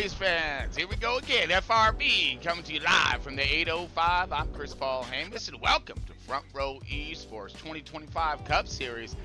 race fans, here we go again. FRB coming to you live from the 805. I'm Chris Paul Hamus, and welcome to Front Row Esports 2025 Cup Series.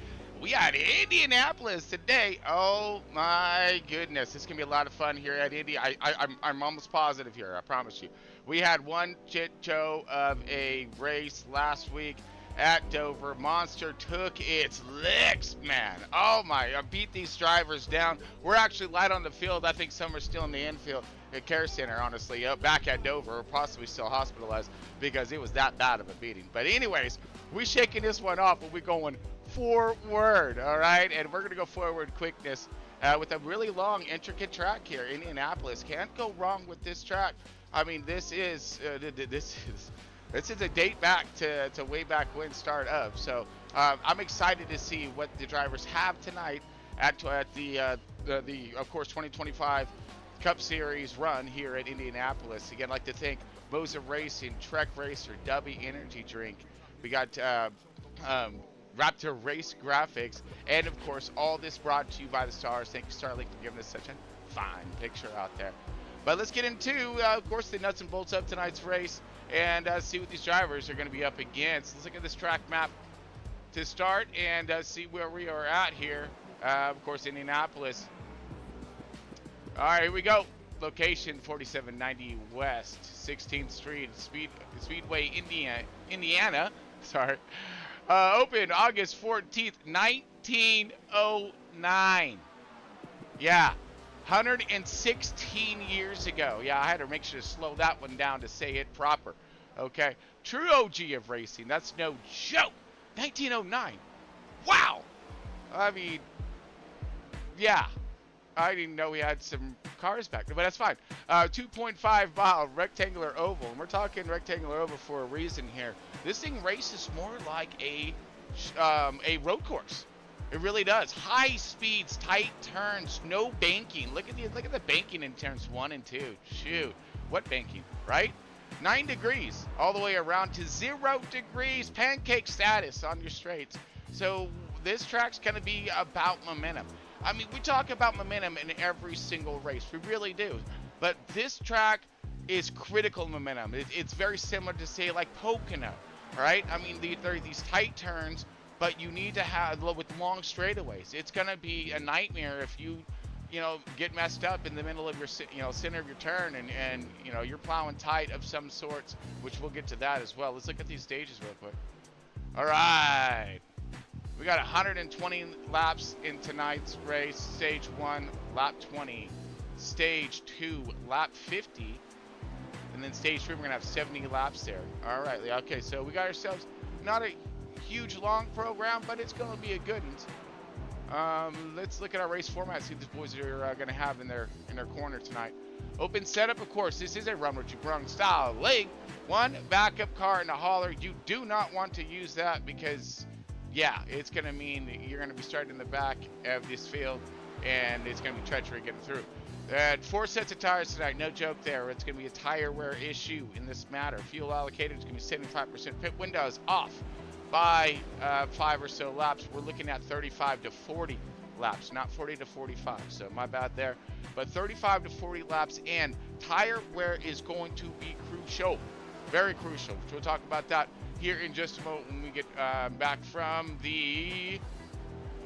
We are at Indianapolis today. Oh my goodness, this is gonna be a lot of fun here at Indy. I'm almost positive here. I promise you. We had one chit show of a race last week at Dover. Monster took its licks, man. Oh my, I beat these drivers down. We're actually light on the field. I think some are still in the infield at Care Center, honestly, back at Dover, or possibly still hospitalized because it was that bad of a beating. But anyways, we're shaking this one off and we're going forward, all right? And we're going to go forward quickness with a really long, intricate track here. Indianapolis can't go wrong with this track. I mean, this is a date back to way back when start of. So I'm excited to see what the drivers have tonight at the of course 2025 Cup Series run here at Indianapolis. Again, I'd like to thank Moza Racing, Trek Racer, W Energy Drink. We got Raptor Race Graphics, and of course all this brought to you by the Stars. Thank you, Starlink, for giving us such a fine picture out there. But let's get into, of course, the nuts and bolts of tonight's race and see what these drivers are going to be up against. Let's look at this track map to start and see where we are at here. Of course, Indianapolis. All right, here we go. Location 4790 West, 16th Street, Speedway, Indiana. Sorry. Opened August 14th, 1909. Yeah. 116 years ago. Yeah, I had to make sure to slow that one down to say it proper. Okay. True OG of racing. That's no joke. 1909. Wow. I mean, yeah. I didn't know we had some cars back there, but that's fine. 2.5 mile rectangular oval. And we're talking rectangular oval for a reason here. This thing races more like a road course. It really does. High speeds, tight turns, no banking. Look at the banking in turns 1 and 2. Shoot, what banking, right? 9 degrees all the way around to 0 degrees. Pancake status on your straights. So this track's gonna be about momentum. I mean, we talk about momentum in every single race. We really do. But this track is critical momentum. It's very similar to, say, like Pocono, right? I mean, there are these tight turns, but you need to have with long straightaways. It's gonna be a nightmare if you get messed up in the middle of your center of your turn and you're plowing tight of some sorts, which we'll get to that as well. Let's look at these stages real quick. All right, we got 120 laps in tonight's race. Stage 1, lap 20. Stage 2, lap 50. And then stage 3, we're gonna have 70 laps there. All right, okay, so we got ourselves not a huge long program, but it's going to be a good one. Let's look at our race format, see what these boys are going to have in their corner tonight. Open setup, of course. This is a run what you brung style leg. One backup car in the hauler. You do not want to use that because, yeah, it's going to mean that you're going to be starting in the back of this field, and it's going to be treachery getting through. 4 sets of tires tonight, no joke there. It's going to be a tire wear issue in this matter. Fuel allocated is going to be 75%. Pit windows off by 5 or so laps. We're looking at 35 to 40 laps, not 40 to 45. So my bad there. But 35 to 40 laps, and tire wear is going to be crucial, very crucial. So we'll talk about that here in just a moment when we get back from the.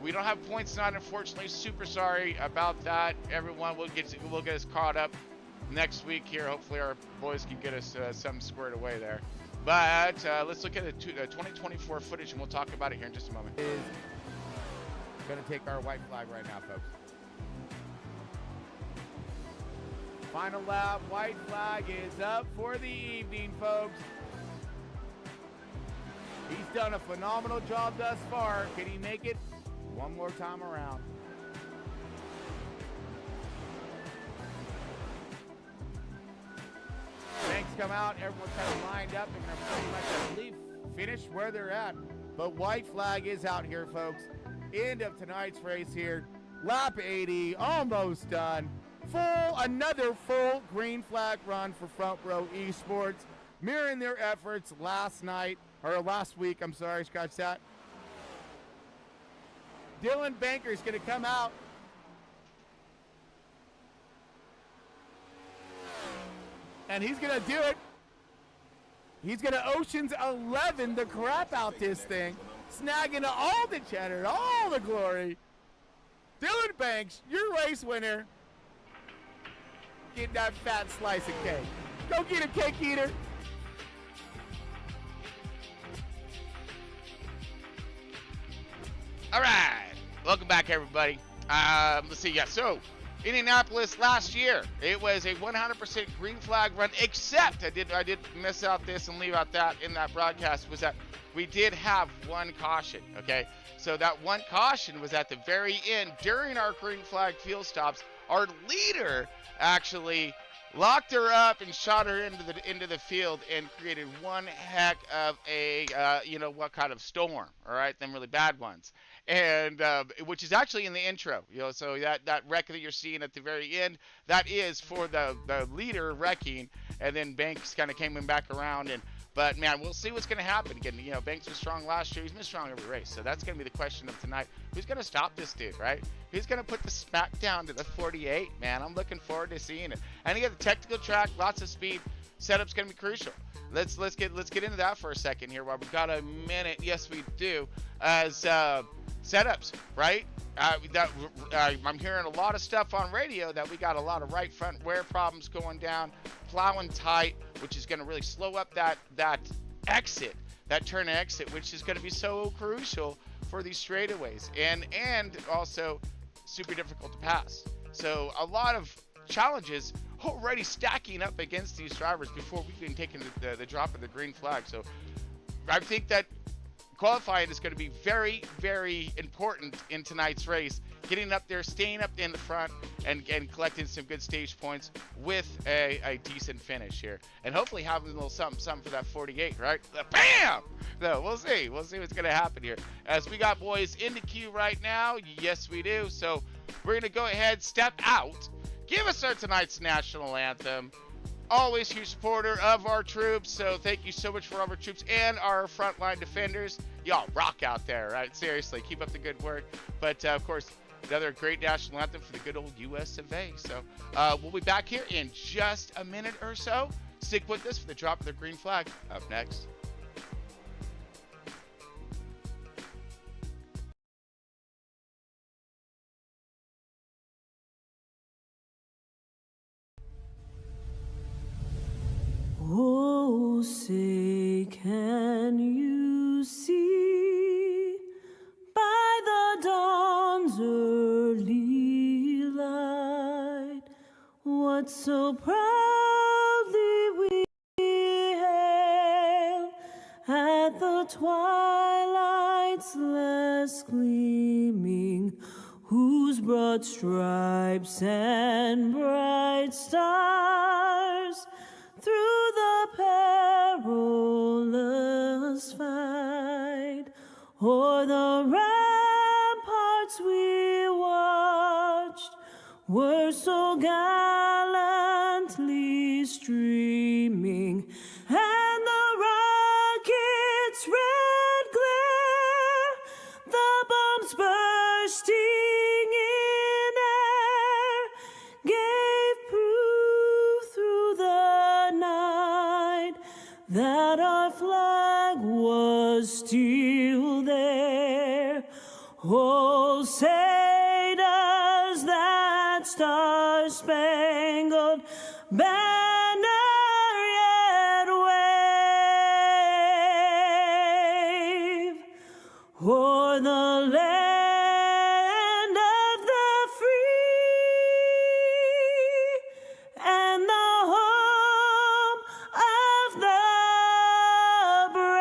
We don't have points tonight, unfortunately. Super sorry about that, everyone. We'll get us caught up next week here. Hopefully our boys can get us some squared away there. But let's look at the 2024 footage, and we'll talk about it here in just a moment. Is going to take our white flag right now, folks. Final lap, white flag is up for the evening, folks. He's done a phenomenal job thus far. Can he make it one more time around? Tanks come out, everyone's kind of lined up and they're pretty much, I believe, finished where they're at. But white flag is out here, folks. End of tonight's race here. Lap 80, almost done. Another full green flag run for Front Row Esports, mirroring their efforts last week, I'm sorry, scratch that. Dylan Banker is going to come out and he's going to do it. He's going to Ocean's 11 the crap out this thing, snagging all the cheddar, all the glory. Dylan Banks, your race winner. Get that fat slice of cake. Go get a cake eater. All right, welcome back, everybody. Let's see. Yeah, so Indianapolis last year, it was a 100% green flag run, except I did miss out this and leave out that in that broadcast, was that we did have one caution. Okay, so that one caution was at the very end during our green flag field stops. Our leader actually locked her up and shot her into the field and created one heck of a what kind of storm. All right, them really bad ones. And which is actually in the intro, so that wreck that you're seeing at the very end, that is for the leader wrecking, and then Banks kind of came back around. But man, we'll see what's going to happen again. Banks was strong last year. He's been strong every race, so that's going to be the question of tonight. Who's going to stop this dude, right? Who's going to put the smack down to the 48? Man, I'm looking forward to seeing it. And you got the technical track, lots of speed. Setup's going to be crucial. Let's get into that for a second here while we've got a minute. Yes, we do. As setups, right? I'm hearing a lot of stuff on radio that we got a lot of right front wear problems going down, plowing tight, which is going to really slow up that exit, that turn exit, which is going to be so crucial for these straightaways, and also super difficult to pass. So a lot of challenges already stacking up against these drivers before we've even taken the drop of the green flag. So I think that qualifying is going to be very, very important in tonight's race. Getting up there, staying up in the front, and collecting some good stage points with a decent finish here. And hopefully having a little something for that 48, right? Bam! No, we'll see. We'll see what's going to happen here. As we got boys in the queue right now. Yes, we do. So we're going to go ahead, step out, give us our tonight's national anthem. Always huge supporter of our troops, so thank you so much for all our troops and our frontline defenders. Y'all rock out there, right? Seriously, keep up the good work. But, of course, another great national anthem for the good old U.S. of A. So we'll be back here in just a minute or so. Stick with us for the drop of the green flag up next. Oh, say, can you see by the dawn's early light what so proudly we hailed at the twilight's last gleaming, whose broad stripes and bright stars through the perilous fight o'er the ramparts we watched were so gallantly streaming, and the rocket's red glare, the bombs bursting in air, gave proof through the night that our flag was still there. Oh, say does that star-spangled banner yet wave o'er the land of the free and the home of the brave?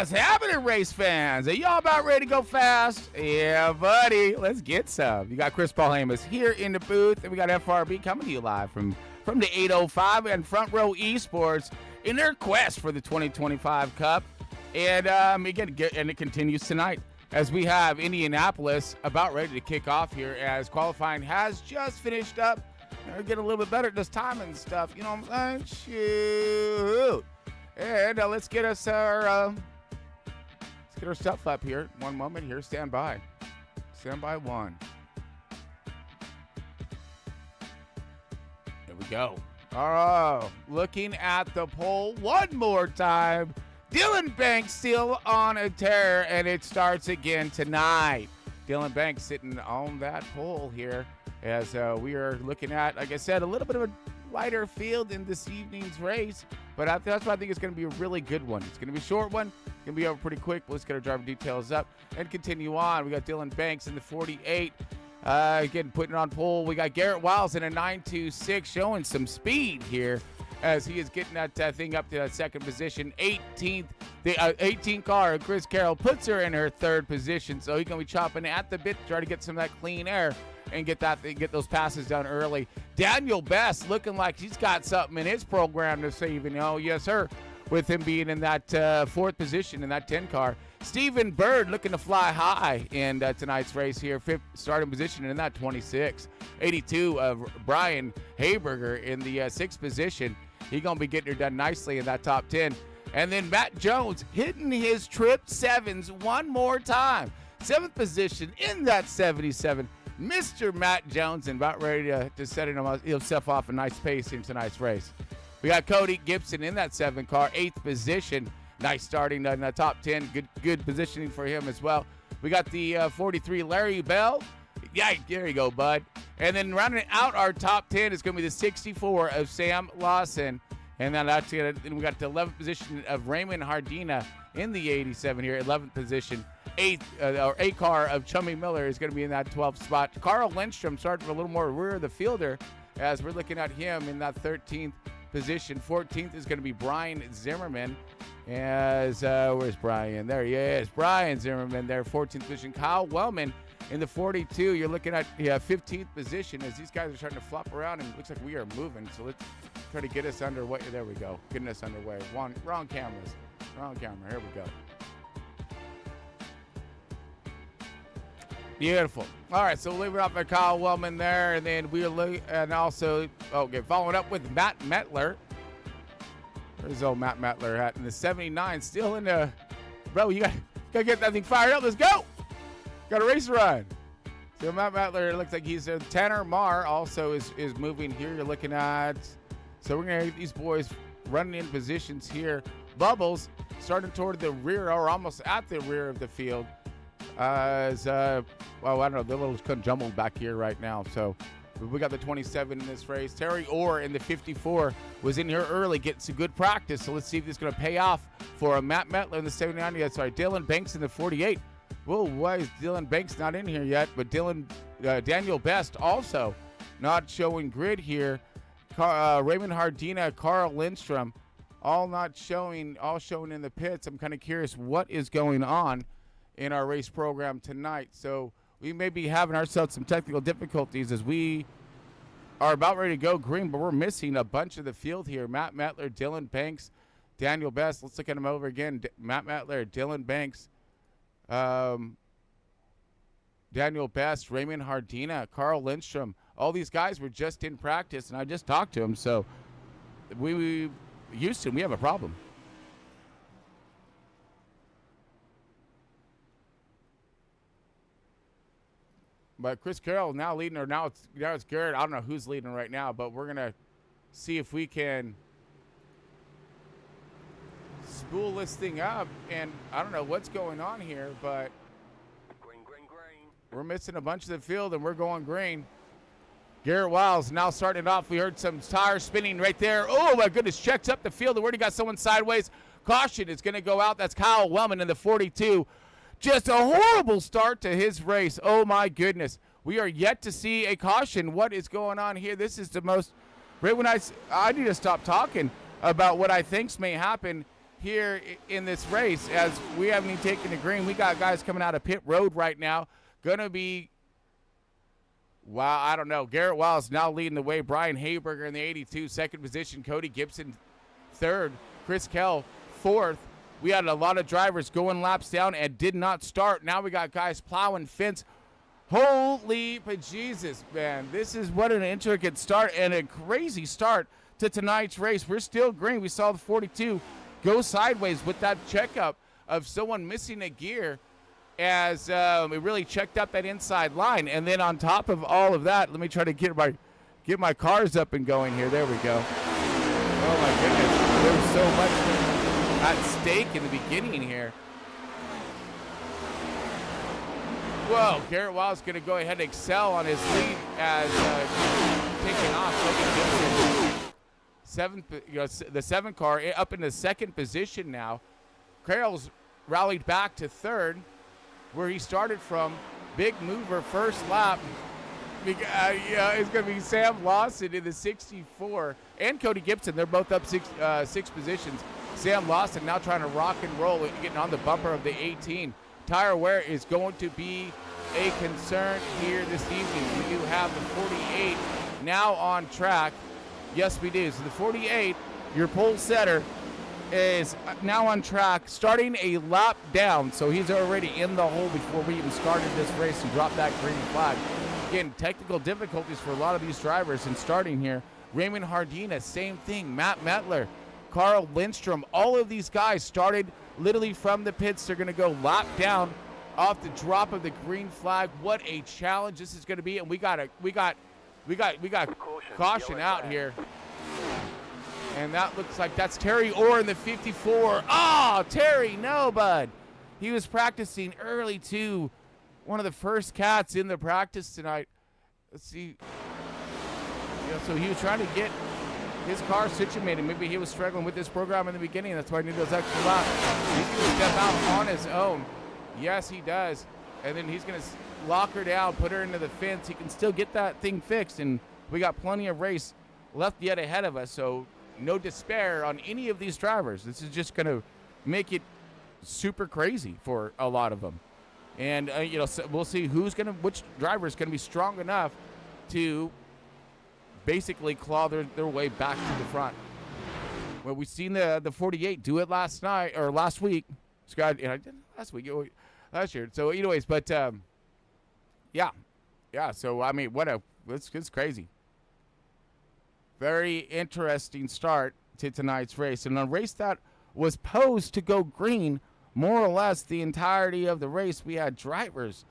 What's happening, race fans? Are y'all about ready to go fast? Yeah, buddy. Let's get some. You got Chris Paul Amos here in the booth, and we got FRB coming to you live from the 805 and Front Row Esports in their quest for the 2025 Cup. And again, and it continues tonight as we have Indianapolis about ready to kick off here as qualifying has just finished up. They're getting a little bit better at this time and stuff. You know what I'm saying? Shoot. And let's get us our stuff up here. One moment here. Stand by. Stand by one. There we go. All right. Looking at the poll one more time. Dylan Banks still on a tear, and it starts again tonight. Dylan Banks sitting on that pole here as we are looking at, like I said, a little bit of a lighter field in this evening's race. But that's why I think it's going to be a really good one. It's going to be a short one. It's going to be over pretty quick. Let's get our driver details up and continue on. We got Dylan Banks in the 48. Again, putting it on pole. We got Garrett Wiles in a 9.26, showing some speed here as he is getting that thing up to that second position. 18th, the 18 car, Chris Carroll puts her in her third position. So he's going to be chopping at the bit to try to get some of that clean air and get those passes done early. Daniel Best looking like he's got something in his program to save, yes, sir, with him being in that fourth position in that 10 car. Stephen Bird looking to fly high in tonight's race here, fifth starting position in that 26. 82 of Brian Hayberger in the sixth position. He's going to be getting her done nicely in that top 10. And then Matt Jones hitting his trip sevens one more time. Seventh position in that 77. Mr. Matt Jones and about ready to set himself off a nice pace in tonight's race. We got Cody Gibson in that 7 car, 8th position. Nice starting in the top 10. Good positioning for him as well. We got the 43 Larry Bell. Yeah, there you go, bud. And then rounding out our top 10 is going to be the 64 of Sam Lawson. And then we got the 11th position of Raymond Hardina in the 87 here, 11th position. A car of Chummy Miller is going to be in that 12th spot. Carl Lindstrom starting a little more rear of the fielder as we're looking at him in that 13th position. 14th is going to be Brian Zimmerman. As where's Brian? There he is. Brian Zimmerman there, 14th position. Kyle Wellman in the 42. You're looking at 15th position as these guys are starting to flop around, and it looks like we are moving. So let's try to get us underway. There we go. Getting us underway. Wrong cameras. Wrong camera. Here we go. Beautiful. All right, so we'll leave it off at Kyle Wellman there, and then following up with Matt Metler. There's old Matt Metler hat in the 79, still in the, bro, you gotta get that thing fired up. Let's go. Got a race run. So Matt Metler, it looks like he's a Tanner Marr also is moving here. You're looking at, so we're gonna get these boys running in positions here. Bubbles starting toward the rear or almost at the rear of the field. I don't know, they're a little jumbled back here right now. So we got the 27 in this race. Terry Orr in the 54 was in here early, getting some good practice. So let's see if this is going to pay off for a Matt Metler in the 79. Dylan Banks in the 48. Whoa, why is Dylan Banks not in here yet? But Daniel Best also not showing grid here. Raymond Hardina, Carl Lindstrom, all showing in the pits. I'm kind of curious what is going on in our race program tonight. So we may be having ourselves some technical difficulties as we are about ready to go green, but we're missing a bunch of the field here. Matt Metler, Dylan Banks, Daniel Best. Let's look at them over again. Matt Metler, Dylan Banks, Daniel Best, Raymond Hardina, Carl Lindstrom. All these guys were just in practice, and I just talked to them. So Houston, we have a problem. But Chris Carroll now leading, or now it's Garrett. I don't know who's leading right now, but we're going to see if we can spool this thing up. And I don't know what's going on here, but green. We're missing a bunch of the field, and we're going green. Garrett Wiles now starting it off. We heard some tires spinning right there. Oh, my goodness. Checks up the field. We already got someone sideways. Caution is going to go out. That's Kyle Wellman in the 42. Just a horrible start to his race. Oh, my goodness. We are yet to see a caution. What is going on here? This is the most – right when I need to stop talking about what I think may happen here in this race, as we haven't even taken the green. We got guys coming out of pit road right now. Gonna be, wow, I don't know. Garrett Wiles now leading the way. Brian Hayberger in the 82, second position. Cody Gibson, third. Chris Kell, fourth. We had a lot of drivers going laps down and did not start. Now we got guys plowing fence. Holy bejesus, man. This is what an intricate start and a crazy start to tonight's race. We're still green. We saw the 42 go sideways with that checkup of someone missing a gear as we really checked up that inside line. And then on top of all of that, let me try to get my cars up and going here. There we go. Oh, my goodness. There was so much at stake in the beginning here. Whoa, Garrett Wiles going to go ahead and excel on his lead as taking off. The 7 car up in the second position now. Carroll's rallied back to third, where he started from. Big mover first lap. It's going to be Sam Lawson in the 64 and Cody Gibson. They're both up six positions. Sam Lawson now trying to rock and roll, getting on the bumper of the 18. Tire wear is going to be a concern here this evening. We do have the 48 now on track. Yes, we do. So the 48, your pole setter, is now on track, starting a lap down. So he's already in the hole before we even started this race and dropped that green flag. Again, technical difficulties for a lot of these drivers in starting here. Raymond Hardina, same thing. Matt Metler, Carl Lindstrom, all of these guys started literally from the pits. They're going to go lap down off the drop of the green flag. What a challenge this is going to be, and we got caution out here. And that looks like that's Terry Orr in the 54. Oh, Terry, no, bud. He was practicing early too. One of the first cats in the practice tonight. Let's see. Yeah, so he was trying to get his car situated. Maybe he was struggling with this program in the beginning. That's why he needed those extra laps. He's going to step out on his own. Yes, he does. And then he's going to lock her down, put her into the fence. He can still get that thing fixed, and we got plenty of race left yet ahead of us. So no despair on any of these drivers. This is just going to make it super crazy for a lot of them. And, so we'll see which driver is going to be strong enough to basically claw their way back to the front. Well, we've seen the 48 do it last week. Scott, last year. So, anyways, but yeah. So I mean, it's crazy. Very interesting start to tonight's race, and a race that was posed to go green more or less the entirety of the race. We had drivers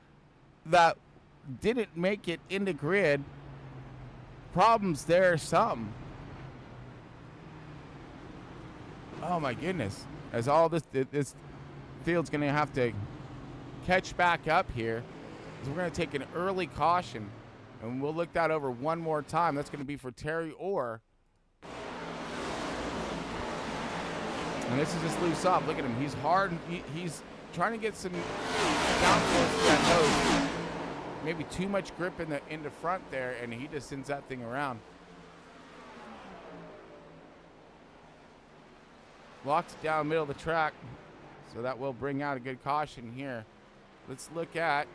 that didn't make it into grid. Problems there, some. Oh my goodness! As all this field's going to have to catch back up here, so we're going to take an early caution, and we'll look that over one more time. That's going to be for Terry Orr. And this is just loose off. Look at him. He's hard. He's trying to get some downforce to that nose. Maybe too much grip in the front there, and he just sends that thing around. Locks it down middle of the track, so that will bring out a good caution here. Let's look at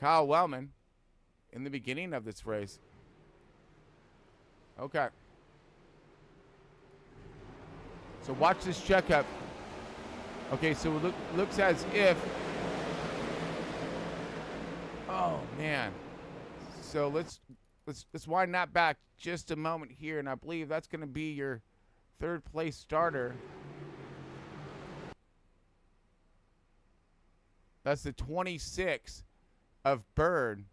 Kyle Wellman in the beginning of this race. Okay. So watch this checkup. Okay, so it looks as if. Oh man. So let's wind that back just a moment here, and I believe that's going to be your third place starter. That's the 26 of Bird.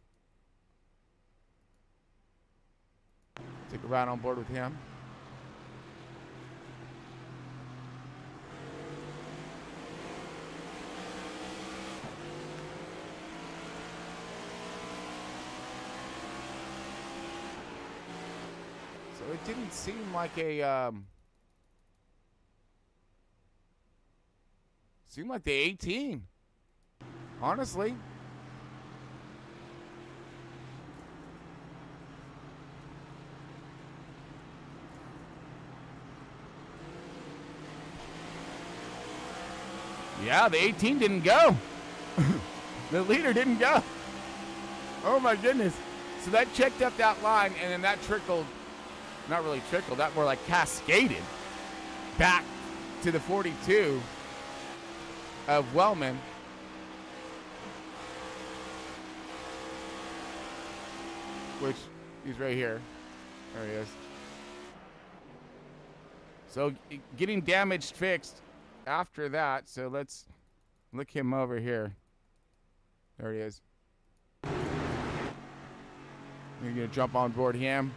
Take a ride on board with him. So it didn't seem like seemed like the 18. Honestly. Yeah, the 18 didn't go. The leader didn't go. Oh, my goodness. So that checked up that line, and then that trickled, not really trickled, that more like cascaded back to the 42 of Wellman. Which, he's right here. There he is. So getting damage fixed after that. So let's look him over here. There he is. You're going to jump on board him.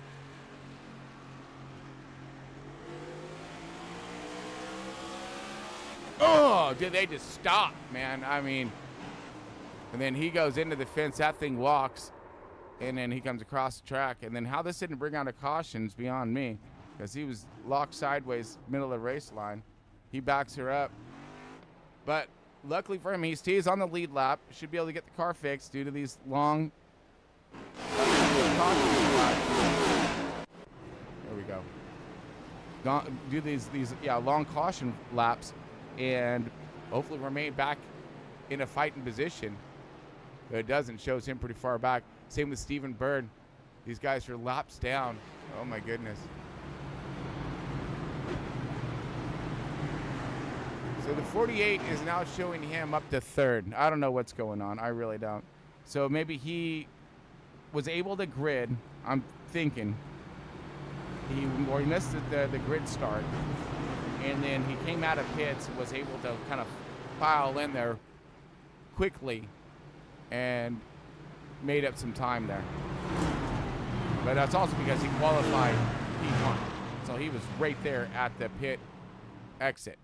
Oh, did they just stop, man? I mean, and then he goes into the fence. That thing walks, and then he comes across the track. And then how this didn't bring out a caution is beyond me, because he was locked sideways, middle of the race line. He backs her up. But luckily for him, he's on the lead lap. Should be able to get the car fixed due to these long there we go. Do these long caution laps, and hopefully remain back in a fighting position. But it doesn't. Shows him pretty far back. Same with Stephen Bird. These guys are laps down. Oh my goodness. So the 48 is now showing him up to third. I don't know what's going on. I really don't. So maybe he was able to grid. I'm thinking he missed the grid start, and then he came out of pits and was able to kind of pile in there quickly and made up some time there. But that's also because he qualified P1, so he was right there at the pit exit.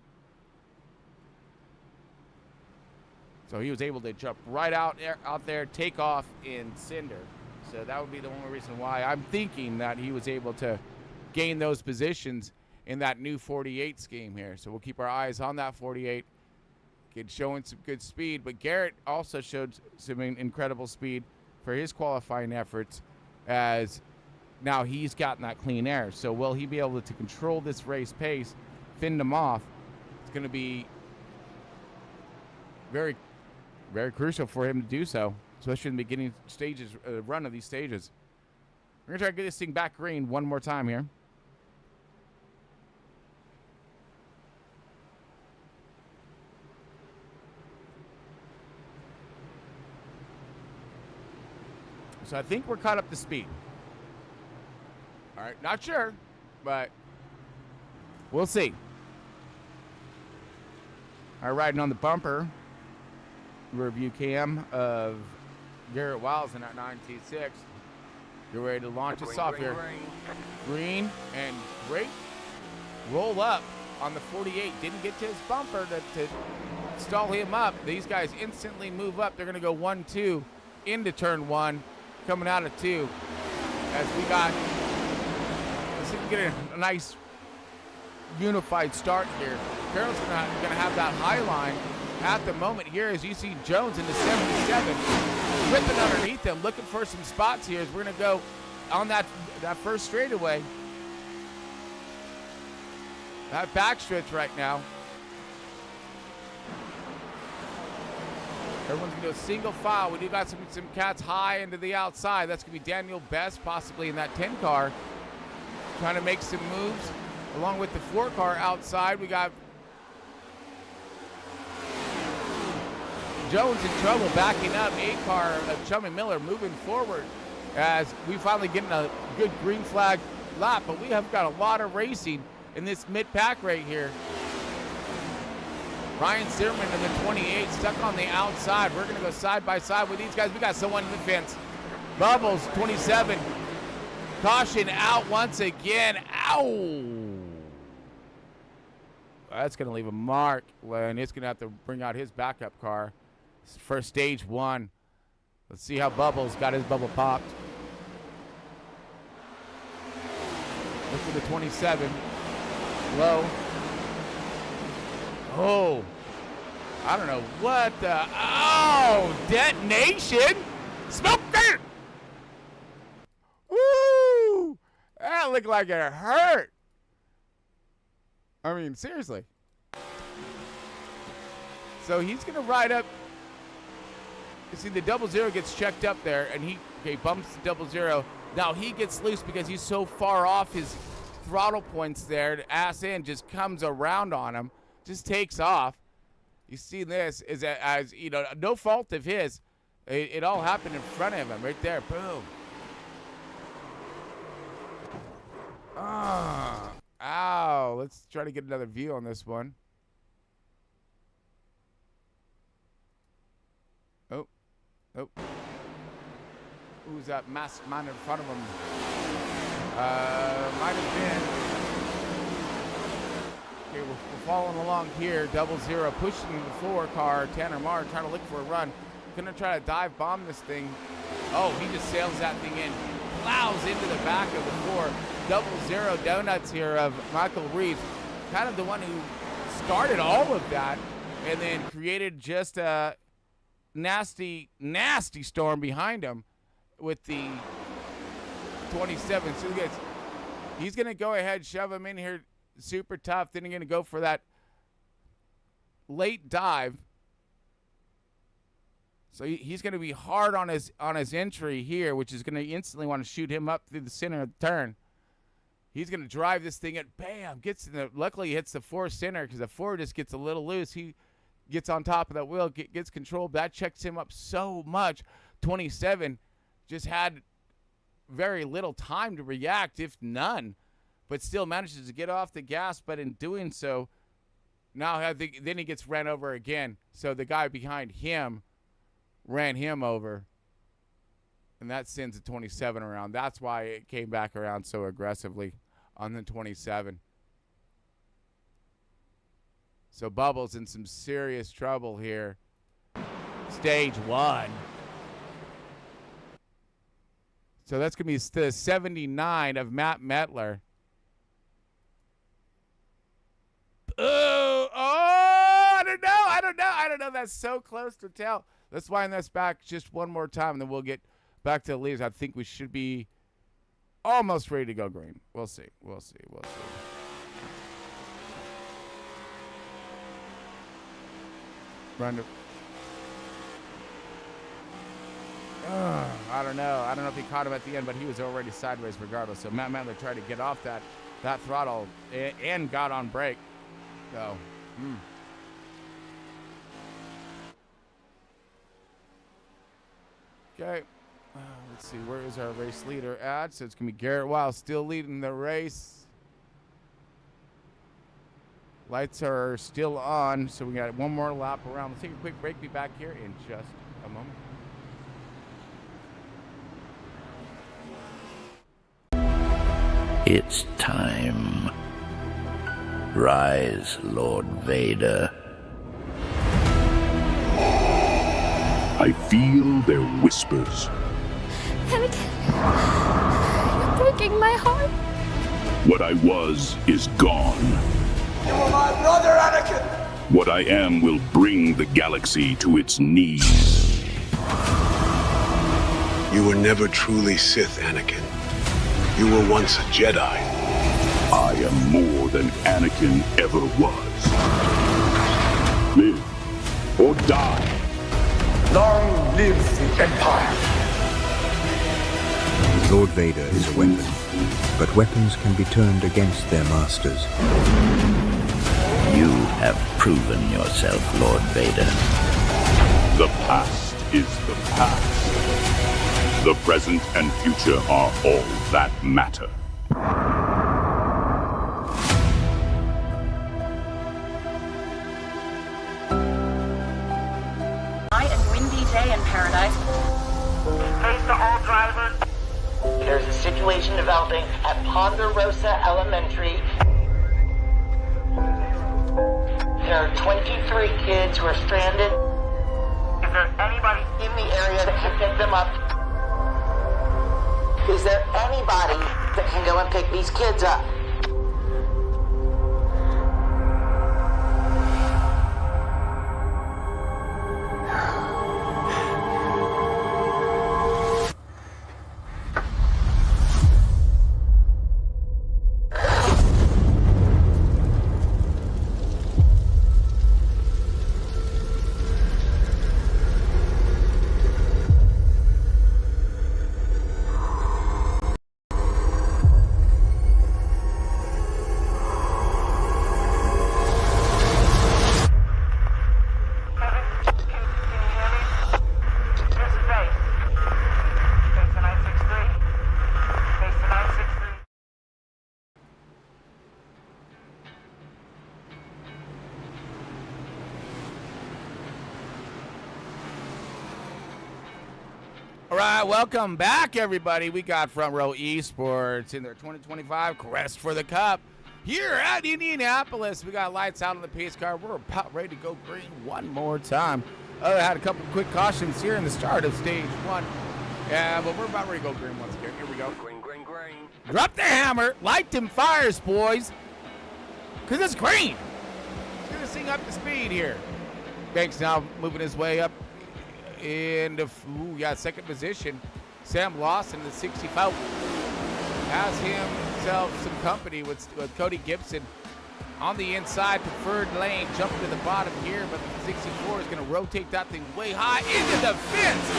So he was able to jump right out there, take off in Cinder. So that would be the only reason why I'm thinking that he was able to gain those positions in that new 48 scheme here. So we'll keep our eyes on that 48. Showing some good speed, but Garrett also showed some incredible speed for his qualifying efforts, as now he's gotten that clean air. So will he be able to control this race pace, fend them off? It's going to be very, very crucial for him to do so, especially in the beginning stages, run of these stages. We're going to try to get this thing back green one more time here. So I think we're caught up to speed. All right, not sure, but we'll see. All right, riding on the bumper review cam of Garrett Wiles in that 9T6. Get ready to launch us off here. Green and great roll up on the 48. Didn't get to his bumper to stall him up. These guys instantly move up. They're going to go 1-2 into turn 1. Coming out of 2, as we got, let's see if we get a nice unified start here. Carroll's gonna have that high line at the moment here, as you see Jones in the 77 ripping underneath him, looking for some spots here as we're gonna go on that first straightaway. That backstretch right now. Everyone's going to do a single file. We do got some cats high into the outside. That's going to be Daniel Best, possibly in that 10 car, trying to make some moves. Along with the 4 car outside, we got Jones in trouble backing up. 8 car of Chummy Miller moving forward as we finally getting a good green flag lap. But we have got a lot of racing in this mid-pack right here. Ryan Zimmerman in the 28, stuck on the outside. We're going to go side by side with these guys. We got someone in the fence. Bubbles, 27. Caution out once again. Ow! That's going to leave a mark, and it's going to have to bring out his backup car for stage 1. Let's see how Bubbles got his bubble popped. Look for the 27. Low. Oh, I don't know what the, oh, detonation. Smoke it. Woo, that looked like it hurt. I mean, seriously. So he's going to ride up. You see, the 00 gets checked up there, and he bumps the 00. Now he gets loose because he's so far off his throttle points there. The ass in just comes around on him, just takes off. You see this is as you know, no fault of his. It all happened in front of him, right there. Boom. Ah, ow. Let's try to get another view on this one. Oh. Who's that masked man in front of him? Might have been. Okay, we're following along here. 00 pushing the 4 car. Tanner Marr trying to look for a run. Gonna try to dive bomb this thing. Oh, he just sails that thing in. Plows into the back of the 4. 00 donuts here of Michael Reeves. Kind of the one who started all of that and then created just a nasty storm behind him with the 27. So he's going to go ahead, shove him in here super tough. Then he's going to go for that late dive. So he's going to be hard on his entry here, which is going to instantly want to shoot him up through the center of the turn. He's going to drive this thing at bam, luckily he hits the 4 center because the 4 just gets a little loose. He gets on top of that wheel, gets control. That checks him up so much. 27 just had very little time to react, if none, but still manages to get off the gas. But in doing so, now then he gets ran over again. So the guy behind him ran him over, and that sends the 27 around. That's why it came back around so aggressively on the 27. So Bubbles in some serious trouble here. Stage 1. So that's going to be the 79 of Matt Metler. Oh, I don't know. That's so close to tell. Let's wind this back just one more time, and then we'll get back to the leaves. I think we should be almost ready to go green. We'll see. Run to. I don't know if he caught him at the end, but he was already sideways regardless. So Matt Metler tried to get off that throttle and got on brake. So, Okay. Let's see. Where is our race leader at? So it's going to be Garrett Wild still leading the race. Lights are still on, so we got one more lap around. Let's take a quick break. Be back here in just a moment. It's time. Rise, Lord Vader. I feel their whispers. Anakin, you're breaking my heart. What I was is gone. You are my brother, Anakin! What I am will bring the galaxy to its knees. You were never truly Sith, Anakin. You were once a Jedi. I am more than Anakin ever was. Live or die. Long live the Empire! Lord Vader is a weapon, but weapons can be turned against their masters. You have proven yourself, Lord Vader. The past is the past. The present and future are all that matter. Day in paradise. Face to all drivers. There's a situation developing at Ponderosa Elementary. There are 23 kids who are stranded. Is there anybody in the area that can pick them up? Is there anybody that can go and pick these kids up? All right, welcome back, everybody. We got Front Row Esports in their 2025 Quest for the Cup here at Indianapolis. We got lights out on the pace car. We're about ready to go green one more time. I had a couple quick cautions here in the start of stage one. Yeah, but we're about ready to go green once again. Here we go. Green, green, green. Drop the hammer. Light them fires, boys. Because it's green. It's going to sing up the speed here. Banks now moving his way up into second position. Sam Lawson, the 65, has himself some company with Cody Gibson on the inside, preferred lane, jumping to the bottom here, but the 64 is going to rotate that thing way high into the fence.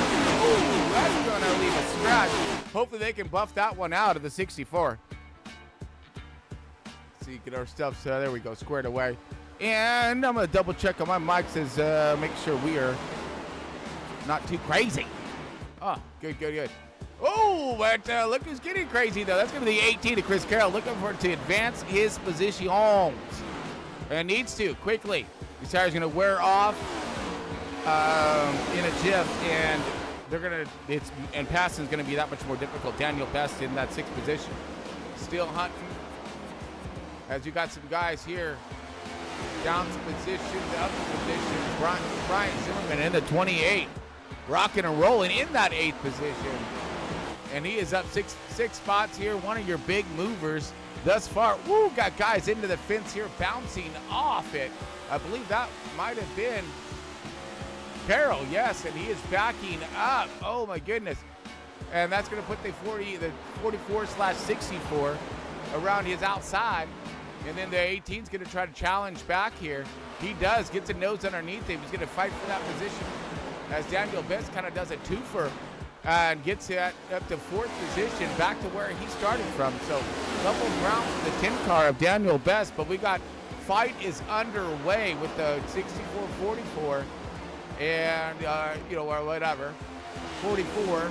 Ooh, that's going to leave a scratch. Hopefully they can buff that one out of the 64. See, get our stuff, so there we go, squared away. And I'm going to double check on my mic, says make sure we are not too crazy. Oh, good. Oh, but look who's getting crazy, though. That's going to be the 18 of Chris Carroll, looking for it to advance his positions. And needs to, quickly. These tires are going to wear off in a jiff, and and passing is going to be that much more difficult. Daniel Best in that 6th position. Still hunting. As you got some guys here. Down some positions, up positions. Brian Zimmerman in the 28. Rocking and rolling in that 8th position. And he is up six spots here. One of your big movers thus far. Woo, got guys into the fence here bouncing off it. I believe that might have been Carroll, yes, and he is backing up. Oh my goodness. And that's going to put the 44/64 around his outside. And then the 18's going to try to challenge back here. He does, gets a nose underneath him. He's going to fight for that position as Daniel Best kind of does a twofer and gets it up to 4th position, back to where he started from. So double round for the 10 car of Daniel Best, but we got fight is underway with the 64-44 and, or whatever, 44.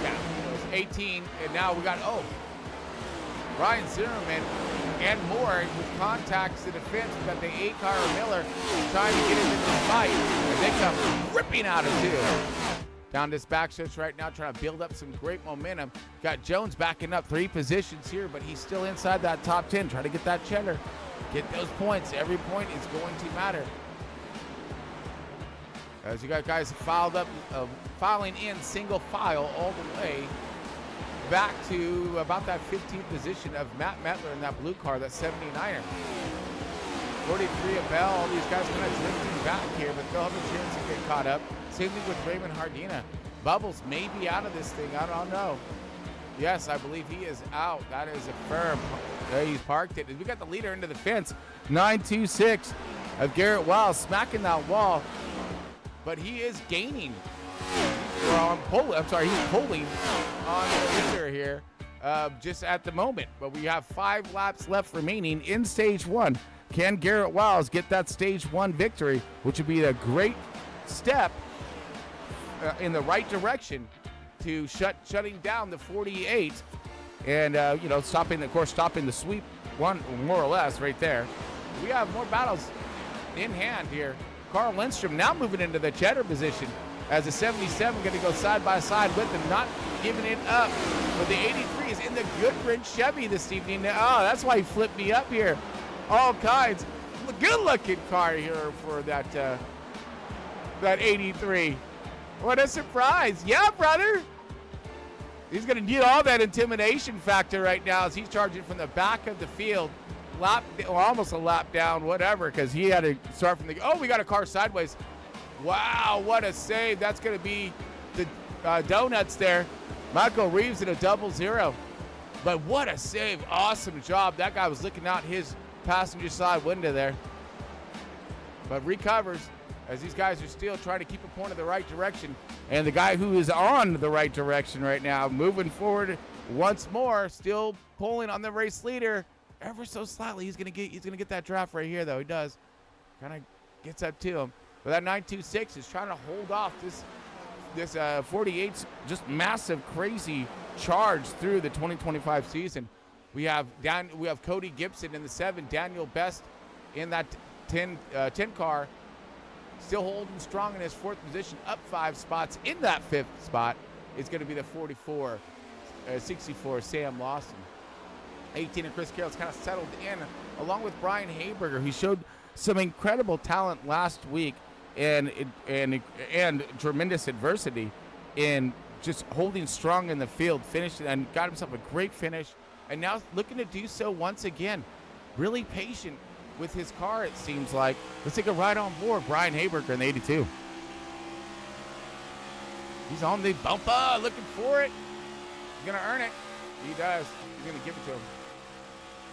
Yeah, it was 18, and now we got, Ryan Zimmerman and more with contacts to the fence. We got the 8-car Miller trying to get into this fight. And they come ripping out of 2. Down this back stretch right now, trying to build up some great momentum. Got Jones backing up 3 positions here, but he's still inside that top 10. Trying to get that cheddar. Get those points. Every point is going to matter. As you got guys filing in single file all the way back to about that 15th position of Matt Metler in that blue car, that 79er. 43 of Bell, all these guys kind of drifting back here, but they'll have a chance to get caught up. Same thing with Raymond Hardina. Bubbles may be out of this thing, I don't know. Yes, I believe he is out. That is a firm. There he's parked it. And we got the leader into the fence. 926 of Garrett Wiles smacking that wall, but he is gaining. He's pulling on the leader here just at the moment. But we have 5 laps left remaining in stage 1. Can Garrett Wiles get that stage 1 victory, which would be a great step in the right direction to shutting down the 48 and, stopping the sweep one more or less right there. We have more battles in hand here. Carl Lindstrom now moving into the cheddar position. As the 77 going to go side by side with him, not giving it up. But the 83 is in the Goodrich Chevy this evening. Oh, that's why he flipped me up here. All kinds. Good looking car here for that 83. What a surprise. Yeah, brother. He's going to need all that intimidation factor right now as he's charging from the back of the field. Almost a lap down, whatever, because he had to start from we got a car sideways. Wow, what a save. That's going to be the donuts there. Michael Reeves in a 0-0. But what a save. Awesome job. That guy was looking out his passenger side window there. But recovers as these guys are still trying to keep a point in the right direction. And the guy who is on the right direction right now, moving forward once more, still pulling on the race leader ever so slightly. He's gonna get that draft right here, though. He does. Kind of gets up to him. But that 926 is trying to hold off this 48's just massive, crazy charge through the 2025 season. We have Cody Gibson in the 7, Daniel Best in that 10 car, still holding strong in his 4th position, up 5 spots. In that 5th spot is going to be the 64 Sam Lawson. 18 and Chris Carroll's kind of settled in, along with Brian Hayberger, who showed some incredible talent last week and tremendous adversity in just holding strong in the field, finished and got himself a great finish, and now looking to do so once again. Really patient with his car, it seems like. Let's take a ride on board. Brian Hayberger in the 82. He's on the bumper, looking for it. He's gonna earn it. He does. He's gonna give it to him.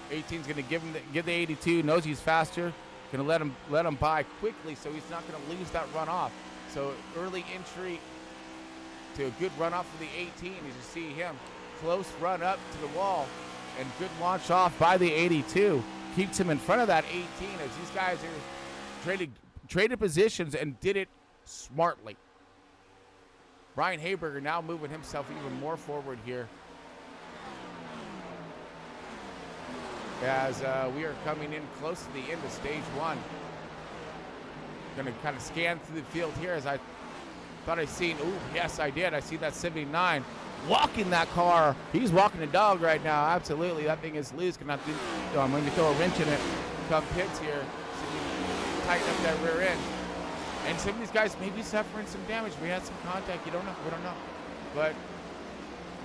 18's gonna give the 82. Knows he's faster. Gonna let him by quickly, so he's not gonna lose that runoff. So early entry to a good runoff for the 18. As you see him, close run up to the wall, and good launch off by the 82. Keeps him in front of that 18 as these guys are traded positions and did it smartly. Brian Hayberger now moving himself even more forward here as we are coming in close to the end of stage 1. Going to kind of scan through the field here as I thought I seen, yes I did, I see that 79 walking that car. He's walking the dog right now, absolutely. That thing is loose. I'm going to throw a wrench in it come pits here, so tighten up that rear end. And some of these guys may be suffering some damage. We had some contact, we don't know. But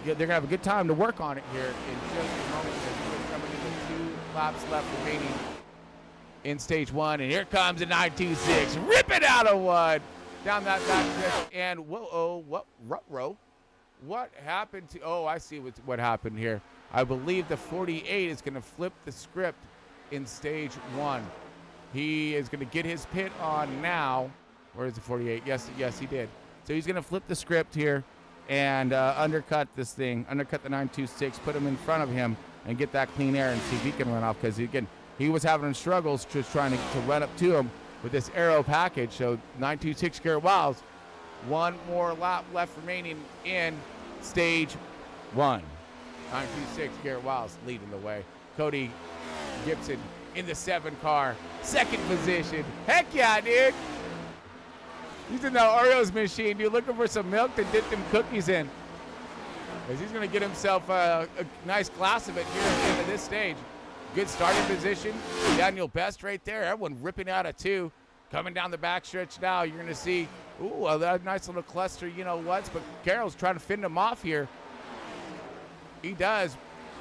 they're going to have a good time to work on it here in just a moment. We're coming into 2 laps left remaining in stage 1, and here comes a 926, rip it out of 1 down that back stretch. And what happened to? Oh, I see what happened here. I believe the 48 is going to flip the script in stage 1. He is going to get his pit on now. Where is the 48? Yes, he did. So he's going to flip the script here and undercut this thing, undercut the 926, put him in front of him, and get that clean air and see if he can run off. Because he was having struggles just trying to run up to him with this aero package. So 926 Garrett Wiles, 1 more lap left remaining in stage 1. 926 Garrett Wiles leading the way. Cody Gibson in the 7 car, 2nd position. Heck yeah, dude. He's in the Oreos machine, dude, looking for some milk to dip them cookies in. Because he's going to get himself a nice glass of it here at the end of this stage. Good starting position. Daniel Best right there. Everyone ripping out a 2. Coming down the backstretch now, you're going to see, a nice little cluster, but Carroll's trying to fend him off here. He does.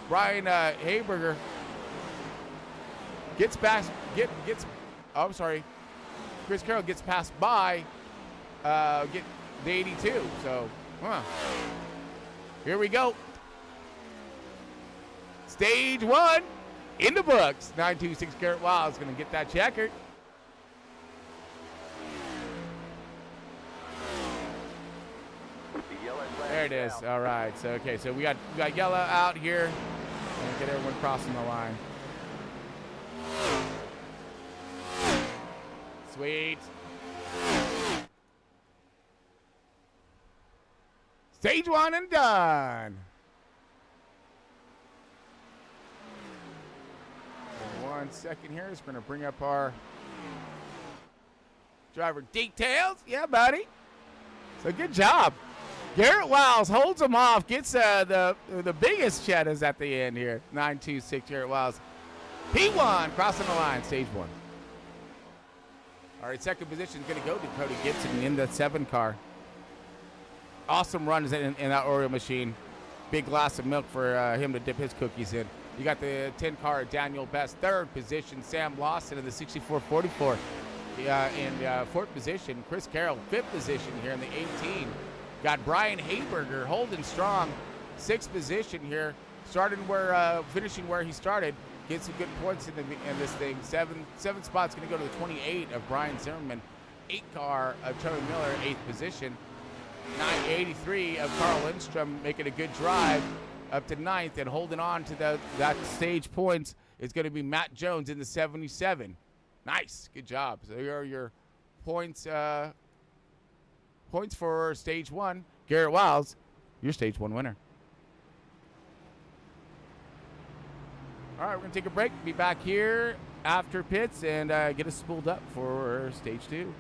Brian Hayberger gets past, Chris Carroll gets passed by, get the 82. So, here we go. Stage 1 in the books. 926 Garrett Wiles is going to get that checkered. There it is. All right. So so we got yellow out here. And get everyone crossing the line. Sweet. Stage 1 and done. In 1 second here, just going to bring up our driver details. Yeah, buddy. So good job. Garrett Wiles holds him off, gets the biggest cheddars at the end here. 926 Garrett Wiles. P1 crossing the line, stage 1. All right, 2nd position is going to go to Cody Gibson in the 7 car. Awesome runs in that Oreo machine. Big glass of milk for him to dip his cookies in. You got the 10 car, Daniel Best. 3rd position, Sam Lawson in the 6444. In 4th position, Chris Carroll. 5th position here in the 18. Got Brian Hayberger holding strong. 6th position here, finishing where he started. Get some good points in this thing. 7 spots going to go to the 28 of Brian Zimmerman. 8 car of Trevor Miller, 8th position. 983 of Carl Lindstrom making a good drive up to 9th, and holding on to that stage points is going to be Matt Jones in the 77. Nice, good job. So here are your points. Points for stage 1. Garrett Wiles, your stage 1 winner. All right, we're going to take a break. Be back here after pits and get us spooled up for stage 2.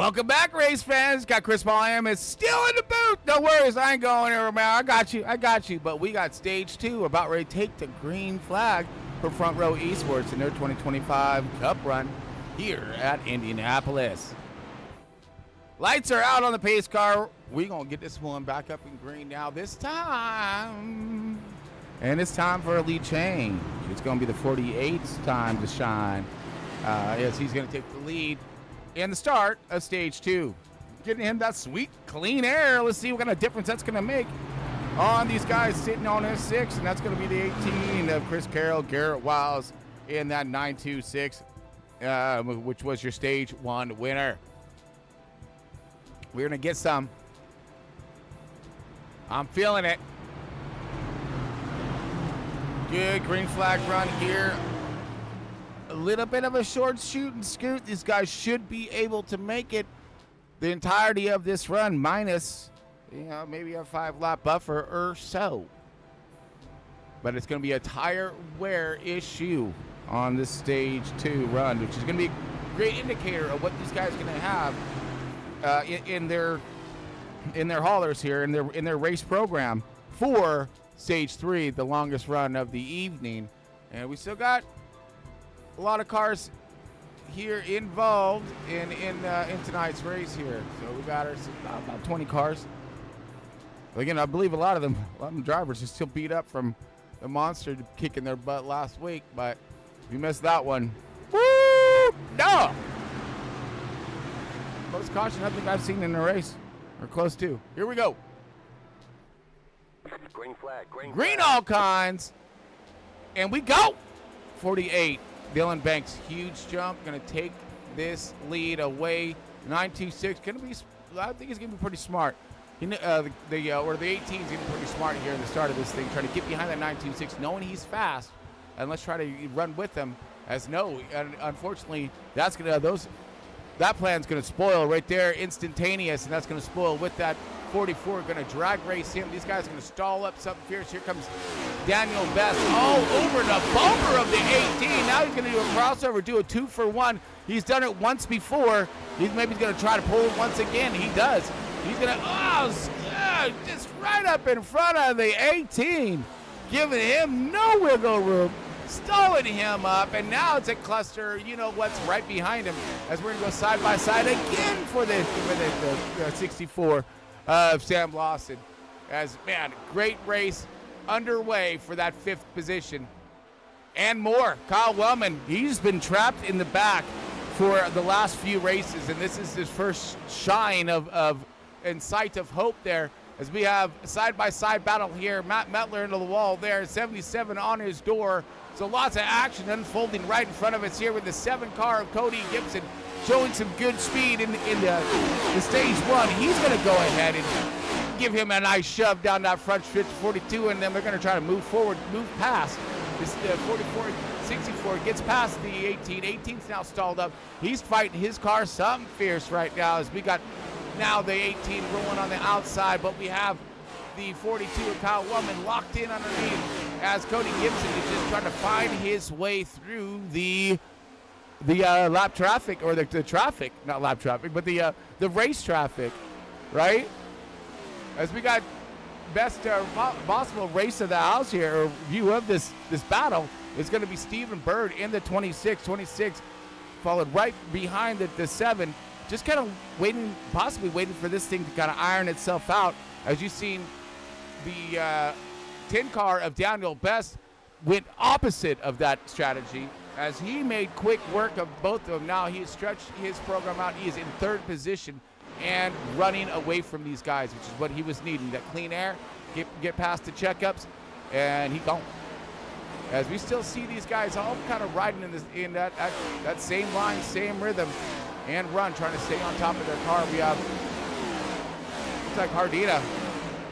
Welcome back, race fans. Got Chris Paul is still in the booth. No worries, I ain't going anywhere, man. I got you. But we got stage 2 about ready to take the green flag for Front Row Esports in their 2025 Cup run here at Indianapolis. Lights are out on the pace car. We're going to get this one back up in green now this time. And it's time for a lead change. It's going to be the 48's time to shine. As he's going to take the lead in the start of stage 2. Getting him that sweet, clean air. Let's see what kind of difference that's going to make on these guys sitting on his 6. And that's going to be the 18 of Chris Carroll, Garrett Wiles in that 926, which was your stage 1 winner. We're going to get some. I'm feeling it. Good green flag run here. A little bit of a short shoot and scoot. These guys should be able to make it the entirety of this run, minus, maybe a 5-lap buffer or so. But it's going to be a tire wear issue on this stage 2 run, which is going to be a great indicator of what these guys are going to have in their haulers here, in their race program for stage 3, the longest run of the evening. And we still got a lot of cars here involved in tonight's race here. So we got about 20 cars. Again, I believe a lot of them drivers are still beat up from the monster kicking their butt last week. But if you missed that one, woo, no! Most caution I think I've seen in a race, or close to. Here we go. Green flag. Green all kinds, and we go. 48. Dylan Banks, huge jump, going to take this lead away. 926, I think he's going to be pretty smart. The 18's going to be pretty smart here in the start of this thing, trying to get behind that 926, knowing he's fast, and let's try to run with him. And unfortunately, that plan's going to spoil right there, instantaneous, and that's going to spoil with that 44. Going to drag race him. These guys are going to stall up something fierce. Here comes Daniel Best all over the bumper of the 18. Now he's going to do a crossover, do a 2-for-1. He's done it once before. He's going to try to pull it once again. He does. He's going to, just right up in front of the 18, giving him no wiggle room, stalling him up, and now it's a cluster. You know what's right behind him, as we're going to go side by side again for the 64 of Sam Lawson. As, man, great race underway for that 5th position. And more. Kyle Wellman, he's been trapped in the back for the last few races, and this is his first shine and sight of hope there, as we have side-by-side battle here. Matt Metler into the wall there, 77 on his door. So lots of action unfolding right in front of us here with the 7 car of Cody Gibson showing some good speed in the stage 1. He's going to go ahead and give him a nice shove down that front stretch 42, and then they're going to try to move past this 44. 64 gets past the 18. 18's now stalled up. He's fighting his car something fierce right now, as we got now the 18 rolling on the outside, but we have the 42 of Kyle Wellman locked in underneath, as Cody Gibson is just trying to find his way through the lap traffic, or the traffic, not lap traffic, but the race traffic, right? As we got best possible race of the house here, or view of this battle, is going to be Stephen Bird in the 26, followed right behind the 7, just kind of possibly waiting for this thing to kind of iron itself out. As you've seen, the 10 car of Daniel Best went opposite of that strategy, as he made quick work of both of them. Now he has stretched his program out. He is in 3rd position and running away from these guys, which is what he was needing. That clean air, get past the checkups, and he gone. As we still see these guys all kind of riding in that same line, same rhythm, and run, trying to stay on top of their car. We have, looks like Hardina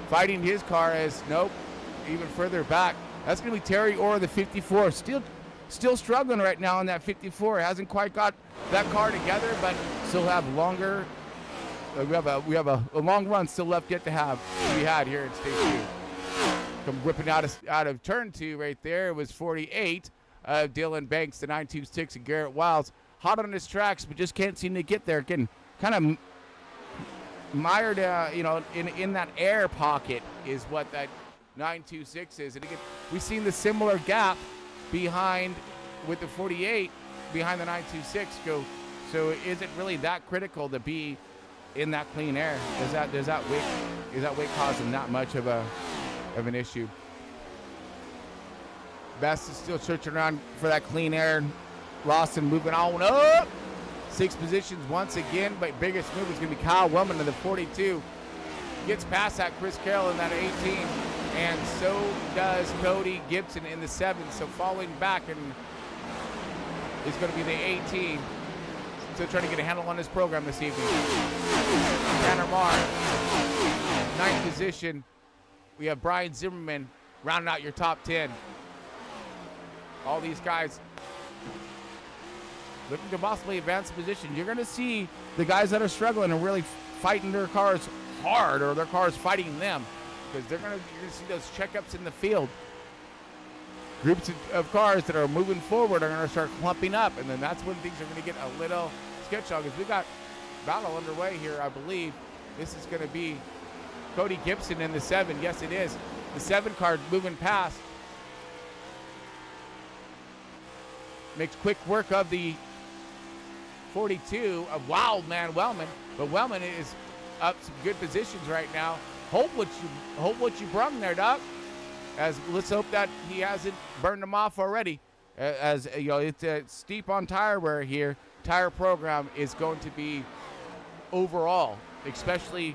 fighting his car, as nope, even further back. That's going to be Terry Orr, the 54. Still struggling right now in that 54. Hasn't quite got that car together, but still have longer. We have a long run still left yet to be had here in stage 2. Come ripping out of turn 2 right there. It was 48 Dylan Banks, the 926, and Garrett Wiles hot on his tracks, but just can't seem to get there. Again, kind of mired, in that air pocket is what that 926 is. And again, we've seen the similar gap behind with the 48 behind the 926 go. So is it really that critical to be in that clean air? Is that weight causing that much of an issue? Best is still searching around for that clean air. Lawson moving on up. 6 positions once again, but biggest move is going to be Kyle Wellman in the 42. Gets past that Chris Carroll in that 18, and so does Cody Gibson in the 7. So falling back and is going to be the 18. Still trying to get a handle on this program this evening. Tanner Marr, 9th position. We have Brian Zimmerman rounding out your top 10. All these guys looking to possibly advance position. You're going to see the guys that are struggling and really fighting their cars hard, or their cars fighting them, because you're going to see those checkups in the field. Groups of cars that are moving forward are going to start clumping up, and then that's when things are going to get a little sketchy, because we got battle underway here. I believe this is going to be Cody Gibson in the 7. Yes, it is. The 7 car moving past. Makes quick work of the 42 of Wildman Wellman, but Wellman is up some good positions right now. Hope what you brung there, Doc. As let's hope that he hasn't burned them off already. As you know, it's steep on tire wear here. Tire program is going to be overall, especially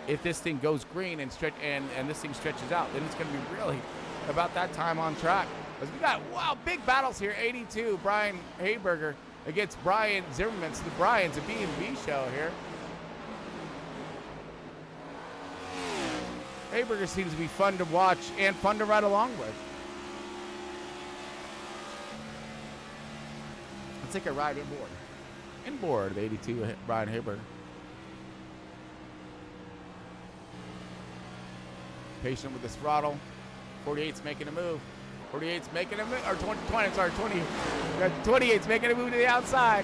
if this thing goes green and stretch and this thing stretches out, then it's going to be really about that time on track. As we got big battles here. 82 Brian Hayberger against Brian Zimmerman. So the Brian's a B&B show here. Hayberger seems to be fun to watch and fun to ride along with. Let's take a ride inboard. Inboard of 82 Brian Hayberger. Patient with the throttle. 48's making a move. 48's making a move, or 28's making a move to the outside.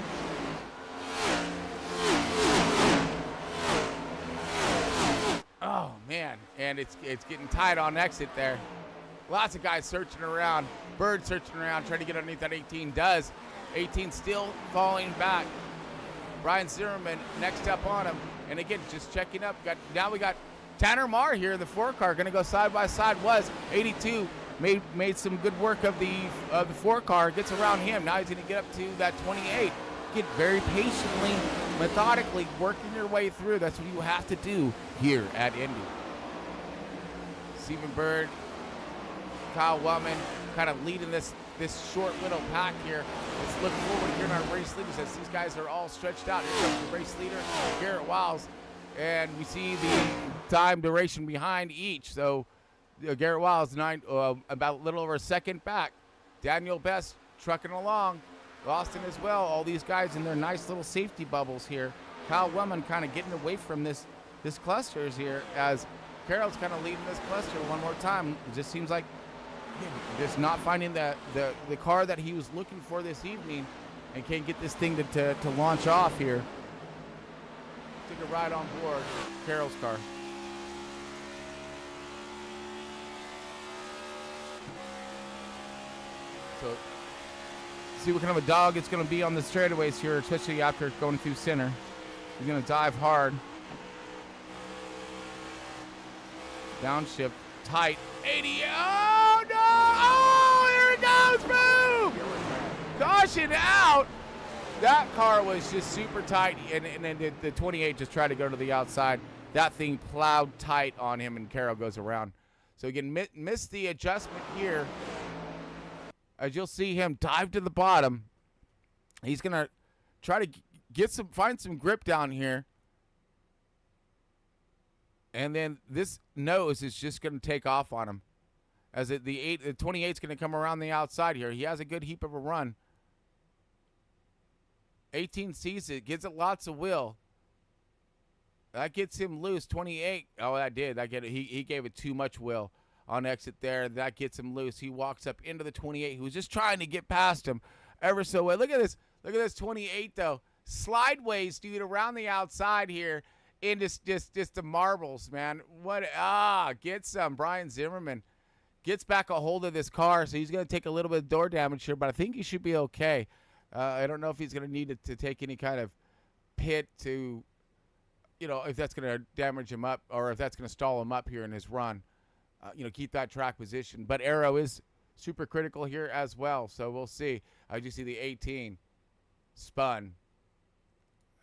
Oh, man, and it's getting tight on exit there. Lots of guys searching around. Bird searching around, trying to get underneath that 18. Does. 18 still falling back. Brian Zimmerman next up on him. And again, just checking up. Now we got Tanner Marr here, the 4 car, going to go side by side. Was 82. Made some good work of the 4 car. Gets around him. Now he's going to get up to that 28. Get very patiently, methodically working your way through. That's what you have to do here at Indy. Stephen Bird, Kyle Wellman, kind of leading this short little pack here. Let's look forward here in our race leaders as these guys are all stretched out. Here comes the race leader, Garrett Wiles, and we see the time duration behind each. So Garrett Wiles, about a little over a second back. Daniel Best trucking along. Austin as well. All these guys in their nice little safety bubbles here. Kyle Wellman kind of getting away from this clusters here as Carroll's kind of leading this cluster one more time. It just seems like just not finding the car that he was looking for this evening and can't get this thing to launch off here. Take a ride on board Carroll's car. So see what kind of a dog it's going to be on the straightaways here, especially after going through center. He's going to dive hard. Downshift, tight, 80. Oh, no! Oh, here it goes! Boom! Caution out! That car was just super tight, and then the 28 just tried to go to the outside. That thing plowed tight on him, and Carroll goes around. So again, missed the adjustment here. As you'll see him dive to the bottom. He's going to try to find some grip down here. And then this nose is just going to take off on him. As the 28's going to come around the outside here. He has a good heap of a run. 18 sees it, gives it lots of will. That gets him loose. 28. Oh, that did. He gave it too much will on exit there. That gets him loose. He walks up into the 28, who was just trying to get past him ever so well. Look at this. Look at this 28, though. slideways, dude, around the outside here into just the marbles, man. Get some. Brian Zimmerman gets back a hold of this car, so he's going to take a little bit of door damage here, but I think he should be okay. I don't know if he's going to need to take any kind of pit to, if that's going to damage him up or if that's going to stall him up here in his run. Keep that track position. But Aero is super critical here as well, so we'll see. I do see the 18 spun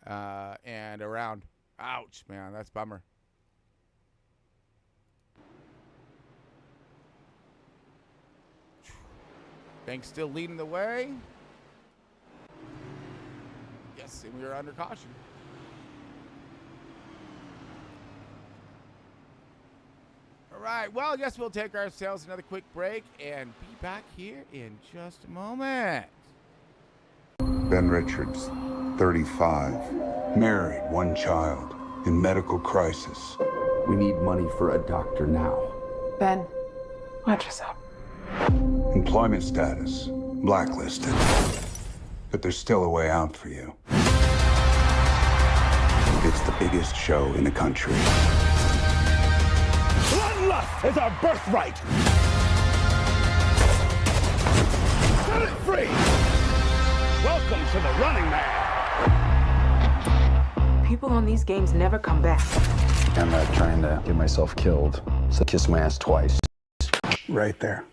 and around. Ouch, man, that's a bummer. Banks still leading the way. Yes, and we are under caution. All right, well, I guess we'll take ourselves another quick break and be back here in just a moment. Ben Richards, 35, married, one child, in medical crisis. We need money for a doctor now. Ben, watch yourself. Employment status, blacklisted. But there's still a way out for you. It's the biggest show in the country. Bloodlust is our birthright! Set it free! Welcome to the Running Man! People on these games never come back. I'm not trying to get myself killed, so kiss my ass twice. Right there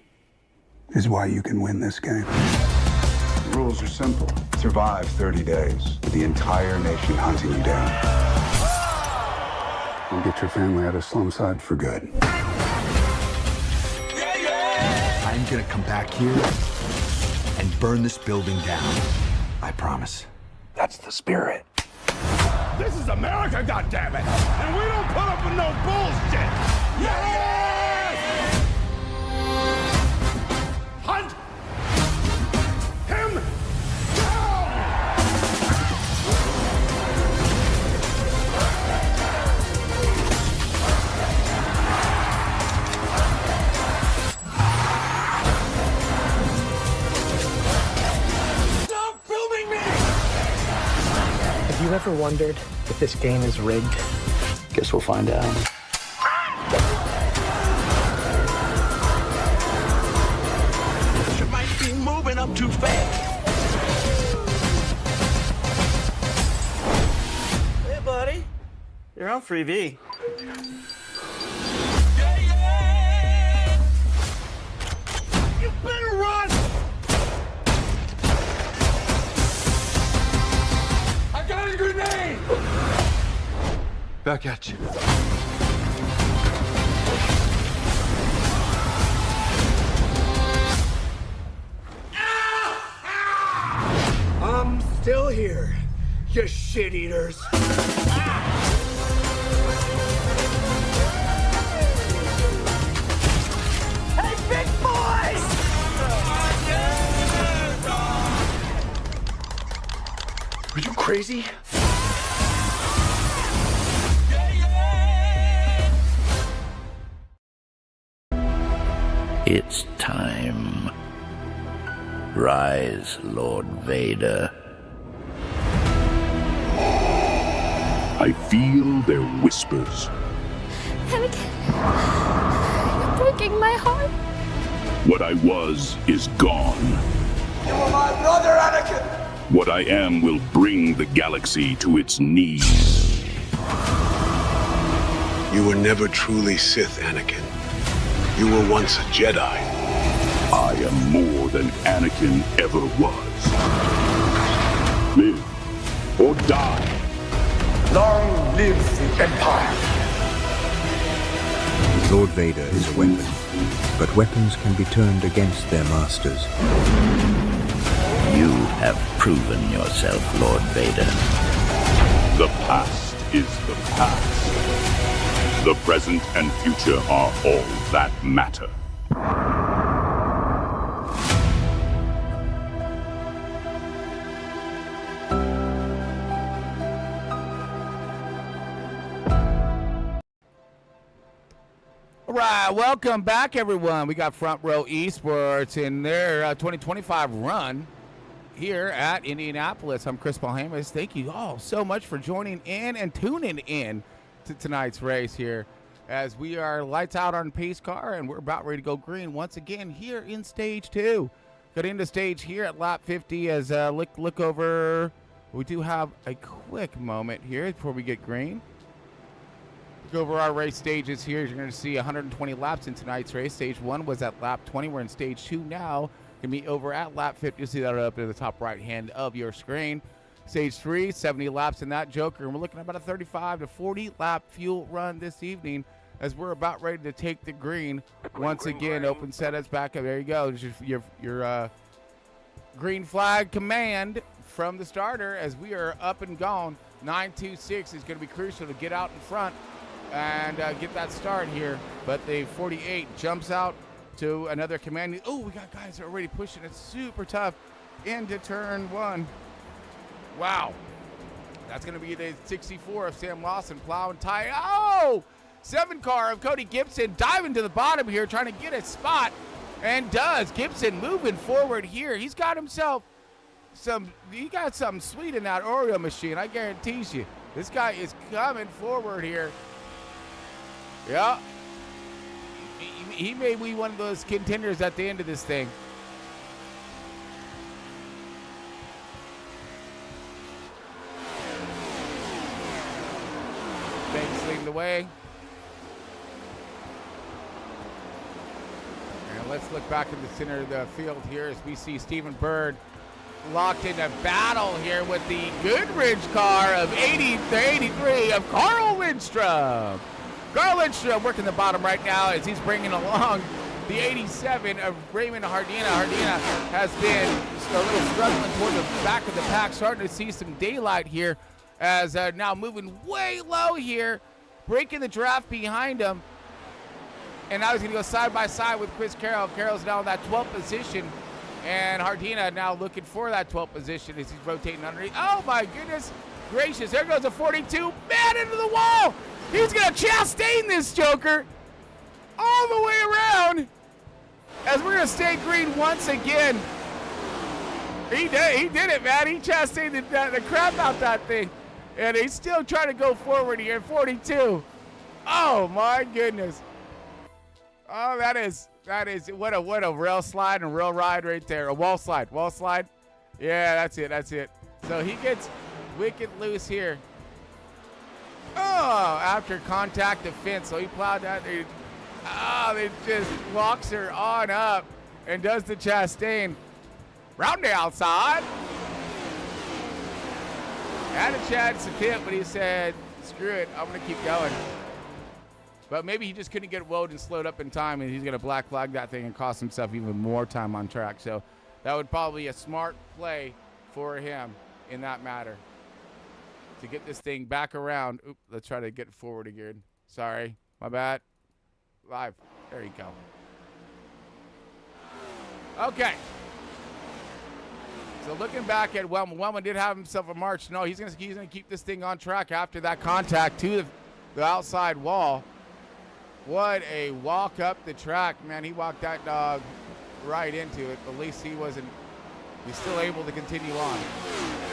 is why you can win this game. The rules are simple. Survive 30 days with the entire nation hunting you down. And get your family out of Slumside for good. I'm gonna come back here and burn this building down. I promise. That's the spirit. This is America, goddammit! And we don't put up with no bullshit! Yes! Hunt him down! Stop filming me! Have you ever wondered if this game is rigged? Guess we'll find out. You might be moving up too fast. Hey, buddy. You're on freebie. You better run! I got a grenade! Back at you. I'm still here, you shit eaters. Hey, big boys! Are you crazy? It's time. Rise, Lord Vader. I feel their whispers. Anakin, you're breaking my heart. What I was is gone. You are my brother, Anakin! What I am will bring the galaxy to its knees. You were never truly Sith, Anakin. You were once a Jedi. I am more than Anakin ever was. Live or die. Long live the Empire! Lord Vader is a weapon, but weapons can be turned against their masters. You have proven yourself, Lord Vader. The past is the past. The present and future are all that matter. All right, welcome back, everyone. We got Front Row Esports in their 2025 run here at Indianapolis. I'm Chris Balhamas. Thank you all so much for joining in and tuning in to tonight's race here as we are lights out on pace car and we're about ready to go green once again here in stage 2. Got into stage here at lap 50 as look over. We do have a quick moment here before we get green. Look over our race stages here. You're going to see 120 laps in tonight's race. Stage 1 was at lap 20. We're in stage 2 now. Going to be over at lap 50. You'll see that up in the top right hand of your screen. Stage 3, 70 laps in that joker. And we're looking at about a 35 to 40 lap fuel run this evening as we're about ready to take the green. Once again, open set us back up. There you go. Your green flag command from the starter as we are up and gone. 926 is going to be crucial to get out in front and get that start here. But the 48 jumps out to another command. Oh, we got guys that are already pushing it super tough into turn 1. Wow. That's going to be the 64 of Sam Lawson plowing tie. Oh! 7 car of Cody Gibson diving to the bottom here trying to get a spot and does. Gibson moving forward here. He's got himself he got something sweet in that Oreo machine, I guarantee you. This guy is coming forward here. Yeah. He may be one of those contenders at the end of this thing. Banks leading the way. And let's look back in the center of the field here as we see Stephen Bird locked into battle here with the Goodrich car of 83 of Carl Lindstrom. Carl Lindstrom working the bottom right now as he's bringing along the 87 of Raymond Hardina. Hardina has been a little struggling toward the back of the pack, starting to see some daylight here as now moving way low here, breaking the draft behind him. And now he's going to go side by side with Chris Carroll. Carroll's now in that 12th position. And Hardina now looking for that 12th position as he's rotating underneath. Oh, my goodness gracious. There goes a 42. Man, into the wall. He's going to chastain this joker all the way around as we're going to stay green once again. He did it, man. He chastained the crap out that thing. And he's still trying to go forward here. 42. Oh, my goodness. Oh, that is what a rail slide and rail ride right there. A wall slide. Yeah, that's it. So he gets wicked loose here. Oh, after contact defense. So he plowed that. It just walks her on up and does the chastain. Round the outside. Had a chance to hit, but he said, screw it, I'm going to keep going. But maybe he just couldn't get woed and slowed up in time, and he's going to black flag that thing and cost himself even more time on track. So that would probably be a smart play for him in that matter to get this thing back around. Oop, let's try to get forward again. Sorry, my bad. Live. There you go. Okay. So looking back at Wellman did have himself a march. No, he's gonna keep this thing on track after that contact to the outside wall. What a walk up the track, man. He walked that dog right into it. At least he's still able to continue on.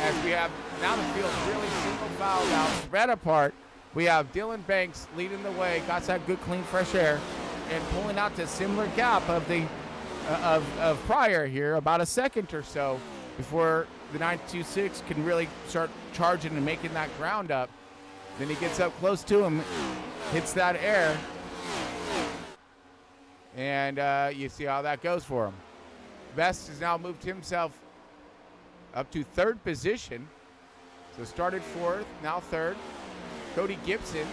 As we have now the field's really single filed out, spread apart. We have Dylan Banks leading the way, got that good clean fresh air, and pulling out the similar gap of the of prior here, about a second or so before the 926 can really start charging and making that ground up. Then he gets up close to him, hits that air, and you see how that goes for him. Best has now moved himself up to 3rd position. So started 4th, now 3rd. Cody Gibson,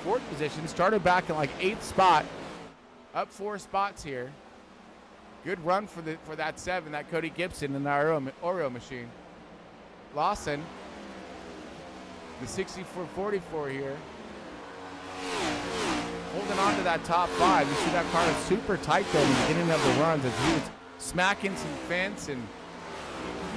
4th position, started back in like 8th spot, up 4 spots here. Good run for that 7, that Cody Gibson in the Oreo machine. Lawson, the 64-44 here, holding on to that top 5. You see that car is super tight though in the beginning of the runs as he was smacking some fence and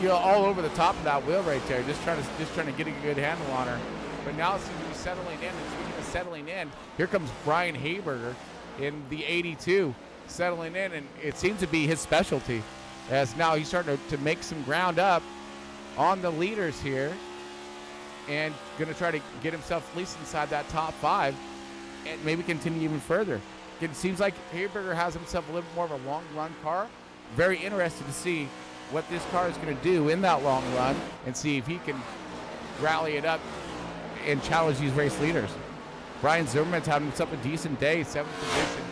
all over the top of that wheel right there, just trying to get a good handle on her. But now it seems to be settling in. And speaking of settling in, here comes Brian Hayberger in the 82. Settling in, and it seems to be his specialty as now he's starting to make some ground up on the leaders here and going to try to get himself at least inside that top 5 and maybe continue even further. It seems like Hayberger has himself a little more of a long run car. Very interested to see what this car is going to do in that long run and see if he can rally it up and challenge these race leaders. Brian Zimmerman's having himself a decent day, 7th position.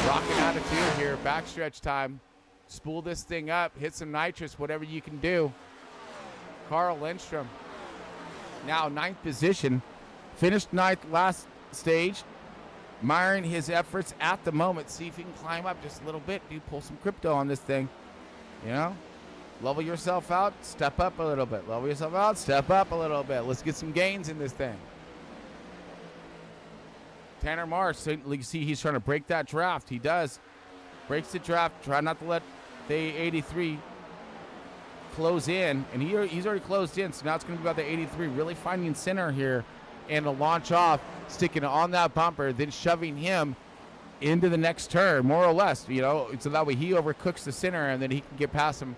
Rocking attitude here, backstretch time. Spool this thing up, hit some nitrous, whatever you can do. Carl Lindstrom, now 9th position. Finished 9th last stage. Admiring his efforts at the moment. See if he can climb up just a little bit. Do pull some crypto on this thing. You know? Level yourself out, step up a little bit. Level yourself out, step up a little bit. Let's get some gains in this thing. Tanner Marsh, so you see he's trying to break that draft. He does. Breaks the draft. Try not to let the 83 close in. And he's already closed in, so now it's going to be about the 83. Really finding center here and to launch off, sticking on that bumper, then shoving him into the next turn, more or less, you know, so that way he overcooks the center and then he can get past him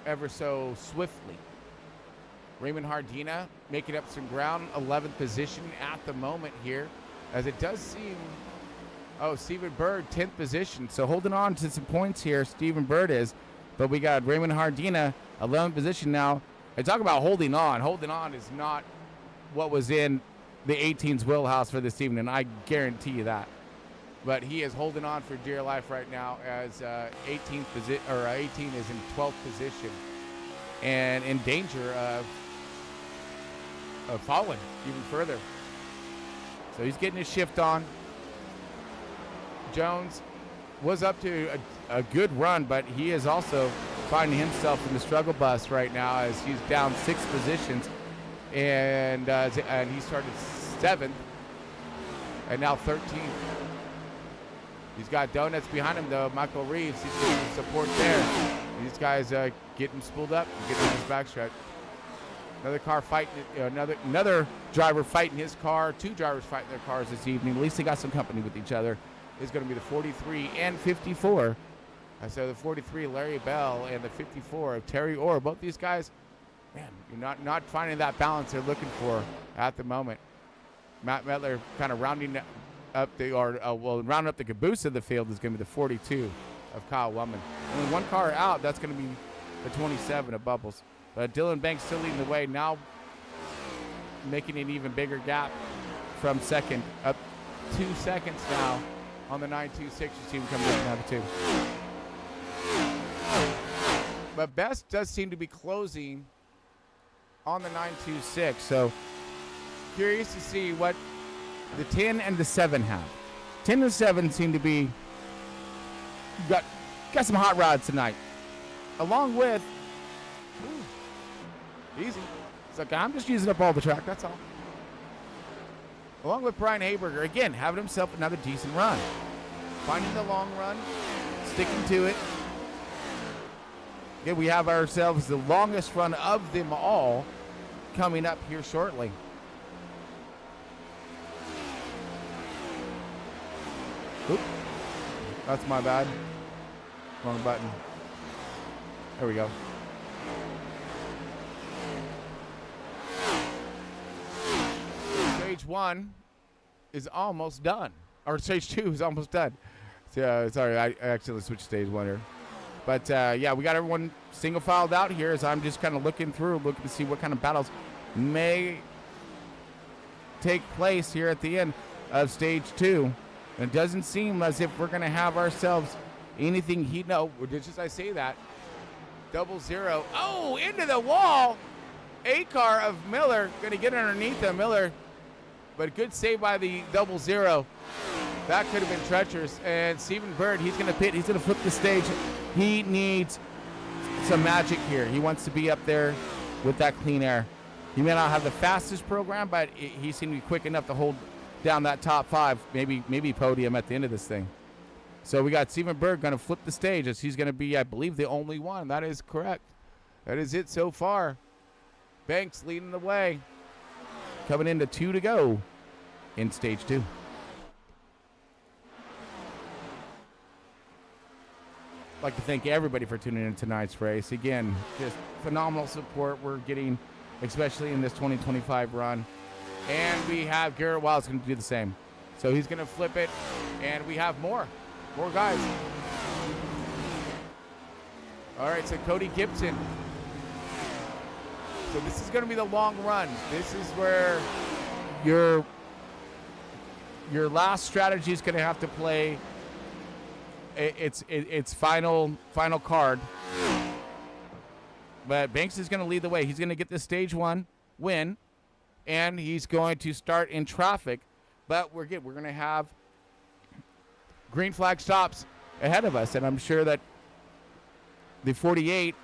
ever so swiftly. Raymond Hardina making up some ground, 11th position at the moment here, as it does seem, Stephen Bird, 10th position, so holding on to some points here, Stephen Bird is, but we got Raymond Hardina, 11th position now. I talk about holding on is not what was in the 18's wheelhouse for this evening, I guarantee you that. But he is holding on for dear life right now as 18 is in 12th position and in danger of falling even further. So he's getting his shift on. Jones was up to a good run, but he is also finding himself in the struggle bus right now as he's down 6 positions, and he started 7th and now 13th. He's got donuts behind him, though. Michael Reeves, he's getting support there. These guys getting spooled up and getting his backstretch. Another car fighting, another driver fighting his car. 2 drivers fighting their cars this evening. At least they got some company with each other. Is going to be the 43 and 54. So the 43, Larry Bell, and the 54 of Terry Orr. Both these guys, man, you're not finding that balance they're looking for at the moment. Matt Mettler kind of rounding up rounding up the caboose of the field is going to be the 42 of Kyle Wellman. Only one car out, that's going to be the 27 of Bubbles. But Dylan Banks still leading the way, now making an even bigger gap from second, up 2 seconds now on the 926. You see him coming up number 2. But Best does seem to be closing on the 926, so curious to see what the 10 and the 7 have. 10 and 7 seem to be got some hot rods tonight, along with easy. It's like I'm just using up all the track. That's all. Along with Brian Hayberger, again having himself another decent run, finding the long run, sticking to it. Again, we have ourselves the longest run of them all coming up here shortly. Oop. That's my bad. Wrong button. There we go. Stage 1 is almost done. Or stage 2 is almost done. So, sorry, I actually switched stage 1 here. But, yeah, we got everyone single filed out here as I'm just kind of looking to see what kind of battles may take place here at the end of stage 2. And it doesn't seem as if we're going to have ourselves anything just as I say that. 00. Oh, into the wall. A car of Miller going to get underneath him. Miller, but good save by the 00. That could have been treacherous. And Stephen Bird, he's going to pit. He's going to flip the stage. He needs some magic here. He wants to be up there with that clean air. He may not have the fastest program, but he seemed to be quick enough to hold down that top 5, maybe podium at the end of this thing. So we got Stephen Berg going to flip the stage as he's going to be, I believe, the only one. That is correct. That is it so far. Banks leading the way. Coming into 2 to go in stage 2. like to thank everybody for tuning in to tonight's race. Again, just phenomenal support we're getting, especially in this 2025 run. And we have Garrett Wild's going to do the same. So he's going to flip it, and we have more guys. All right, so Cody Gibson. So this is going to be the long run. This is where your last strategy is going to have to play its final card. But Banks is going to lead the way. He's going to get the stage 1 win, and he's going to start in traffic. But we're going to have green flag stops ahead of us, and I'm sure that the 48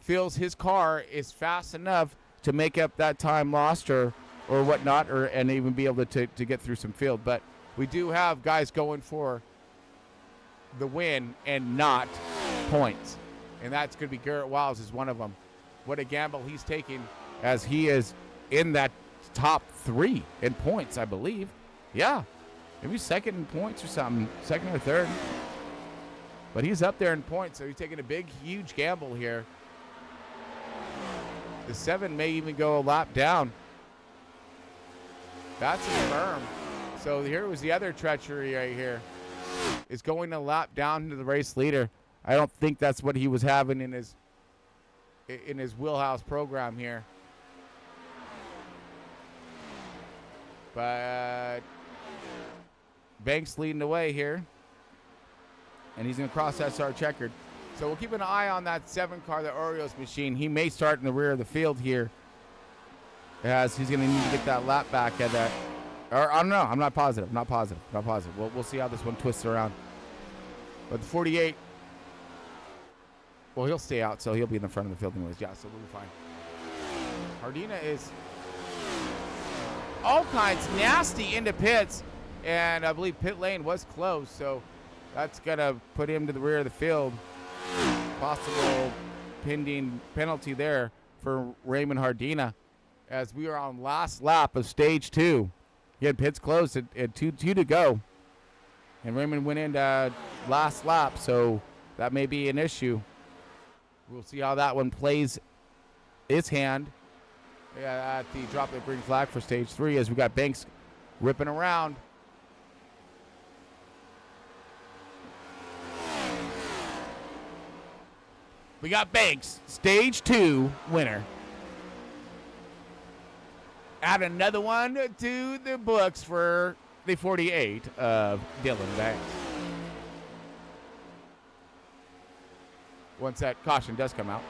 feels his car is fast enough to make up that time lost or whatnot, and even be able to get through some field. But we do have guys going for the win and not points, and that's going to be Garrett Wiles is one of them. What a gamble he's taking, as he is in that top 3 in points, I believe. Yeah, maybe second in points or something, second or third. But he's up there in points, so he's taking a big, huge gamble here. The 7 may even go a lap down. That's firm. So here was the other treachery right here. Is going a lap down to the race leader. I don't think that's what he was having in his wheelhouse program here. But Banks leading the way here. And he's going to cross SR checkered. So we'll keep an eye on that 7 car, the Oreos machine. He may start in the rear of the field here, as he's going to need to get that lap back at that. Or I don't know. I'm not positive. Not positive. We'll see how this one twists around. But the 48, well, he'll stay out, so he'll be in the front of the field anyways. Yeah, so we'll be fine. Hardina is all kinds nasty into pits, and I believe pit lane was closed, so that's going to put him to the rear of the field. Possible pending penalty there for Raymond Hardina, as we are on last lap of stage 2. He had pits closed at 2 to go, and Raymond went into last lap, so that may be an issue. We'll see how that one plays its hand at the drop of the green flag for stage 3, as we got Banks ripping around. We got Banks, stage 2 winner. Add another one to the books for the 48 of Dylan Banks. Once that caution does come out.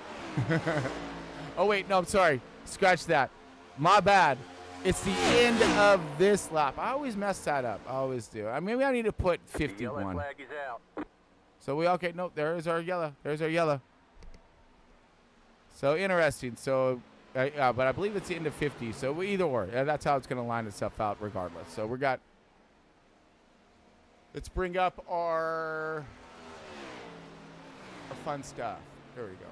Oh, wait, no, I'm sorry. Scratch that. My bad. It's the end of this lap. I always mess that up. I always do. I mean, maybe I need to put 51. The yellow flag is out. So we, okay, no, there's our yellow. There's our yellow. So interesting. So, but I believe it's the end of 50. So either or. That's how it's going to line itself out regardless. So we got, let's bring up our fun stuff. There we go.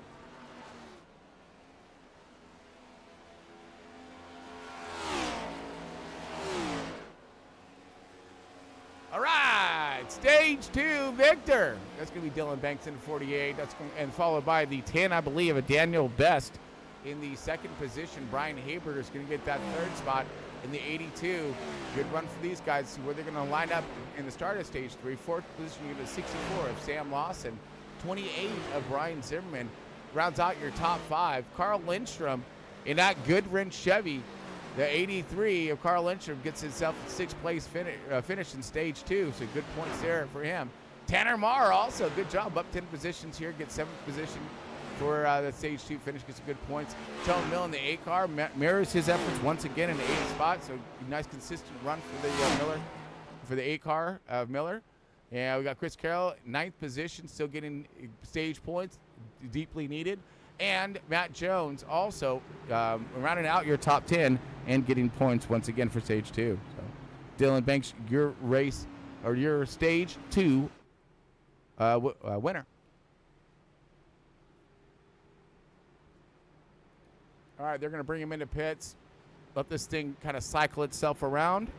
All right, stage 2, Victor. That's going to be Dylan Banks in 48. That's going, and followed by the 10, I believe, of Daniel Best in the second position. Brian Haber is going to get that 3rd spot in the 82. Good run for these guys. See where they're going to line up in the start of stage 3. 4th position, you get a 64 of Sam Lawson. 28 of Brian Zimmerman. Rounds out your top 5. Carl Lindstrom in that Goodwrench Chevy. The 83 of Carl Lindstrom gets himself a 6th place finish in stage 2, so good points there for him. Tanner Marr also, good job, up 10 positions here, gets 7th position for the stage 2 finish, gets some good points. Tone Mill in the 8 car mirrors his efforts once again in the 8th spot, so nice consistent run for the Miller, for the 8 car of Miller. And we got Chris Carroll, 9th position, still getting stage points, deeply needed. And Matt Jones also rounding out your top 10 and getting points once again for stage 2. So, Dylan Banks, your race or your stage 2 winner. All right, they're going to bring him into pits, let this thing kind of cycle itself around,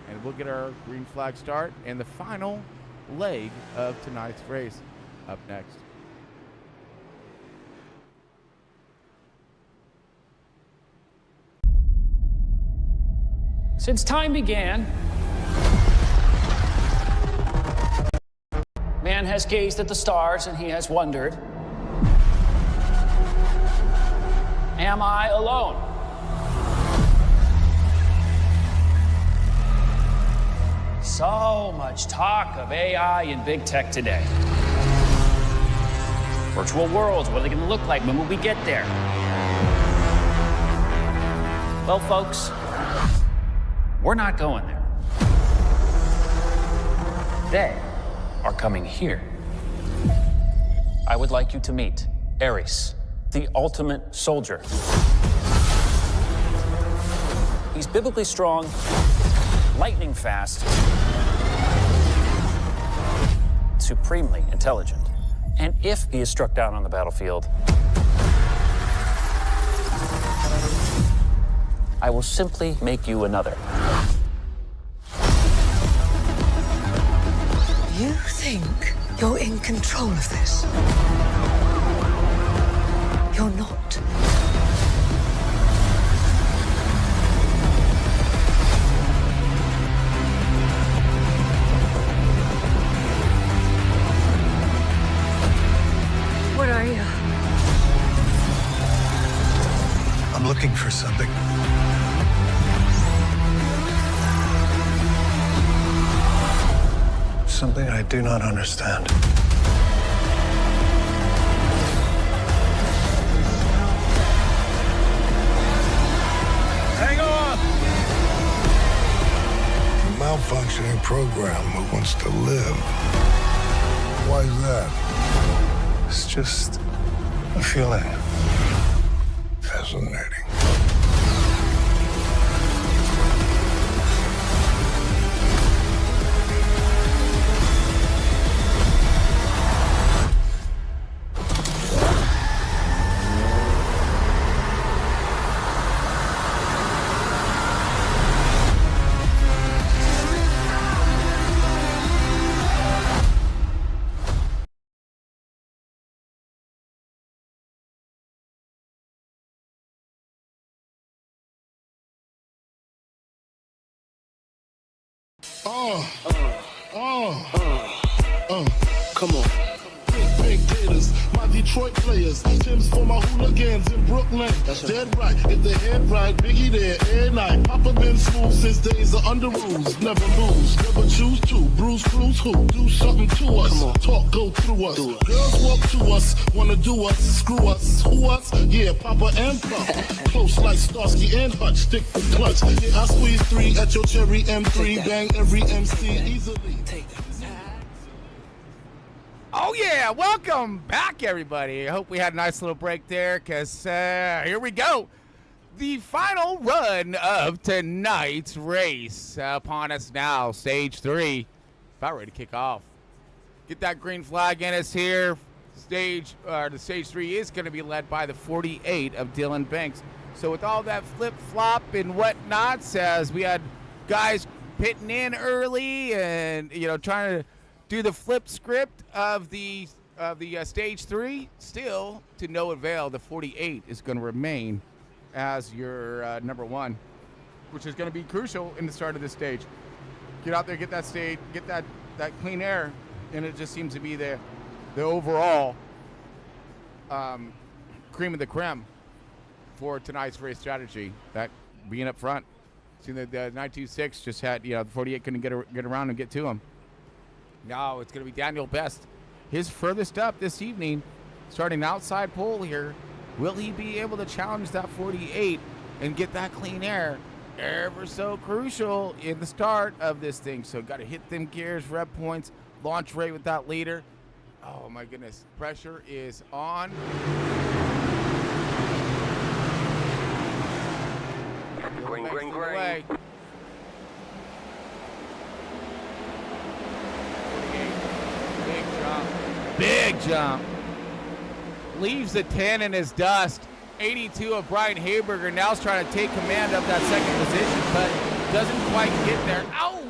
and we'll get our green flag start and the final leg of tonight's race. up next. Since time began, man has gazed at the stars and he has wondered, am I alone? So much talk of AI and big tech today. Virtual worlds, what are they going to look like? When will we get there? Well, folks, we're not going there. They are coming here. I would like you to meet Ares, the ultimate soldier. He's biblically strong, lightning fast, supremely intelligent. And if he is struck down on the battlefield, I will simply make you another. You think you're in control of this? You're not. What are you? I'm looking for something. Something I do not understand. Hang on! A malfunctioning program who wants to live. Why is that? It's just a feeling. Fascinating. Come on. Big gators, my Detroit players. Tim's for my hooligans in Brooklyn. Dead right, if they head right, Biggie there, every night. Papa been smooth since days of under rules. Never lose, never choose to. Bruise, cruise, who? Do something to us. Talk, go through us. Girls walk to us, wanna do us, screw us. Who us? Yeah, Papa and Pop. Close like Starsky and Hutch, stick the clutch. Yeah, I squeeze 3 at your cherry M3. Bang every MC easily. Oh yeah, welcome back everybody. I hope we had a nice little break there, because here we go. The final run of tonight's race upon us now, stage 3. About ready to kick off. Get that green flag in us here. The stage 3 is going to be led by the 48 of Dylan Banks. So with all that flip-flop and whatnot, as we had guys pitting in early and, you know, trying to do the flip script of the stage 3, still to no avail. The 48 is going to remain as your number 1, which is going to be crucial in the start of this stage. Get out there, get that stage, get that clean air, and it just seems to be the overall cream of the creme for tonight's race strategy. That being up front. See the 926 just had, you know, the 48 couldn't get around and get to him. No, it's going to be Daniel Best. His furthest up this evening, starting outside pole here. Will he be able to challenge that 48 and get that clean air? Ever so crucial in the start of this thing. So got to hit them gears, rev points, launch rate with that leader. Oh my goodness, pressure is on. Green. Big jump. Leaves the 10 in his dust. 82 of Brian Haberger now is trying to take command of that second position, but doesn't quite get there. Oh,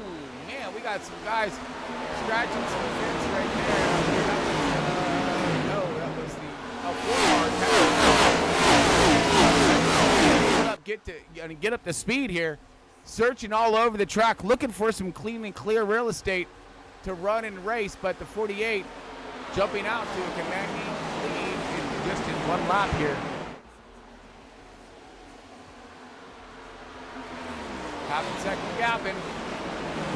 man, we got some guys scratching some fence right there. get up to speed here, searching all over the track, looking for some clean and clear real estate to run and race, but the 48 jumping out to a commanding lead just in one lap here. Half a second gap, and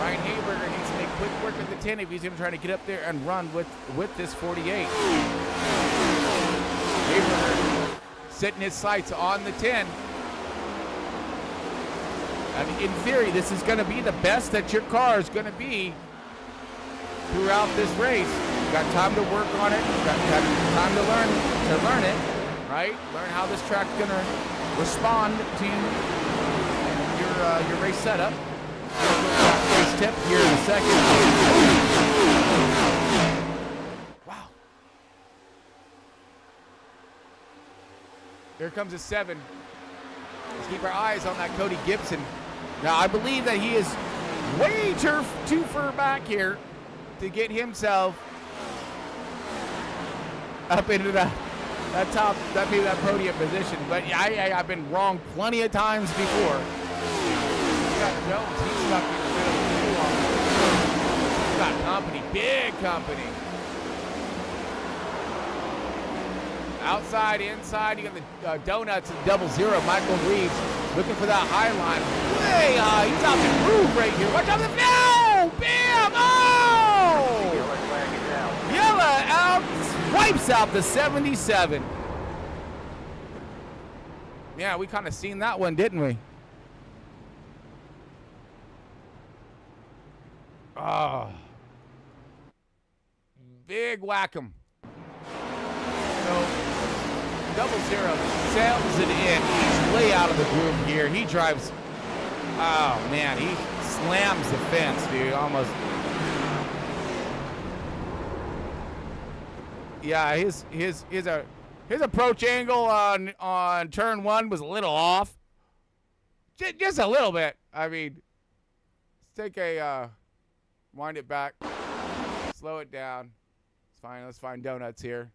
Ryan Hayberger needs to make quick work at the 10 if he's going to try to get up there and run with this 48. Hayberger setting his sights on the 10. I mean, in theory, this is going to be the best that your car is going to be throughout this race. You've got time to work on it. You've got time to learn it, right? Learn how this track's going to respond to your race setup. Race tip here in a second. Wow. Here comes a 7. Let's keep our eyes on that Cody Gibson. Now, I believe that he is way too far back here to get himself up into that top, that podium position. But I've been wrong plenty of times before. Jones, he's stuck in the middle too long. He's got company, big company. Outside, inside, you got the donuts and 00. Michael Reeves looking for that high line. Way high, he's out the groove right here. Watch out the, no! Bam! Oh! Yella out, wipes out the 77. Yeah, we kind of seen that one, didn't we? Oh, big whack-em. So, 00 sails it in. He's way out of the groove here. He drives, oh man, he slams the fence, dude, almost. Yeah, his approach angle on turn 1 was a little off. Just a little bit. I mean, let's take a, wind it back, slow it down. It's fine. Let's find donuts here.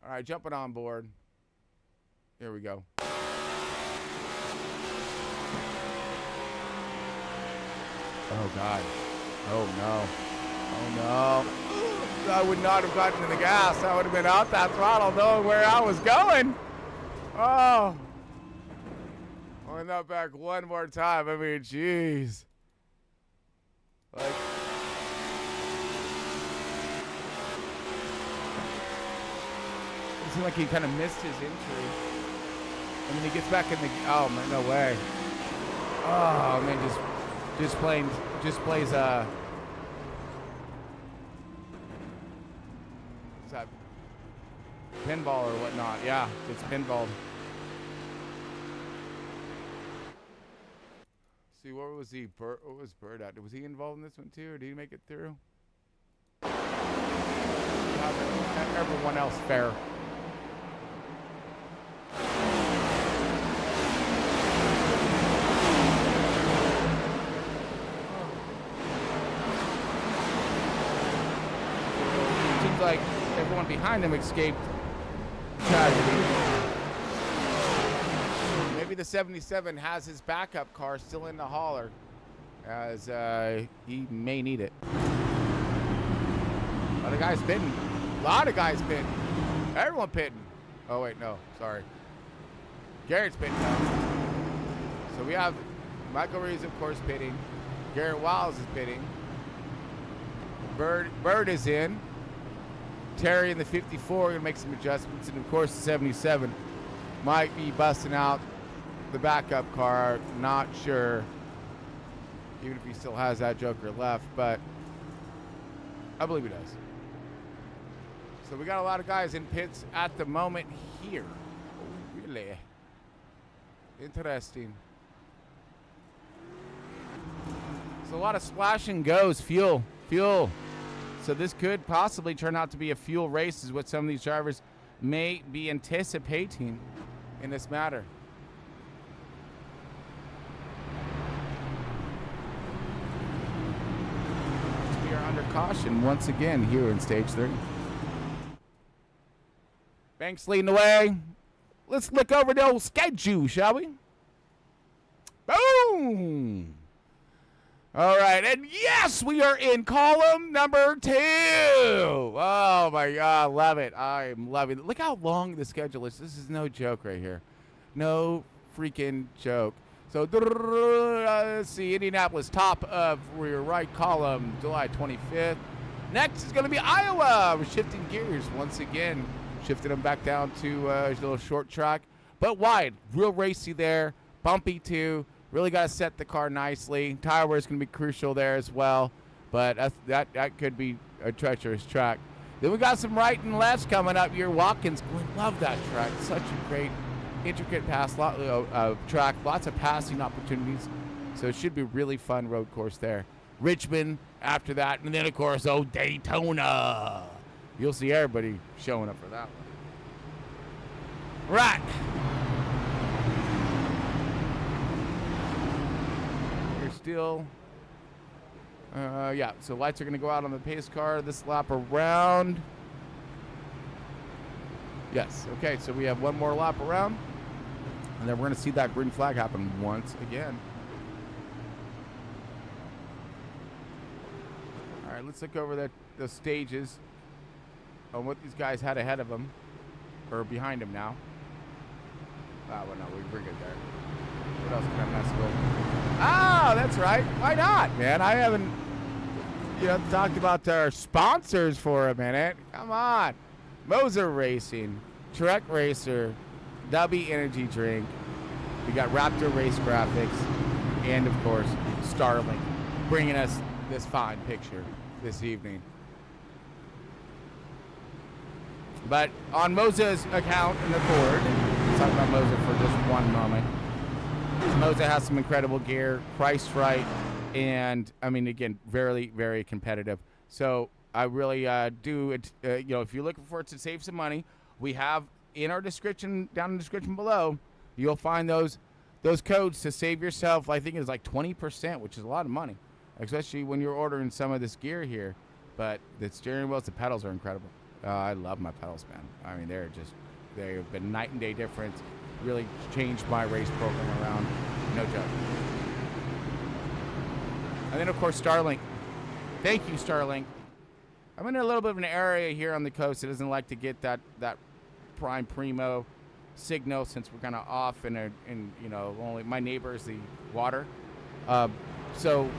All right, jumping on board. Here we go. Oh God. Oh no. Oh no. I would not have gotten to the gas. I would have been out that throttle knowing where I was going. Oh. Wind that back one more time. I mean, jeez. Like. Seemed like he kind of missed his entry. And then he gets back in the, oh man, no way. Oh man, just plays what's that, pinball or whatnot. Yeah, it's pinball. See, what was Bird at? Was he involved in this one too, or did he make it through? Everyone else fair. Seems like everyone behind him escaped tragedy. Maybe the 77 has his backup car still in the hauler, as he may need it. A lot of guys pitting. A lot of guys pitting. Everyone pitting. Oh wait, no, sorry. Garrett's pitting now. So we have Michael Reeves, of course, pitting. Garrett Wiles is pitting. Bird is in. Terry in the 54 gonna make some adjustments, and of course the 77 might be busting out the backup car. Not sure, even if he still has that joker left, but I believe he does. So we got a lot of guys in pits at the moment here. Oh, really interesting. So a lot of splash and goes, fuel. So this could possibly turn out to be a fuel race, is what some of these drivers may be anticipating in this matter. We are under caution once again here in stage 3. Banks leading the way. Let's look over the old schedule, shall we? Boom! All right, and yes, we are in column number 2. Oh, my God, love it. I'm loving it. Look how long the schedule is. This is no joke right here. No freaking joke. So, let's see, Indianapolis, top of your right column, July 25th. Next is going to be Iowa. We're shifting gears once again, shifting them back down to a little short track, but wide. Real racy there, bumpy too. Really got to set the car nicely. Tire wear is going to be crucial there as well, but that could be a treacherous track. Then we got some right and lefts coming up here. Watkins, we love that track. Such a great, intricate track. Lots of passing opportunities, so it should be a really fun road course there. Richmond after that, and then, of course, Daytona. You'll see everybody showing up for that one. Right. Still, yeah, so lights are going to go out on the pace car this lap around. Yes, okay, so we have one more lap around, and then we're going to see that green flag happen once again. All right, let's look over the stages on what these guys had ahead of them, or behind them now. Oh, well, no, we're good there. What else can I mess with? Oh, that's right. Why not, man? I haven't, talked about our sponsors for a minute. Come on. Moser Racing, Trek Racer, Dubby Energy Drink. We got Raptor Race Graphics, and, of course, Starlink, bringing us this fine picture this evening. But on Mosa's account and accord, let's talk about Mosa for just one moment. Mosa has some incredible gear, priced right, and, I mean, again, very, very competitive. So I really do, if you're looking for it to save some money, we have in our description, down in the description below, you'll find those codes to save yourself. I think it's like 20%, which is a lot of money, especially when you're ordering some of this gear here. But the steering wheels, the pedals are incredible. I love my pedals, man. I mean, they've been night and day difference. Really changed my race program around. No joke. And then, of course, Starlink. Thank you, Starlink. I'm in a little bit of an area here on the coast that doesn't like to get that prime primo signal, since we're kind of off and only my neighbor is the water. So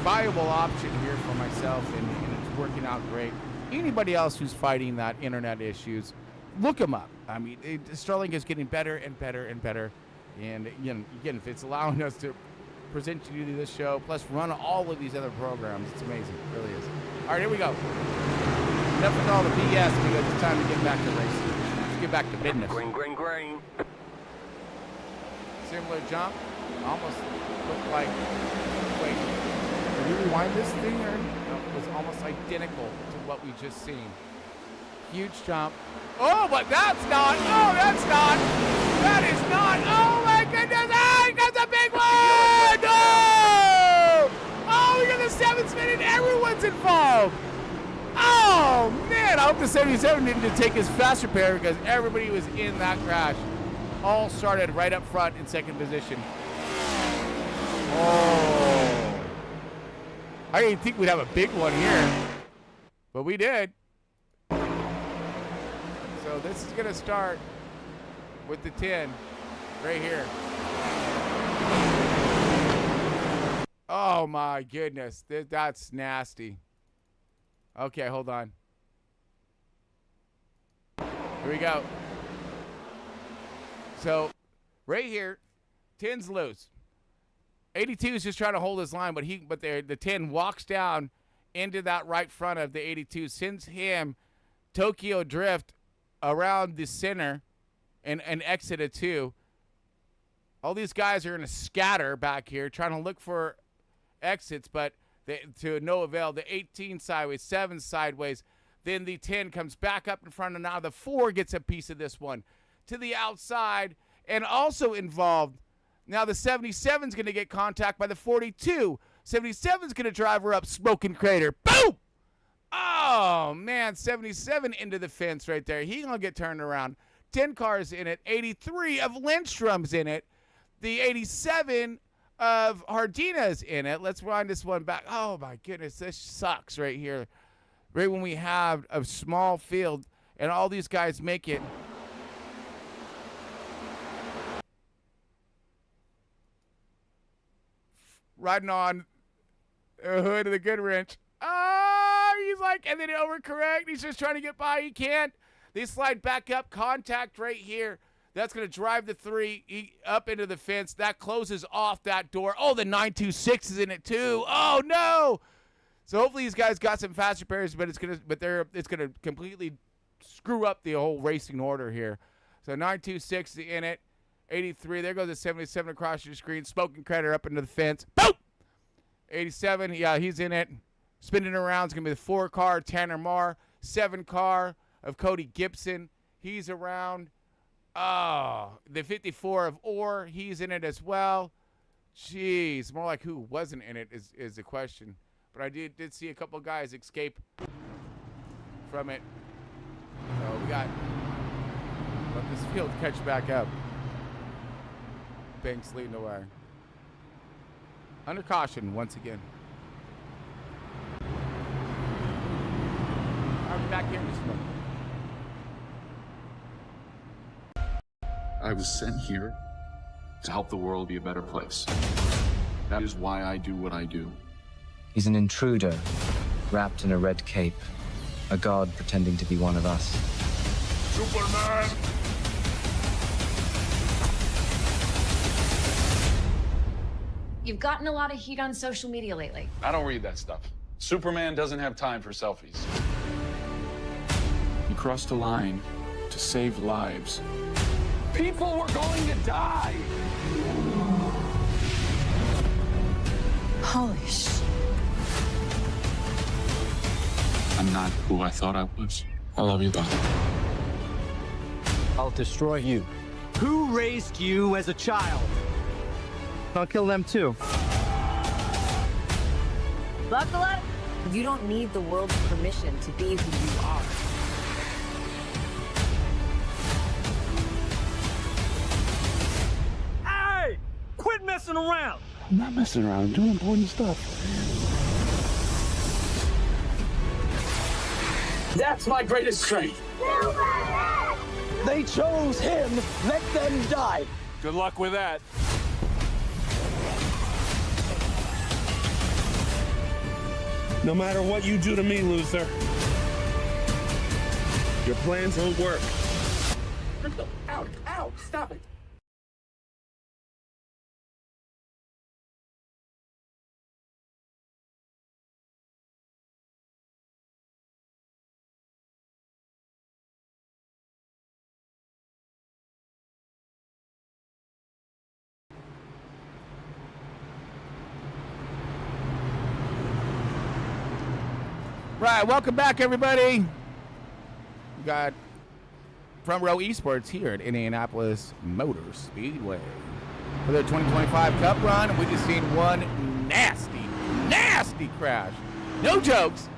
viable option here for myself, and it's working out great. Anybody else who's fighting that internet issues, look them up. I mean, Starlink is getting better and better and better. And again, if it's allowing us to present you to this show, plus run all of these other programs, it's amazing. It really is. All right, here we go. Enough with all the BS, because it's time to get back to racing. Let's get back to business. Green. Similar jump. Almost looked like, wait, did you rewind this thing? Or no, it was almost identical to what we just seen. Huge jump. Oh, but that's not. Oh, that's not. That is not. Oh, my goodness. Ah, that's a big one. No. Oh, we got the 7 spin and everyone's involved. Oh, man. I hope the 77 didn't take his fast repair, because everybody was in that crash. All started right up front in second position. Oh. I didn't think we'd have a big one here, but we did. So this is going to start with the 10 right here. Oh, my goodness. That's nasty. Okay, hold on. Here we go. So right here, 10's loose. 82 is just trying to hold his line, but the 10 walks down into that right front of the 82, sends him Tokyo Drift around the center and exit a 2. All these guys are in a scatter back here trying to look for exits, but to no avail. The 18 sideways, 7 sideways. Then the 10 comes back up in front, and now the 4 gets a piece of this one to the outside, and also involved. Now the 77's going to get contact by the 42. 77's going to drive her up Smoking Crater. Boom! Oh, man, 77 into the fence right there. He going to get turned around. 10 cars in it. 83 of Lindstrom's in it. The 87 of Hardina's in it. Let's wind this one back. Oh, my goodness. This sucks right here. Right when we have a small field and all these guys make it. Riding on the hood of the good wrench. Oh, he's like, and then he overcorrect. He's just trying to get by. He can't. They slide back up. Contact right here. That's going to drive the 3 up into the fence. That closes off that door. Oh, the 926 is in it too. Oh no! So hopefully these guys got some fast repairs, but it's gonna completely screw up the whole racing order here. So 926 is in it. 83. There goes the 77 across your screen. Smoking crater up into the fence. Boom! 87. Yeah, he's in it. Spinning around. It's gonna be the 4 car Tanner Marr. 7 car of Cody Gibson. He's around. Oh, the 54 of Orr, he's in it as well. Jeez, more like who wasn't in it is the question. But I did see a couple guys escape from it. So we got, let this field catch back up. Banks leading the way. Under caution once again. I'll be back here in just a moment. I was sent here to help the world be a better place. That is why I do what I do. He's an intruder, wrapped in a red cape. A god pretending to be one of us. Superman! You've gotten a lot of heat on social media lately. I don't read that stuff. Superman doesn't have time for selfies. He crossed a line to save lives. People were going to die! Polish. I'm not who I thought I was. I love you, Doc. I'll destroy you. Who raised you as a child? I'll kill them too. Buckle up. You don't need the world's permission to be who you are. Hey! Quit messing around! I'm not messing around. I'm doing important stuff. That's my greatest strength. They chose him. Let them die. Good luck with that. No matter what you do to me, loser, your plans won't work. Ow, ow, stop it. Right, welcome back, everybody. We got Front Row Esports here at Indianapolis Motor Speedway for their 2025 Cup run. We just seen one nasty crash. No jokes.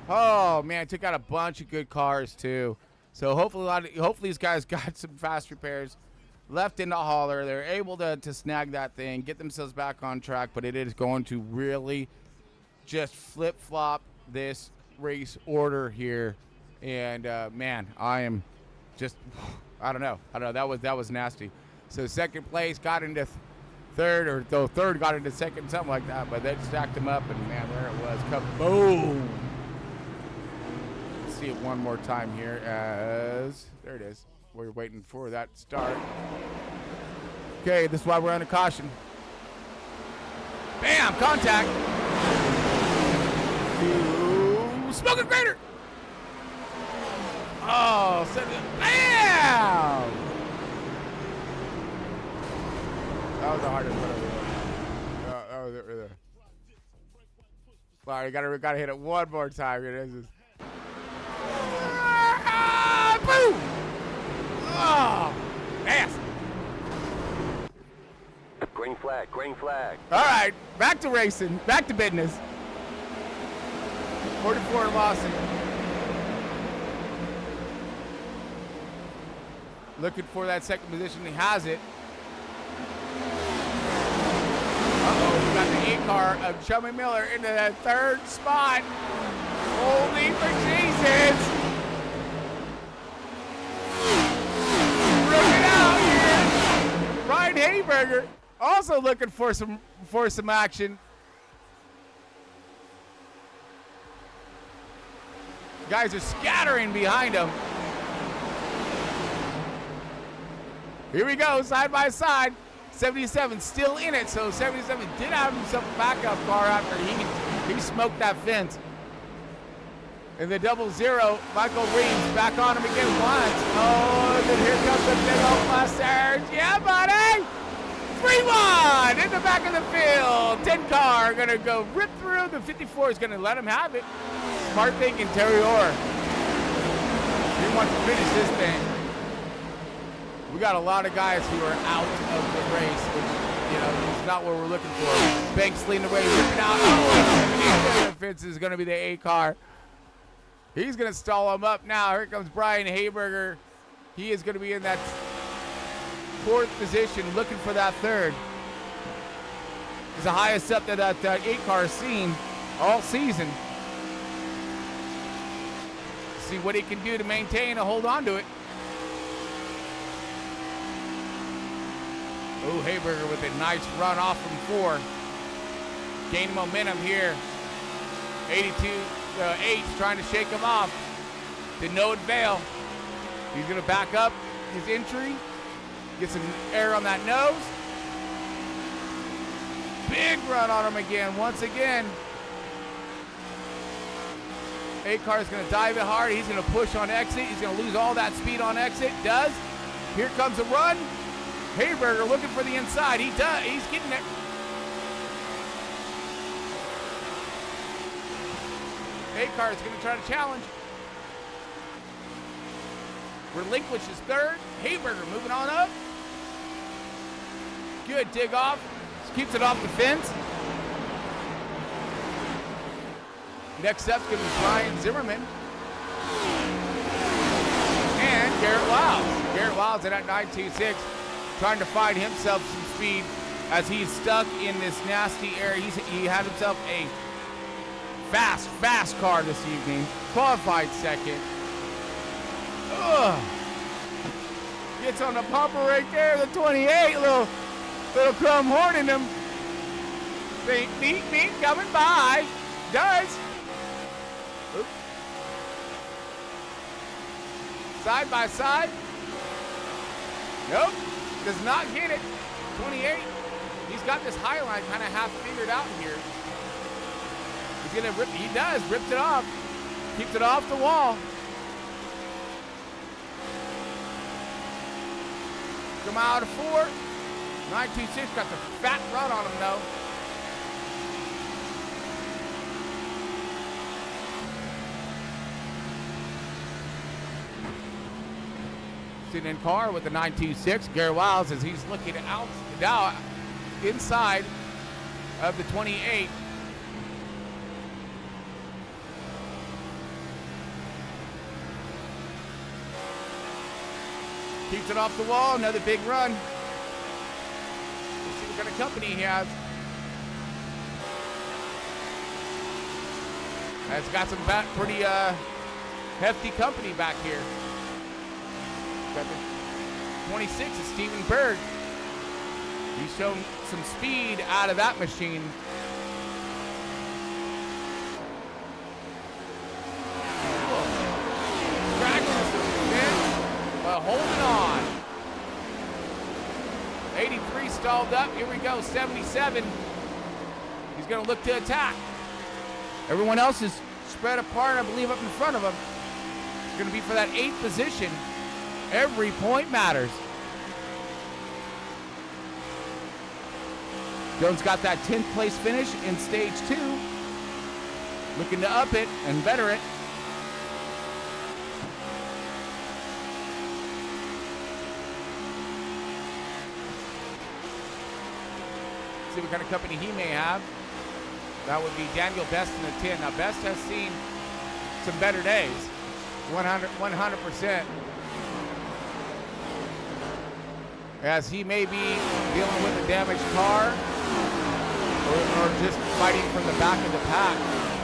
Oh man, took out a bunch of good cars too. So hopefully these guys got some fast repairs left in the hauler. They're able to snag that thing, get themselves back on track. But it is going to really just flip flop this race order here, and man, I am just I don't know that was nasty. So second place got into third, or though third got into second, something like that, but they stacked them up, and man, there it was, kaboom. Let's see it one more time here, as there it is. We're waiting for that start. Okay, this is why we're under caution. Bam, contact. Smoking crater! Oh, bam! That was the hardest one of the that was it right there. Wow, you gotta hit it one more time. It is. Boom! Oh, nasty. Green flag, green flag. All right, back to racing, back to business. 44 Lawson. Looking for that second position. He has it. got the 8 car of Chummy Miller into that 3rd spot. Holding for Jesus. Rip it out here. Ryan Hayberger also looking for some action. Guys are scattering behind him. Here we go, side by side. 77 still in it, so 77 did have himself a backup car after he smoked that fence. And the 0-0, Michael Reeves back on him again once. Oh, then here comes the big old Mustard. Yeah, buddy! 3-1 in the back of the field. 10 car gonna go rip through. The 54 is gonna let him have it. Smart thinking, Terry Orr. He wants to finish this thing. We got a lot of guys who are out of the race, which, you know, is not what we're looking for. Banks leading away, ripping out. Oh, the fence is going to be the 8 car. He's going to stall him up now. Here comes Brian Hayberger. He is going to be in that 4th position, looking for that 3rd. He's the highest up that 8 car has seen all season. See what he can do to maintain and hold on to it. Oh, Hayberger with a nice run off from 4. Gaining momentum here. 82-8 trying to shake him off. To no avail. He's going to back up his entry. Get some air on that nose. Big run on him again, once again. 8 car is going to dive it hard. He's going to push on exit. He's going to lose all that speed on exit. Does. Here comes a run. Hayberger looking for the inside. He does. He's getting it. 8 car is going to try to challenge. Relinquishes 3rd. Hayberger moving on up. Good dig off. Just keeps it off the fence. Next up is going to be Brian Zimmerman. And Garrett Wiles. Garrett Wiles at 926. Trying to find himself some speed as he's stuck in this nasty area. He had himself a fast car this evening. Qualified 2nd. Ugh. Gets on the bumper right there, the 28, little crumb horn in him. Beat coming by. Does. Oops. Side by side. Nope. Does not get it. 28. He's got this high line kind of half figured out here. He's gonna rip. He does. Rips it off. Keeps it off the wall. Come out of 4. 926 got the fat run on him though. Sitting in car with the 926, Garrett Wiles, as he's looking out now inside of the 28. Keeps it off the wall, another big run. Let's see what kind of company he has. It's got some pretty hefty company back here. Got the 26 is Steven Berg. He's shown some speed out of that machine. But holding on. 83 stalled up. Here we go. 77. He's going to look to attack. Everyone else is spread apart, I believe, up in front of him. It's going to be for that 8th position. Every point matters. Jones got that 10th place finish in stage 2. Looking to up it and better it. See what kind of company he may have. That would be Daniel Best in the 10. Now Best has seen some better days. 100%. As he may be dealing with a damaged car. or just fighting from the back of the pack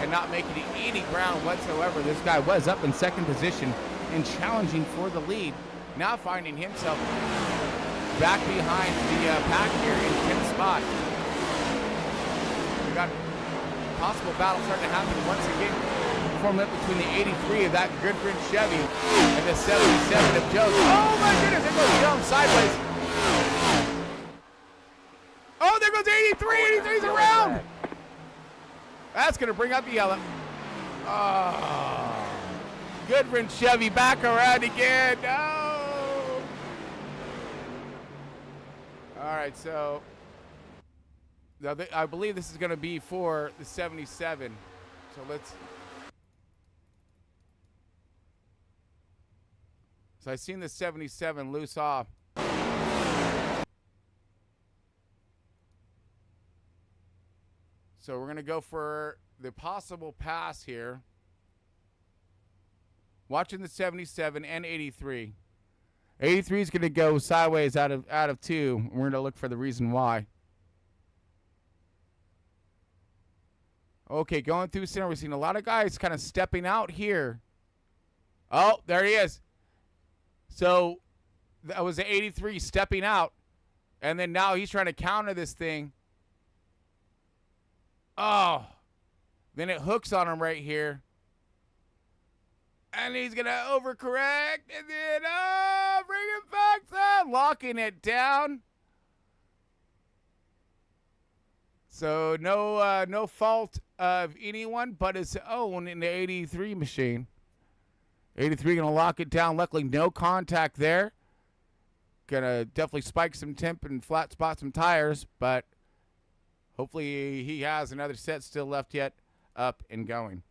and not making any ground whatsoever. This guy was up in second position and challenging for the lead. Now finding himself back behind the pack here in 10th spot. We got a possible battle starting to happen once again. Forming up between the 83 of that Goodwin Chevy and the 77 of Joe's. Oh my goodness, there goes Joe sideways. Oh, there goes 83. 83's around. That's going to bring up the yellow. Oh, Goodwin Chevy back around again. No. All right, so now I believe this is going to be for the 77. So let's. So I seen the 77 loose off. So we're going to go for the possible pass here. Watching the 77 and 83. 83 is going to go sideways out of 2. We're going to look for the reason why. Okay, going through center, we've seen a lot of guys kind of stepping out here. Oh, there he is. So that was the 83 stepping out, and then now he's trying to counter this thing. Oh, then it hooks on him right here. And he's going to overcorrect, and then, bring it back down, locking it down. So no fault of anyone but his own in the 83 machine. 83 going to lock it down. Luckily, no contact there. Going to definitely spike some temp and flat spot some tires, but hopefully he has another set still left yet up and going.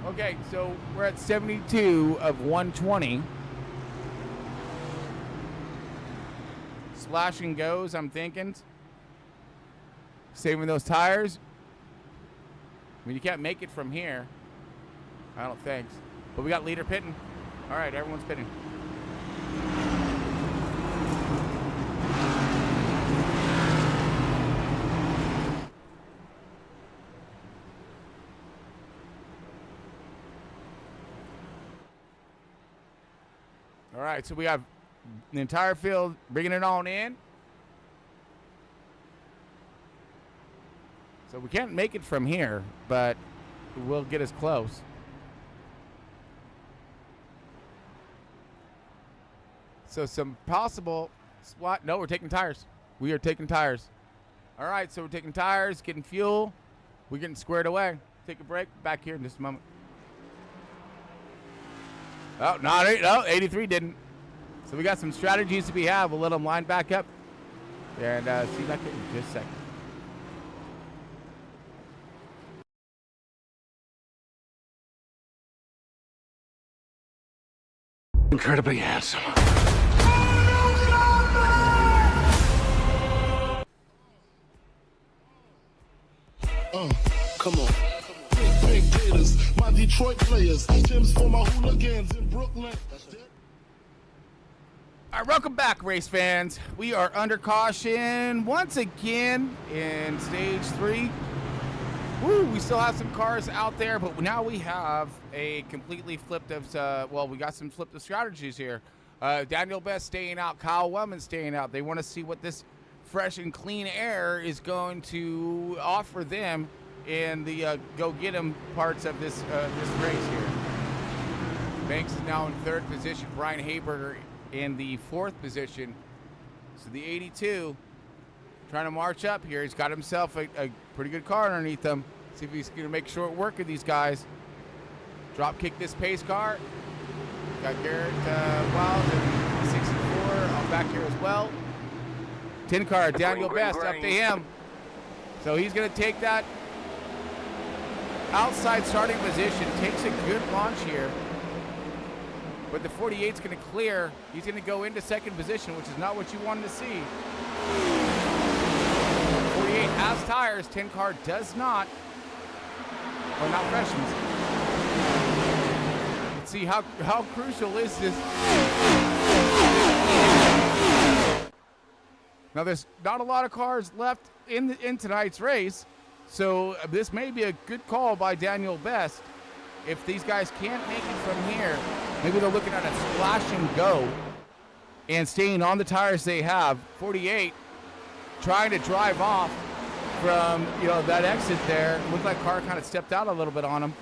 Okay, so we're at 72 of 120. Splash and goes, I'm thinking. Saving those tires. I mean, you can't make it from here. I don't think. But we got leader pitting. All right, everyone's pitting. All right, so we have the entire field bringing it on in. So we can't make it from here, but we'll get us close. So some possible spot. No, we're taking tires. We are taking tires. All right, so we're taking tires, getting fuel. We're getting squared away. Take a break. Back here in just a moment. Oh, no, 83 didn't. So we got some strategies that we have. We'll let them line back up and see back in just a second. Incredibly handsome. Come on. Big Gators, my Detroit players. Tim's for my hooligans in Brooklyn. All right, welcome back, race fans. We are under caution once again in stage 3. Woo, we still have some cars out there, but now we have a completely flipped of, we got some flipped of strategies here. Daniel Best staying out, Kyle Wellman staying out. They want to see what this fresh and clean air is going to offer them in the go-get-em parts of this race here. Banks is now in 3rd position. Brian Hayberger in the 4th position. So the 82 trying to march up here. He's got himself a pretty good car underneath him. See if he's going to make short work of these guys. Drop kick this pace car. Got Garrett Wild in 64 on back here as well. 10 car, Daniel Best up to him. So he's going to take that outside starting position. Takes a good launch here. But the 48's going to clear. He's going to go into 2nd position, which is not what you wanted to see. 48 has tires. 10 car does not. Or not freshens. Let's see how crucial is this. Now, there's not a lot of cars left in tonight's race, so this may be a good call by Daniel Best. If these guys can't make it from here, maybe they're looking at a splash and go and staying on the tires they have. 48 trying to drive off from, that exit there. Looked like car kind of stepped out a little bit on him.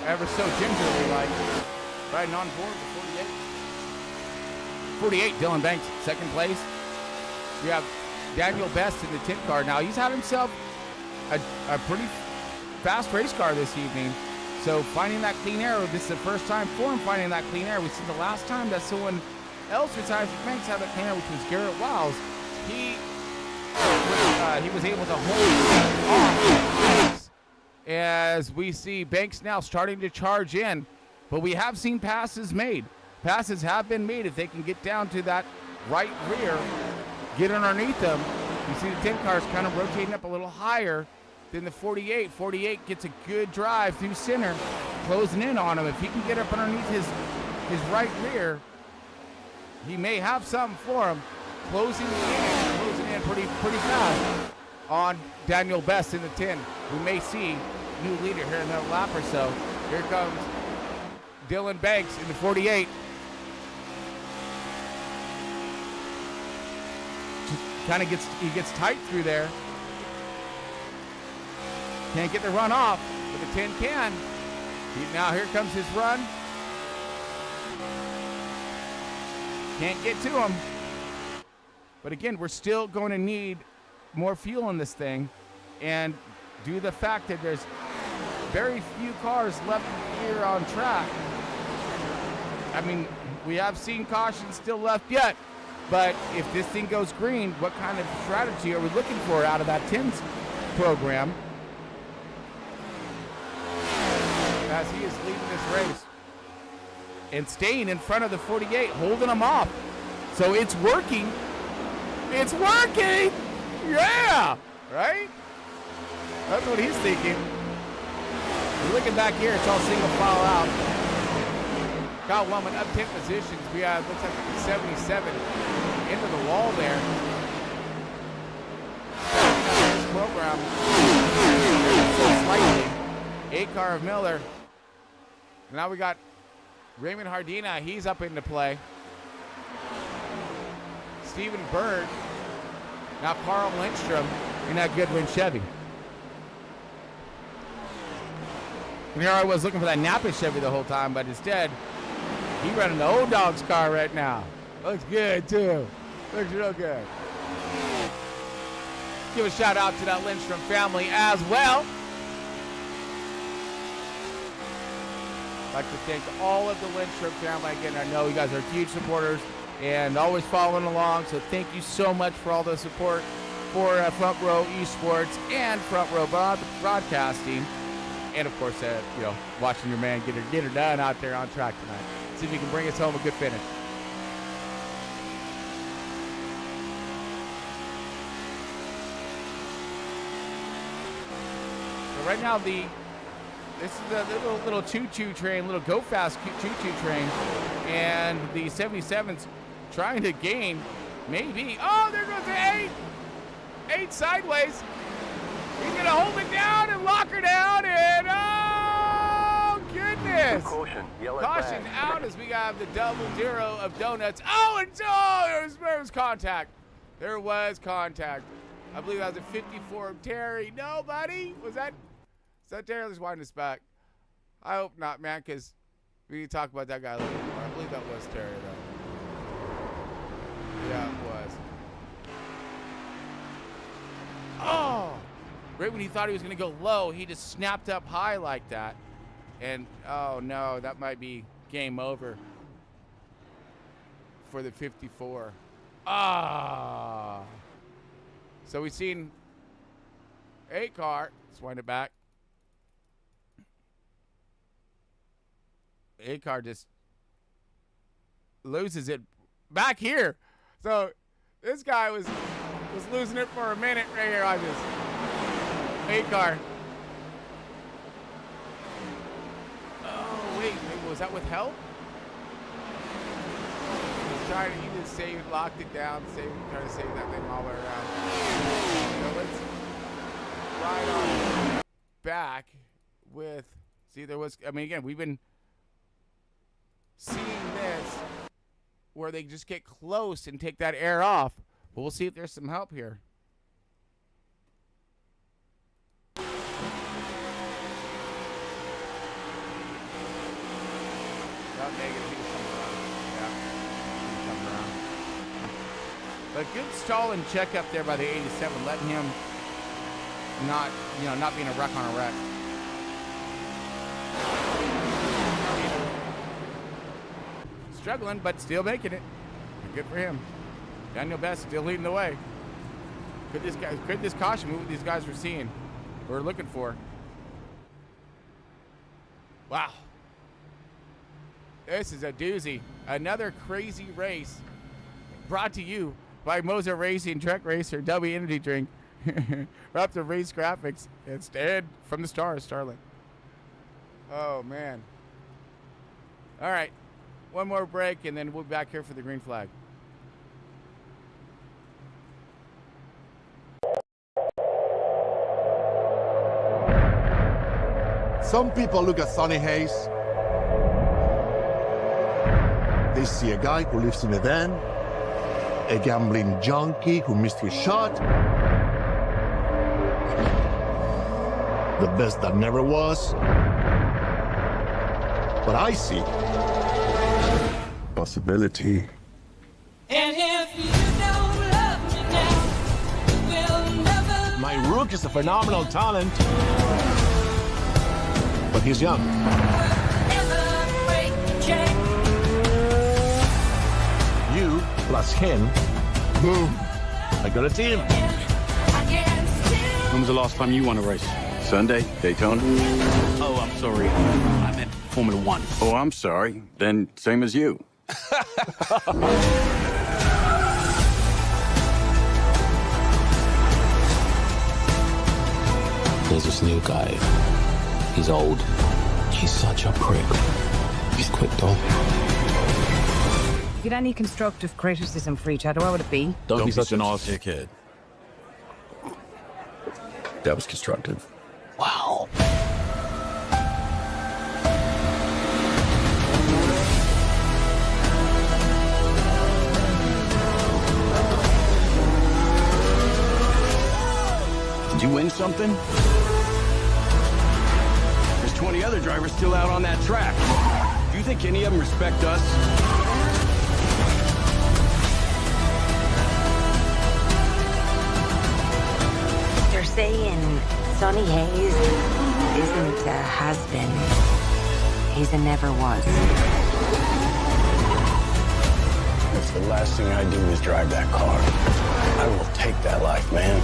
Ever so gingerly, like, riding on board with 48. 48, Dylan Banks, second place. We have Daniel Best in the 10 car. Now, he's had himself a pretty fast race car this evening. So finding that clean air, this is the first time for him finding that clean air. We see the last time that someone else besides Banks had that clean air, which was Garrett Wiles. He was able to hold off as we see Banks now starting to charge in. But we have seen passes made. Passes have been made if they can get down to that right rear, get underneath them. You see the 10 cars kind of rotating up a little higher than the 48. 48 gets a good drive through center, closing in on him. If he can get up underneath his right rear, he may have something for him. Closing in pretty fast on Daniel Best in the 10. We may see new leader here in another lap or so. Here comes Dylan Banks in the 48. He gets tight through there. Can't get the run off, but the 10 can. Now here comes his run. Can't get to him. But again, we're still going to need more fuel in this thing. And due to the fact that there's very few cars left here on track, I mean, we have seen cautions still left yet. But if this thing goes green, what kind of strategy are we looking for out of that 10s program? As he is leading this race and staying in front of the 48, holding them off. So it's working. It's working! Yeah! Right? That's what he's thinking. We're looking back here, it's all single file out. Kyle Wellman up 10 positions. We have, looks like 77 into the wall there. This program so slightly. 8 car of Miller. Now we got Raymond Hardina. He's up into play. Stephen Bird. Now Carl Lindstrom in that Goodwin Chevy. And here I was looking for that Napa Chevy the whole time, but instead, he running the old dog's car right now. Looks good, too. Looks real good. Give a shout out to that Lindstrom family as well. I'd like to thank all of the Lindstrom family. Again, I know you guys are huge supporters and always following along, so thank you so much for all the support for Front Row Esports and Front Row Broadcasting. And, of course, watching your man get her done out there on track tonight. See if he can bring us home a good finish. So right now, this is the little choo-choo train, little go-fast choo-choo train, and the 77's trying to gain, maybe. Oh, there goes the 8. 8 sideways. He's going to hold it down and lock her down, and oh, goodness. Caution, Caution out as we have the double zero of donuts. Oh, and there was contact. There was contact. I believe that was a 54 of Terry. Nobody? Was that Terry? Let's wind this back. I hope not, man, because we need to talk about that guy a little bit more. I believe that was Terry, though. Yeah, it was. Oh! Right when he thought he was going to go low, he just snapped up high like that. And, oh, no, that might be game over for the 54. Ah! So we've seen a car. Let's wind it back. A car just loses it back here. So this guy was losing it for a minute right here on this. A car. Oh, wait. Was that with help? he just locked it down, trying to save that thing all the way around. So let's ride on back with, again, we've been seeing this where they just get close and take that air off, but we'll see if there's some help here. A good stall and check up there by the 87, letting him not being a wreck on a wreck. Struggling, but still making it. Good for him. Daniel Best still leading the way. Could this caution move what these guys were seeing or looking for? Wow. This is a doozy. Another crazy race brought to you by Moser Racing, Trek Racer, W Energy Drink, Raptor Race Graphics, and from the stars, Starlink. Oh, man. All right. One more break, and then we'll be back here for the green flag. Some people look at Sonny Hayes. They see a guy who lives in a van, a gambling junkie who missed his shot, the best that never was. But I see possibility. And if you don't love me now, we'll never. My Rook is a phenomenal talent, but he's young. You plus him, boom, I got a team. When was the last time you won a race? Sunday, Daytona. Oh, I'm sorry. I meant Formula One. Oh, I'm sorry. Then same as you. There's this new guy. He's old. He's such a prick. He's quick though. If you had any constructive criticism for each other, what would it be? Don't be such an ass dickhead. That was constructive. Wow. Did you win something? There's 20 other drivers still out on that track. Do you think any of them respect us? They're saying Sonny Hayes isn't a has-been. He's a never was. If the last thing I do is drive that car, I will take that life, man.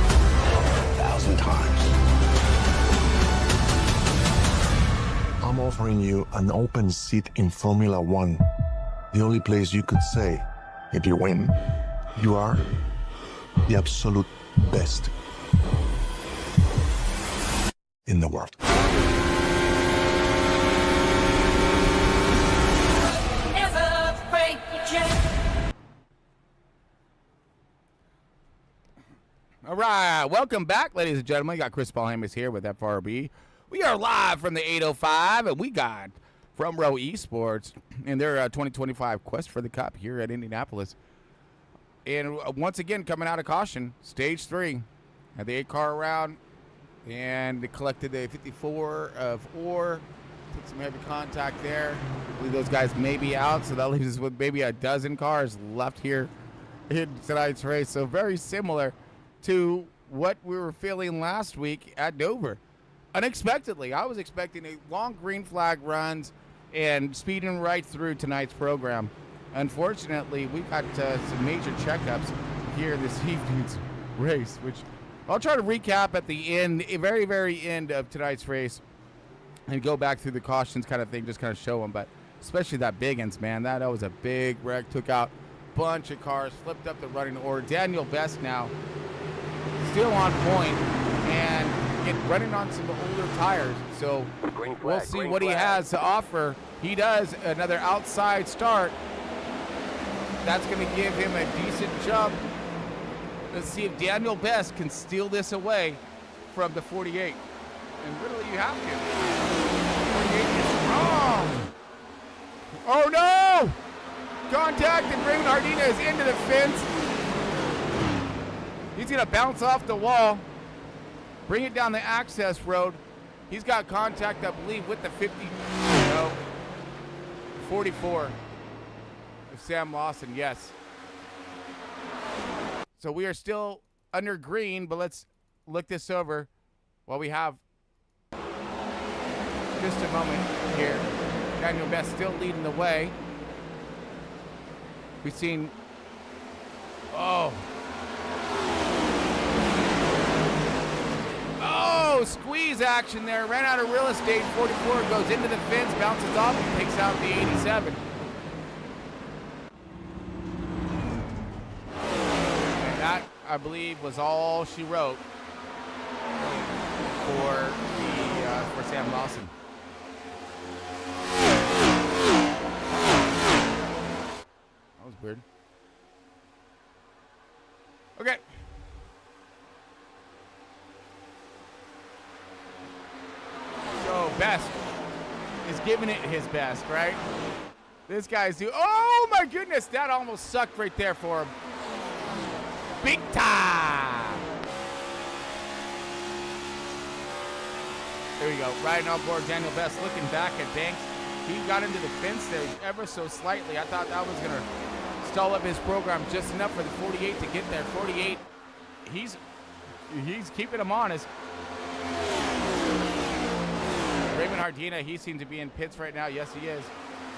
1,000 times. I'm offering you an open seat in Formula One. The only place you could say, if you win, you are the absolute best in the world. Never break your chain. All right, welcome back, ladies and gentlemen. We got Chris Paulhamus here with FRB. We are live from the 805, and we got Front Row Esports in their 2025 Quest for the Cup here at Indianapolis. And once again, coming out of caution, stage 3, at the 8-car round, and they collected a 54 of ore. Took some heavy contact there. I believe those guys may be out, so that leaves us with maybe a dozen cars left here in tonight's race. So very similar to what we were feeling last week at Dover. Unexpectedly, I was expecting a long green flag runs and speeding right through tonight's program. Unfortunately, we got some major checkups here in this evening's race, which I'll try to recap at the end, very, very end of tonight's race, and go back through the cautions kind of thing, just kind of show them. But especially that Biggins, man, that was a big wreck. Took out a bunch of cars, flipped up the running order. Daniel Best now still on point and running on some older tires. So we'll see what he has to offer. He does another outside start. That's going to give him a decent jump. Let's see if Daniel Best can steal this away from the 48. And literally you have to. 48 is wrong. Oh no! Contact, and Raymond Hardina is into the fence. He's going to bounce off the wall, bring it down the access road. He's got contact, I believe, with the 44 of Sam Lawson, yes. So we are still under green, but let's look this over while we have just a moment here. Daniel Best still leading the way. We've seen, oh, squeeze action there. Ran out of real estate. 44 goes into the fence, bounces off, and takes out the 87. And that, I believe, was all she wrote for Sam Lawson. That was weird. Okay. So Best is giving it his best, right? This guy's oh my goodness, that almost sucked right there for him. Big time. There we go. Riding on board, Daniel Best looking back at Banks. He got into the fence there ever so slightly. I thought that was going to stall up his program just enough for the 48 to get there. 48, he's keeping him honest. Raymond Hardina, he seems to be in pits right now. Yes, he is.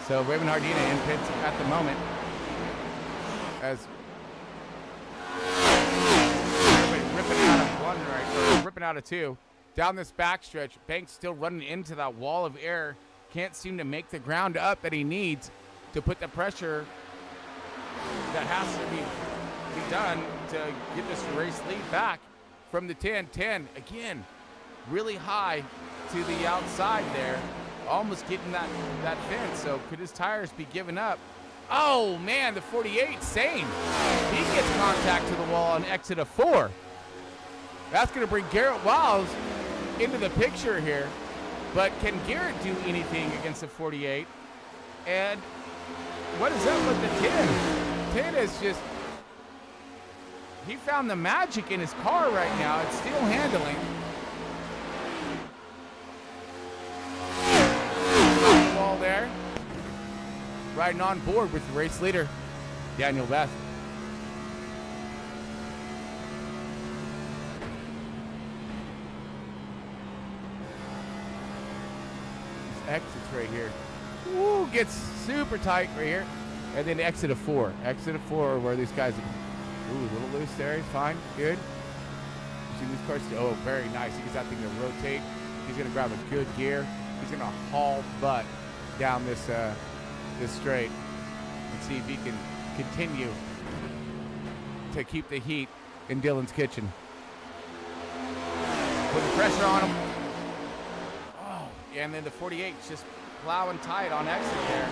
So Raymond Hardina in pits at the moment. As ripping out of one right, or ripping out of two. Down this backstretch, Banks still running into that wall of air. Can't seem to make the ground up that he needs to put the pressure that has to be done to get this race lead back from the 10. 10 again, really high to the outside there, almost getting that fence. So could his tires be giving up? Oh man, the 48, same. He gets contact to the wall on exit of 4. That's going to bring Garrett Wiles into the picture here. But can Garrett do anything against the 48? And what is up with the 10? 10 is just, he found the magic in his car right now. It's still handling. On the wall there. Riding on board with the race leader, Daniel Best. Exits right here. Woo, gets super tight right here. And then exit of 4. Exit of 4 where these guys are, ooh, a little loose there. He's fine. Good. You see these cars? Oh, very nice. He gets that thing to rotate. He's going to grab a good gear. He's going to haul butt down this this straight and see if he can continue to keep the heat in Dylan's kitchen. Putting pressure on him. And then the 48's just plowing tight on exit there.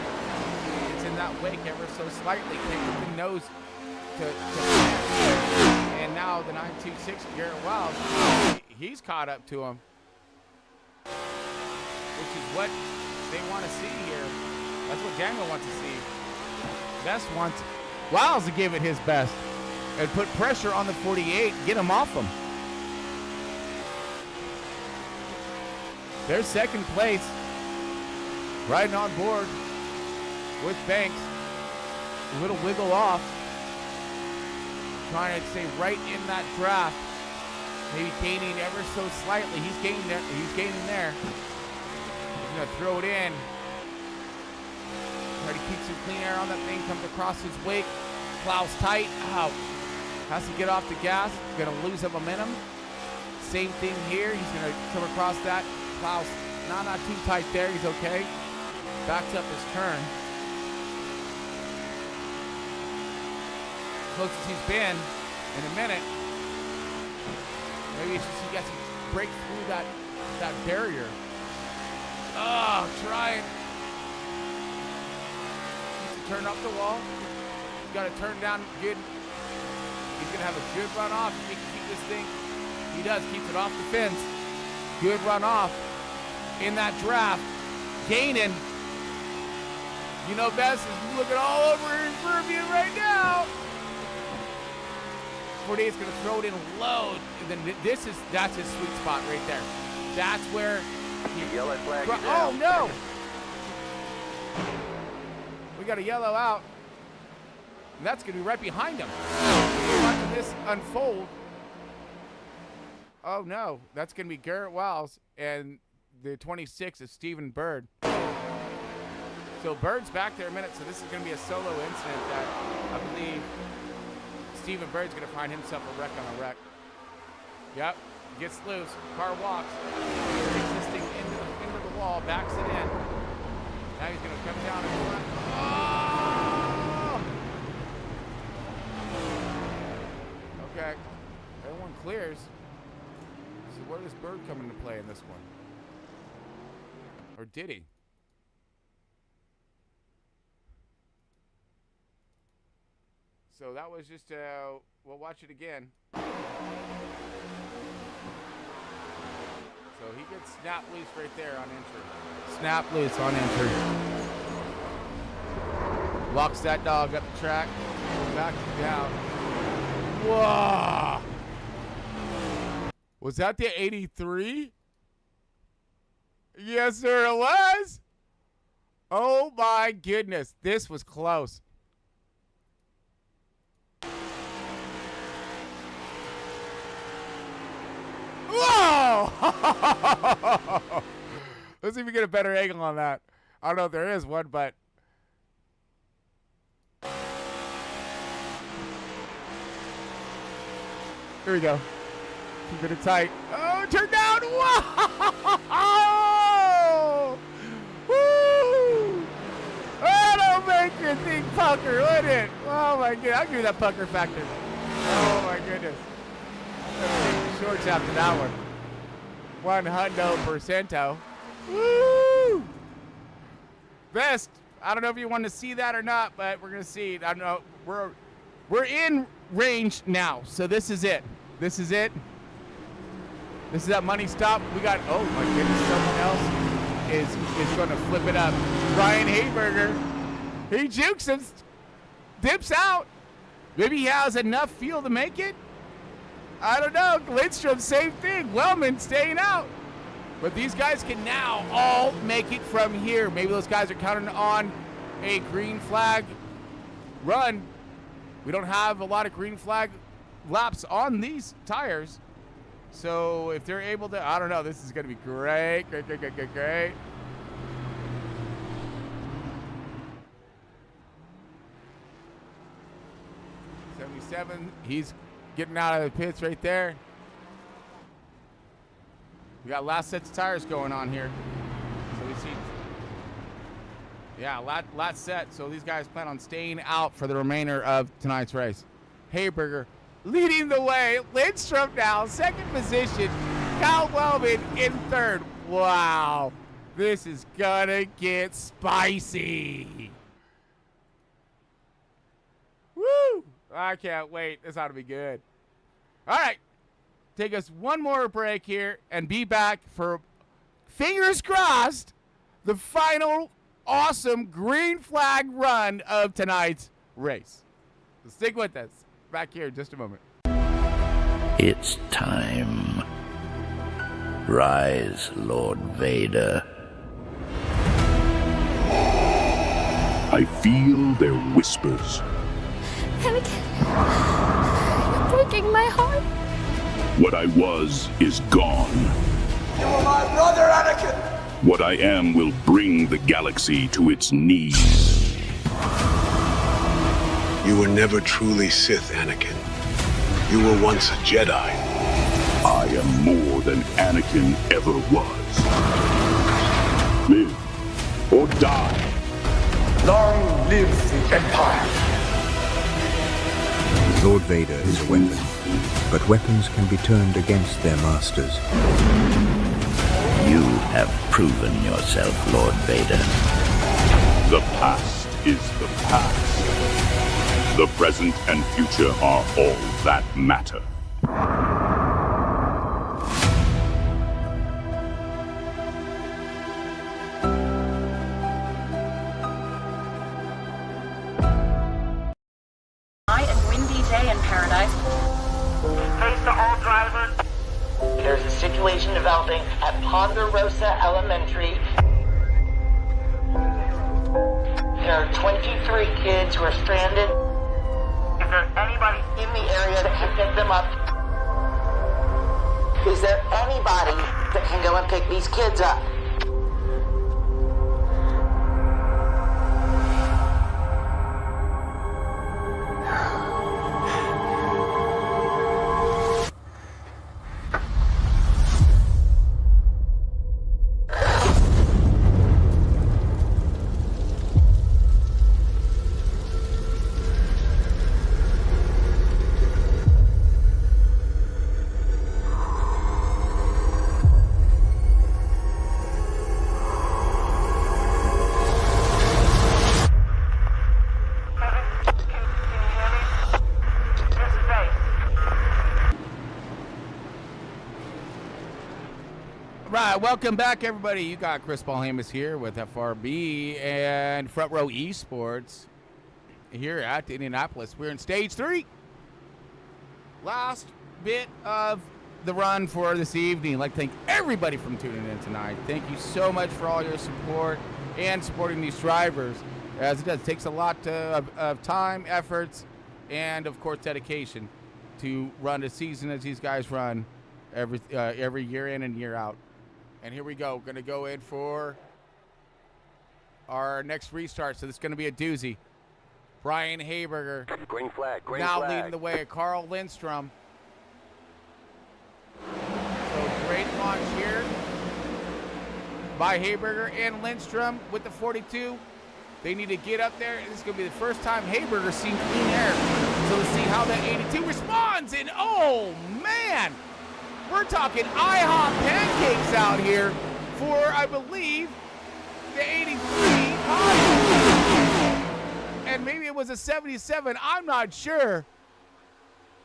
It's in that wake ever so slightly. Can't get the nose to and now the 926 Garrett Wiles, he's caught up to him, which is what they want to see here. That's what Daniel wants to see. Best wants Wiles to give it his best and put pressure on the 48, get him off him. There's second place, riding on board with Banks. A little wiggle off, trying to stay right in that draft. Maybe gaining ever so slightly. He's gaining there. He's gaining there. He's gonna throw it in. Try to keep some clean air on that thing. Comes across his wake. Plows tight. Out. Has to get off the gas. Gonna lose the momentum. Same thing here. He's gonna come across that. Plows not too tight there. He's okay. Backs up his turn. Closest he's been in a minute. Maybe it's just he gets to break through that barrier. Oh, trying. Needs to turn up the wall. He's got to turn down good. He's going to have a good run off. He can keep this thing. He does. Keeps it off the fence. Good run off in that draft. Gaining. You know, Bess is looking all over his rear view right now. 48 is going to throw it in low. And then that's his sweet spot right there. That's where he. Yellow flag. Oh no! We got a yellow out. And that's going to be right behind him. Watching this unfold. Oh no, that's going to be Garrett Wiles, and the 26 is Stephen Bird. So Bird's back there a minute, so this is going to be a solo incident that I believe Stephen Bird's going to find himself a wreck on a wreck. Yep, gets loose, car walks, resisting into the wall, backs it in. Now he's going to come down in front. Oh! Okay, everyone clears. So where does Bird come into play in this one? Or did he? So that was just, we'll watch it again. So he gets snapped loose right there on entry. Snap loose on entry. Locks that dog up the track. Back down. Whoa! Was that the 83? Yes, sir, it was. Oh my goodness, this was close. Whoa! Let's see if we get a better angle on that. I don't know if there is one, but here we go. Keep it tight. Oh, turn down! Whoa! Woo! That'll make your thing pucker, wouldn't it? Oh my god, I'll give you that pucker factor. Oh my goodness. Shorts after that one. 100%. Woo! Best. I don't know if you want to see that or not, but we're gonna see it. I don't know. We're in range now, so this is it. This is it. This is that money stop. We got. Oh my goodness, someone else is going to flip it up. Ryan Hayberger. He jukes him, dips out. Maybe he has enough fuel to make it. I don't know. Lindstrom, same thing. Wellman staying out. But these guys can now all make it from here. Maybe those guys are counting on a green flag run. We don't have a lot of green flag laps on these tires. So if they're able to, I don't know. This is going to be great. Great. 77. He's getting out of the pits right there. We got last sets of tires going on here. So we see, yeah, last set. So these guys plan on staying out for the remainder of tonight's race. Hayberger leading the way. Lindstrom now, second position. Kyle Wellman in third. Wow. This is gonna get spicy. Woo! I can't wait. This ought to be good. All right. Take us one more break here and be back for, fingers crossed, the final awesome green flag run of tonight's race. So stick with us. Back here in just a moment. It's time. Rise, Lord Vader. I feel their whispers. Anakin, you're breaking my heart. What I was is gone. You are my brother, Anakin! What I am will bring the galaxy to its knees. You were never truly Sith, Anakin. You were once a Jedi. I am more than Anakin ever was. Live or die. Long live the Empire! Lord Vader is a weapon, but weapons can be turned against their masters. You have proven yourself, Lord Vader. The past is the past. The present and future are all that matter. And windy day in paradise. Face to all drivers. There's a situation developing at Ponderosa Elementary. There are 23 kids who are stranded. Is there anybody in the area that can pick them up? Is there anybody that can go and pick these kids up? Right, welcome back, everybody. You got Chris Paul Hamas here with FRB and Front Row Esports here at Indianapolis. We're in Stage 3. Last bit of the run for this evening. I'd like to thank everybody for tuning in tonight. Thank you so much for all your support and supporting these drivers, as it does. It takes a lot of time, efforts, and, of course, dedication to run a season as these guys run every year in and year out. And here we go. Going to go in for our next restart. So this is going to be a doozy. Brian Hayberger. Green flag. Green now flag. leading the way. Carl Lindstrom. So great launch here by Hayberger and Lindstrom with the 42. They need to get up there. This is going to be the first time Hayberger's seen clean air. So let's see how that 82 responds. And oh, man. We're talking IHOP pancakes out here for, I believe, the 83. And maybe it was a 77. I'm not sure.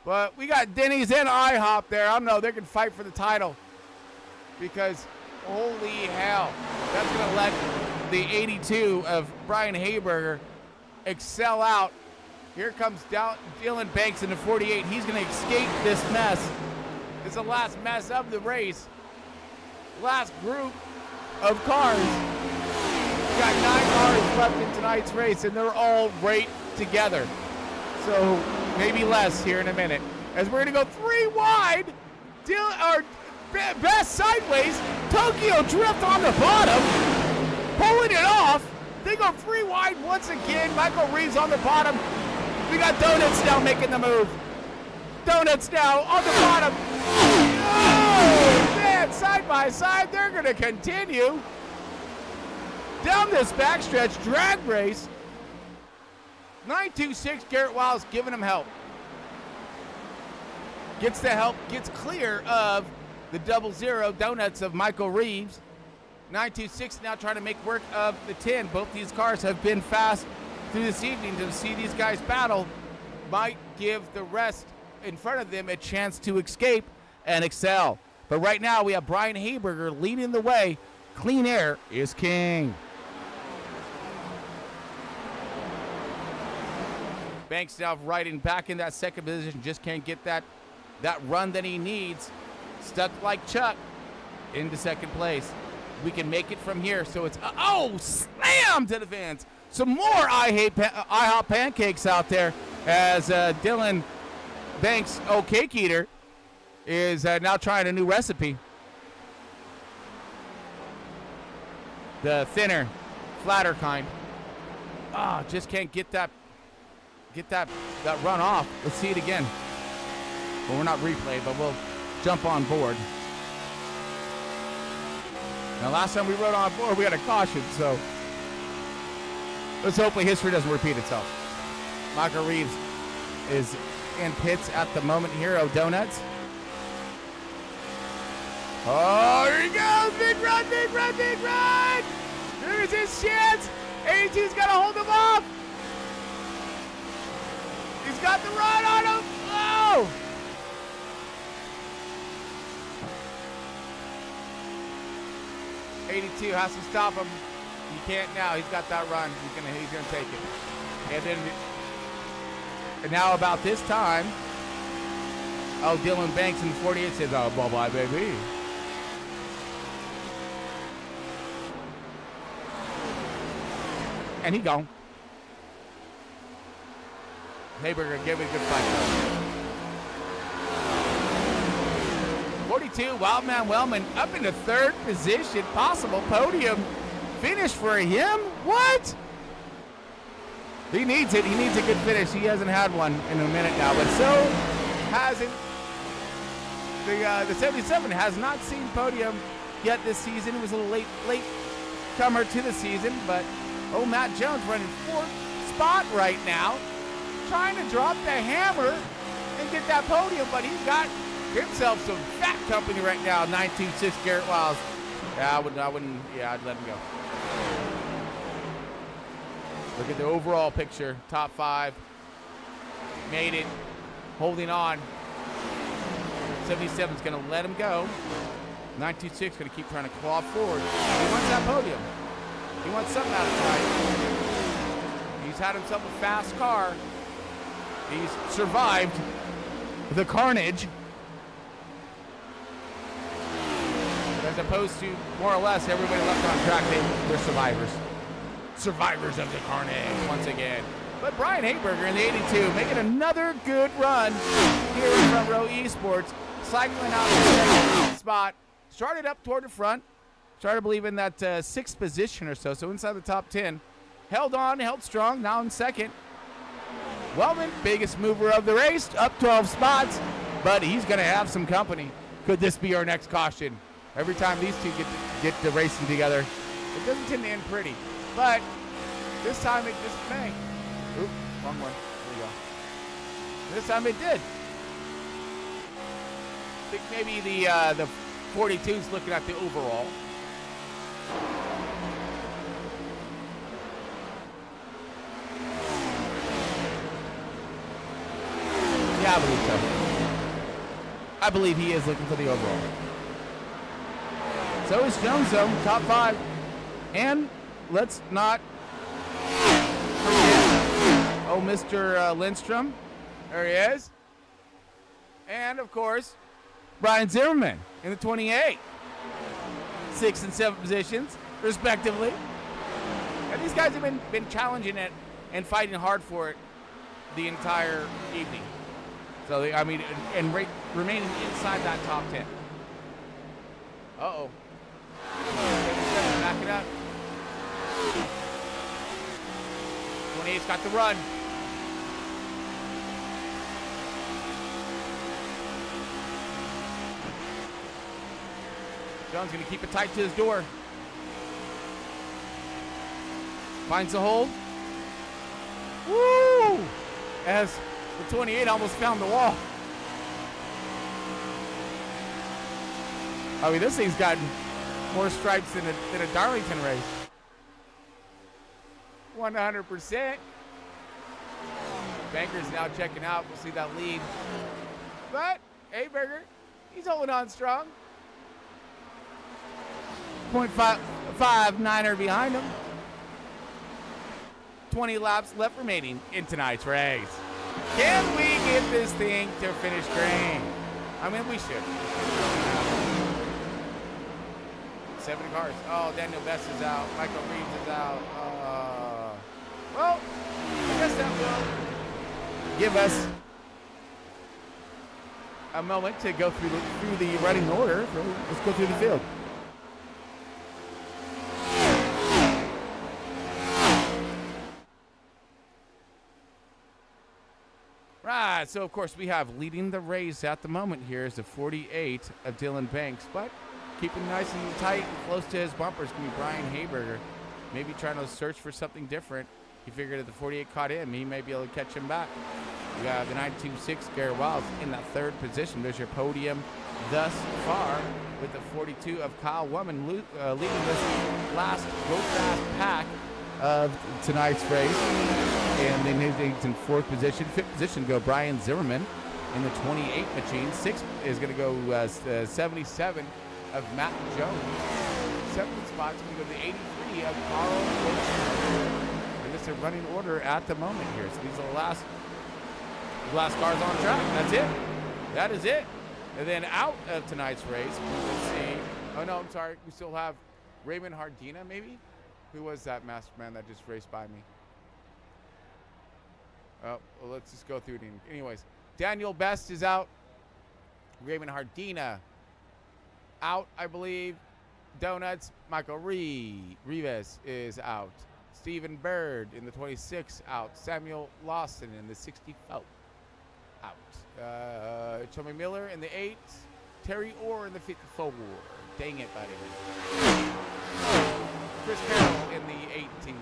But we got Denny's and IHOP there. I don't know. They can fight for the title. Because, holy hell, that's going to let the 82 of Brian Hayberger excel out. Here comes Dylan Banks in the 48. He's going to escape this mess. It's the last mess of the race. Last group of cars. We got 9 cars left in tonight's race, and they're all right together. So maybe less here in a minute. As we're going to go 3 wide. Best sideways. Tokyo Drift on the bottom. Pulling it off. They go 3 wide once again. Michael Reeves on the bottom. We got Donuts now making the move. Donuts now on the bottom. Oh, man, side by side, they're going to continue down this backstretch drag race. 926, Garrett Wiles giving him help. Gets the help, gets clear of the 00 Donuts of Michael Reeves. 926 now trying to make work of the 10. Both these cars have been fast through this evening. To see these guys battle might give the rest in front of them a chance to escape and excel. But right now we have Brian Hayberger leading the way. Clean air is king. Banks now riding back in that second position. Just can't get that run that he needs. Stuck like Chuck into second place. We can make it from here. So it's, slam to the fence. Some more IHOP pancakes out there as Dylan Banks, cake eater, is now trying a new recipe. The thinner, flatter kind. Just can't get that run off. Let's see it again. Well, we're not replayed, but we'll jump on board. Now, last time we rode on board, we had a caution, so let's hopefully history doesn't repeat itself. Michael Reeves is in pits at the moment here. Donuts. Oh, here he goes. Big run, big run, big run. There's his chance. 82's got to hold him off. He's got the run on him. Oh! '82 has to stop him. He can't now. He's got that run. He's gonna take it. And now about this time, oh, Dylan Banks in 48 says, "Oh, bye-bye, baby." And he gone. Hayberger gave it a good fight. 42, Wildman Wellman up into third position. Possible podium finish for him. What? He needs it. He needs a good finish. He hasn't had one in a minute now, but so hasn't the 77 has not seen podium yet this season. It was a little late comer to the season, but Matt Jones running fourth spot right now, trying to drop the hammer and get that podium, but he's got himself some fat company right now. 926 Garrett Wiles. Yeah, I wouldn't. Yeah, I'd let him go. Look at the overall picture. Top 5. Made it. Holding on. 77's going to let him go. 926 going to keep trying to claw forward. He wants that podium. He wants something out of tonight. He's had himself a fast car. He's survived the carnage. As opposed to more or less everybody left on track, they're survivors. Survivors of the carnage once again. But Brian Hayberger in the 82 making another good run here in Front Row Esports, cycling out the second spot. Started up toward the front. Started, I believe, in that 6th position or so inside the top 10. Held on, held strong, now in second. Wellman, biggest mover of the race, up 12 spots, but he's going to have some company. Could this be our next caution? Every time these two get to racing together, it doesn't tend to end pretty. But this time it just may. Oop, wrong one. There you go. This time it did. I think maybe the 42's looking at the overall. Yeah, I believe so. I believe he is looking for the overall. So is Jones, though, top 5. And let's not forget, Mr. Lindstrom. There he is. And, of course, Brian Zimmerman in the 28. 6 and 7 positions, respectively. And these guys have been challenging it and fighting hard for it the entire evening. So, remaining inside that top 10. Uh-oh. Back it up. 28's got the run. Jones going to keep it tight to his door. Finds the hole. Woo! As the 28 almost found the wall. I mean, this thing's got more stripes than a Darlington race. 100%. Banker's now checking out. We'll see that lead. But Hayberger, he's holding on strong. 0.59er behind him. 20 laps left remaining in tonight's race. Can we get this thing to finish green? I mean, we should. 7 cars. Oh, Daniel Best is out. Michael Reeves is out. Well, I guess that will give us a moment to go through the running order. Let's go through the field. Right, so of course we have leading the race at the moment here is the 48 of Dylan Banks, but keeping nice and tight and close to his bumper is going to be Brian Hayberger. Maybe trying to search for something different. He figured if the 48 caught him, he may be able to catch him back. We have the 926 Garrett Wiles in that 3rd position. There's your podium thus far with the 42 of Kyle Woman leading this last Go Fast pack of tonight's race. And then he's in 4th position. 5th position go Brian Zimmerman in the 28 machine. 6th is going to go 77 of Matt Jones. 7th spot is going to go to the 83 of Carl Lynch. And this is a running order at the moment here. So these are the last cars on track. That's it. That is it. And then out of tonight's race, we'll see. Oh, no, I'm sorry. We still have Raymond Hardina, maybe? Who was that masked man that just raced by me? Oh, well, let's just go through it. Anyways, Daniel Best is out. Raymond Hardina out, I believe. Donuts, Michael Rivas is out. Stephen Bird in the 26 out. Samuel Lawson in the 64 out. Tommy Miller in the 8. Terry Orr in the 54. Dang it, buddy. Chris Carroll in the 18.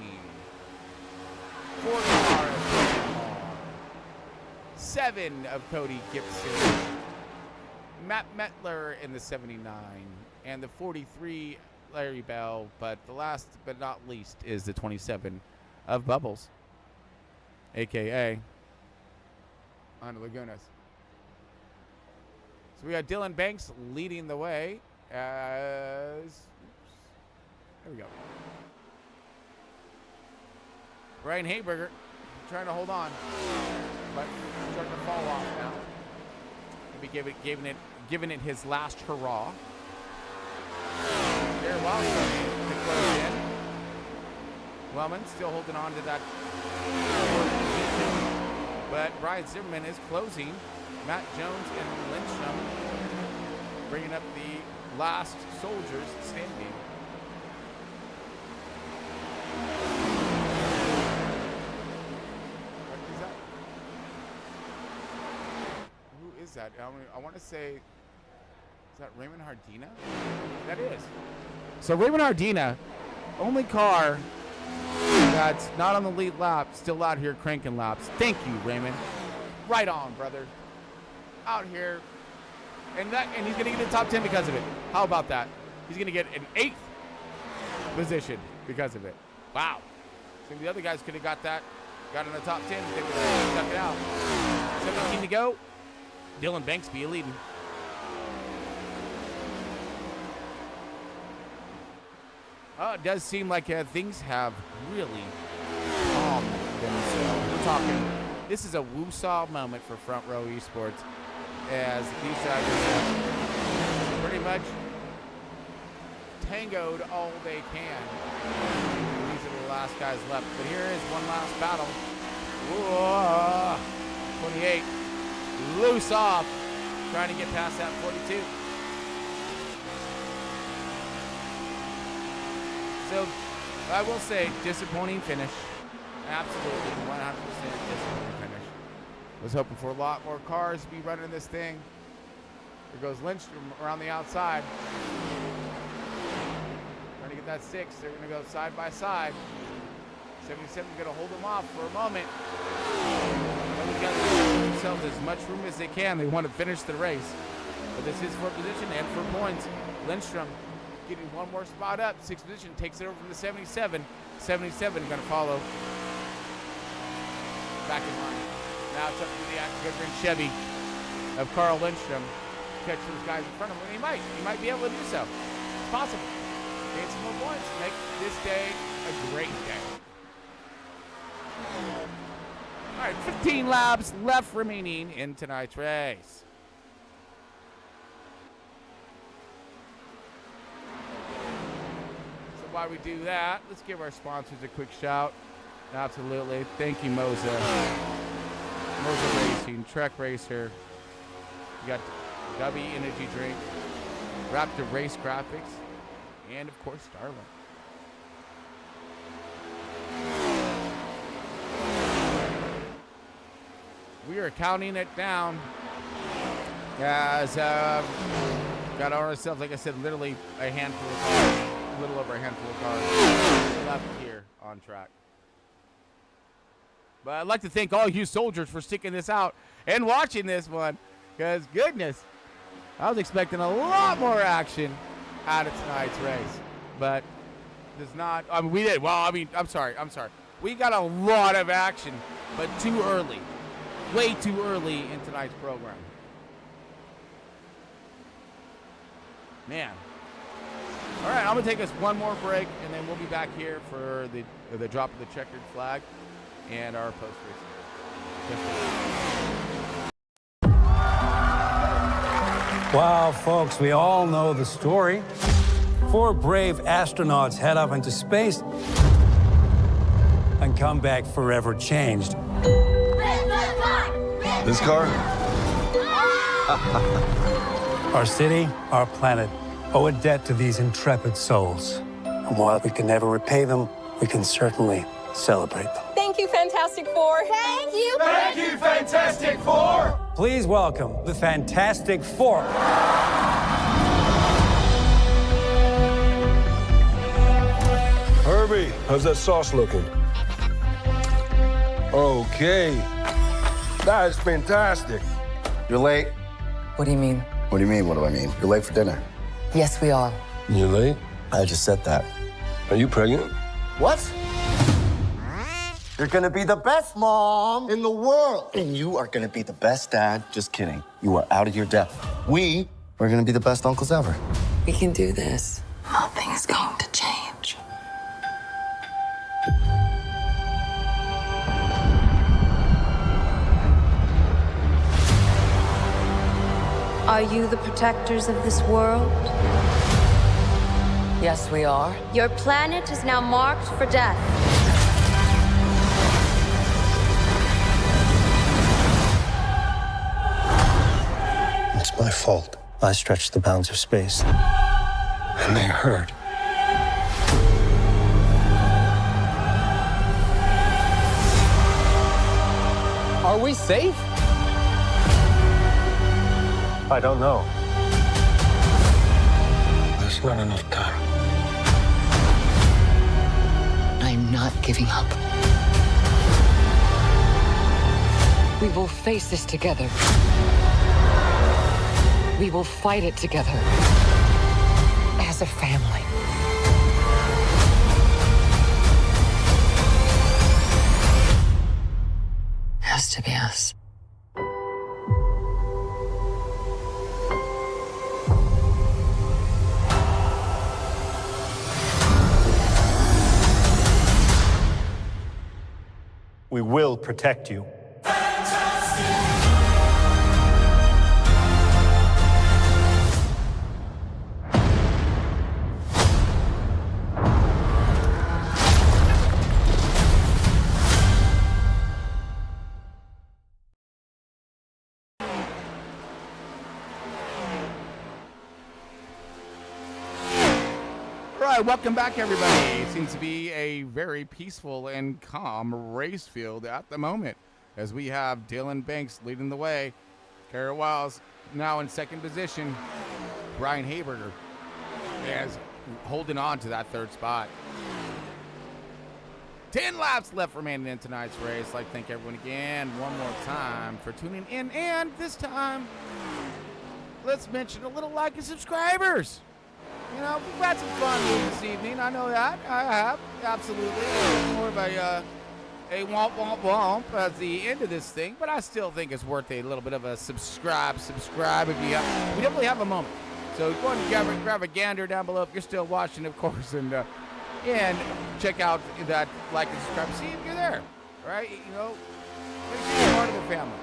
4 cars. 7 of Cody Gibson. Matt Metler in the 79. And the 43, Larry Bell. But the last but not least is the 27 of Bubbles, a.k.a. Ana Lagunas. So we got Dylan Banks leading the way as... There we go. Ryan Hayberger trying to hold on, but starting to fall off now. Maybe giving it his last hurrah. There, Wellman to close in. Wellman still holding on to that position, but Brian Zimmerman is closing. Matt Jones and Lindstrom bringing up the last soldiers standing. That I want to say, is that Raymond Hardina? That is. So Raymond Hardina, only car that's not on the lead lap, still out here cranking laps. Thank you, Raymond. Right on, brother. Out here, and he's gonna get in the top 10 because of it. How about that? He's gonna get an 8th position because of it. Wow. So the other guys could have got in the top 10. They would have stuck it out. 17 to go. Dylan Banks be leading. It does seem like things have really calmed themselves. We're talking, this is a woo-saw moment for Front Row Esports as these guys have pretty much tangoed all they can. These are the last guys left. But here is one last battle. Whoa, 28. Loose off, trying to get past that 42. So, I will say, disappointing finish. Absolutely, 100% disappointing finish. Was hoping for a lot more cars to be running this thing. There goes Lindstrom around the outside. Trying to get that 6. They're going to go side by side. 77 is going to hold them off for a moment. They've got to give themselves as much room as they can. They want to finish the race. But this is for position and for points. Lindstrom getting one more spot up. 6th position takes it over from the 77. 77 going to follow back in line. Now it's up to the Goodwin Chevy of Carl Lindstrom to catch those guys in front of him. And he might be able to do so. It's possible. Gain some more points. Make this day a great day. All right, 15 laps left remaining in tonight's race. So while we do that, let's give our sponsors a quick shout. Absolutely. Thank you, Moza. Moza Racing, Trek Racer. You got W Energy Drink, Raptor Race Graphics, and of course, Starlink. We are counting it down as got ourselves, like I said, literally a handful of cars, a little over a handful of cars left here on track. But I'd like to thank all you soldiers for sticking this out and watching this one, because goodness, I was expecting a lot more action out of tonight's race. But does not. I mean, we did. Well, I mean, I'm sorry. We got a lot of action, but too early. Way too early in tonight's program. Man. All right, I'm going to take us one more break, and then we'll be back here for the drop of the checkered flag and our post-race. Wow, folks, we all know the story. 4 brave astronauts head up into space and come back forever changed. This car? Our city, our planet, owe a debt to these intrepid souls. And while we can never repay them, we can certainly celebrate them. Thank you, Fantastic Four. Thank you. Thank you, Fantastic Four. Please welcome the Fantastic Four. Herbie, how's that sauce looking? Okay. That is fantastic. You're late. What do you mean? What do you mean, what do I mean? You're late for dinner. Yes, we are. You late? I just said that. Are you pregnant? What? You're gonna be the best mom in the world. And you are gonna be the best dad. Just kidding. You are out of your depth. We are gonna be the best uncles ever. We can do this. Nothing's going to change. Are you the protectors of this world? Yes, we are. Your planet is now marked for death. It's my fault. I stretched the bounds of space. And they hurt. Are we safe? I don't know. There's not enough time. I'm not giving up. We will face this together. We will fight it together. As a family. Has to be us. We will protect you. Welcome back, everybody. It seems to be a very peaceful and calm race field at the moment, as we have Dylan Banks leading the way. Garrett Wiles now in second position. Brian Haberger is holding on to that third spot. 10 laps left remaining in tonight's race. I'd like to thank everyone again one more time for tuning in. And this time, let's mention a little like and subscribers. You know, we've had some fun this evening. I know that. I have. Absolutely. More of a womp womp womp at the end of this thing, but I still think it's worth a little bit of a subscribe if you have. We definitely have a moment. So go ahead and grab a gander down below if you're still watching, of course, and check out that like and subscribe. See if you're there. All right? You know, make sure you're part of the family.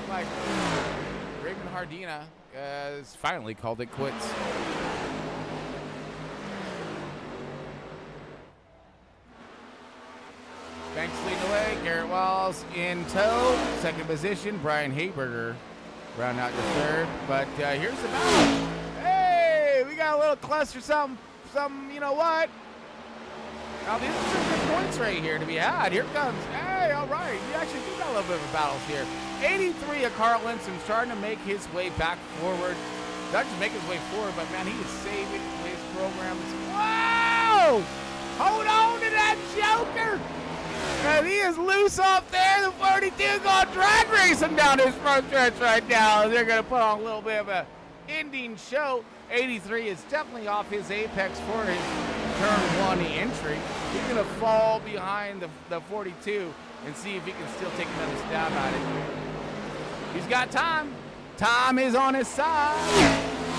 Like Raven Hardina has finally called it quits. Banks leading the way. Garrett Wiles in tow. Second position. Brian Haberger round out to third. But here's the battle. Hey, we got a little cluster, some, you know what? Now, these are some good points right here to be had. Here comes, hey, all right. We actually do got a little bit of battles here. 83 of Carl Lindstrom starting to make his way back forward. Not just make his way forward, but man, he is saving his programs. Wow! Hold on to that Joker! And he is loose off there. The 42 going drag racing down his front stretch right now. They're going to put on a little bit of a ending show. 83 is definitely off his apex for his turn 1 entry. He's going to fall behind the 42 and see if he can still take another stab at it. He's got time. Time is on his side.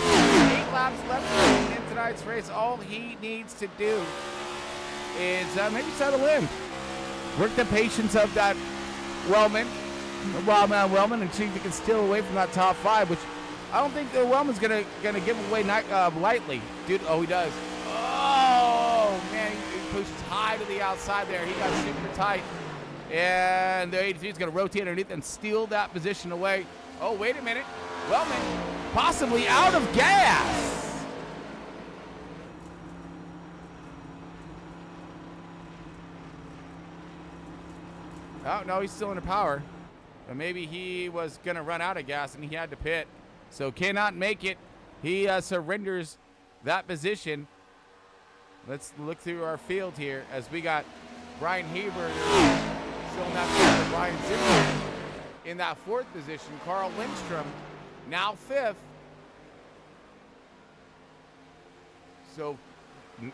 8 laps left in tonight's race. All he needs to do is maybe settle in. Work the patience of that Wellman, and see if he can steal away from that top 5, which I don't think the Wellman's gonna give away lightly. Dude, oh, he does. Oh, man, he pushes high to the outside there. He got super tight. And the 83 is going to rotate underneath and steal that position away. Oh, wait a minute. Wellman possibly out of gas. Oh, no, he's still in the power. But maybe he was going to run out of gas and he had to pit. So cannot make it. He surrenders that position. Let's look through our field here as we got Brian Haber still in that field. Brian Zimmerman in that 4th position. Carl Lindstrom now 5th. So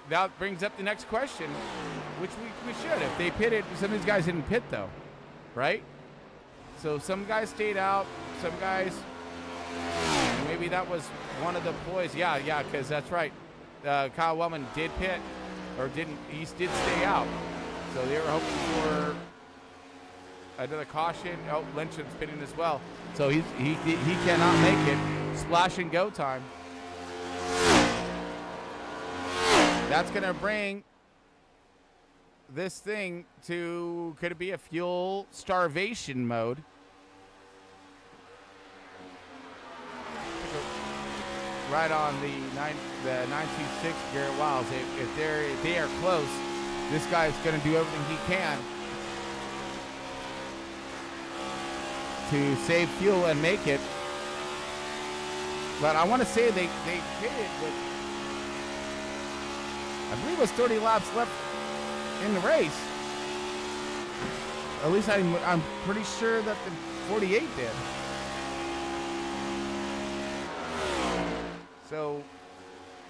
that brings up the next question, which we should. If they pitted, some of these guys didn't pit though, right? So some guys stayed out, some guys, maybe that was one of the ploys. Yeah, because that's right. Kyle Wellman did pit, or didn't, he did stay out. So they were hoping for another caution. Oh, Lynch's pitting as well. So he cannot make it. Splash and go time. That's going to bring this thing to, could it be a fuel starvation mode? Right on the 926 Garrett Wiles. If they are close, this guy's going to do everything he can to save fuel and make it. But I want to say they hit it with, I believe it was 30 laps left in the race. At least I'm pretty sure that the 48 did. So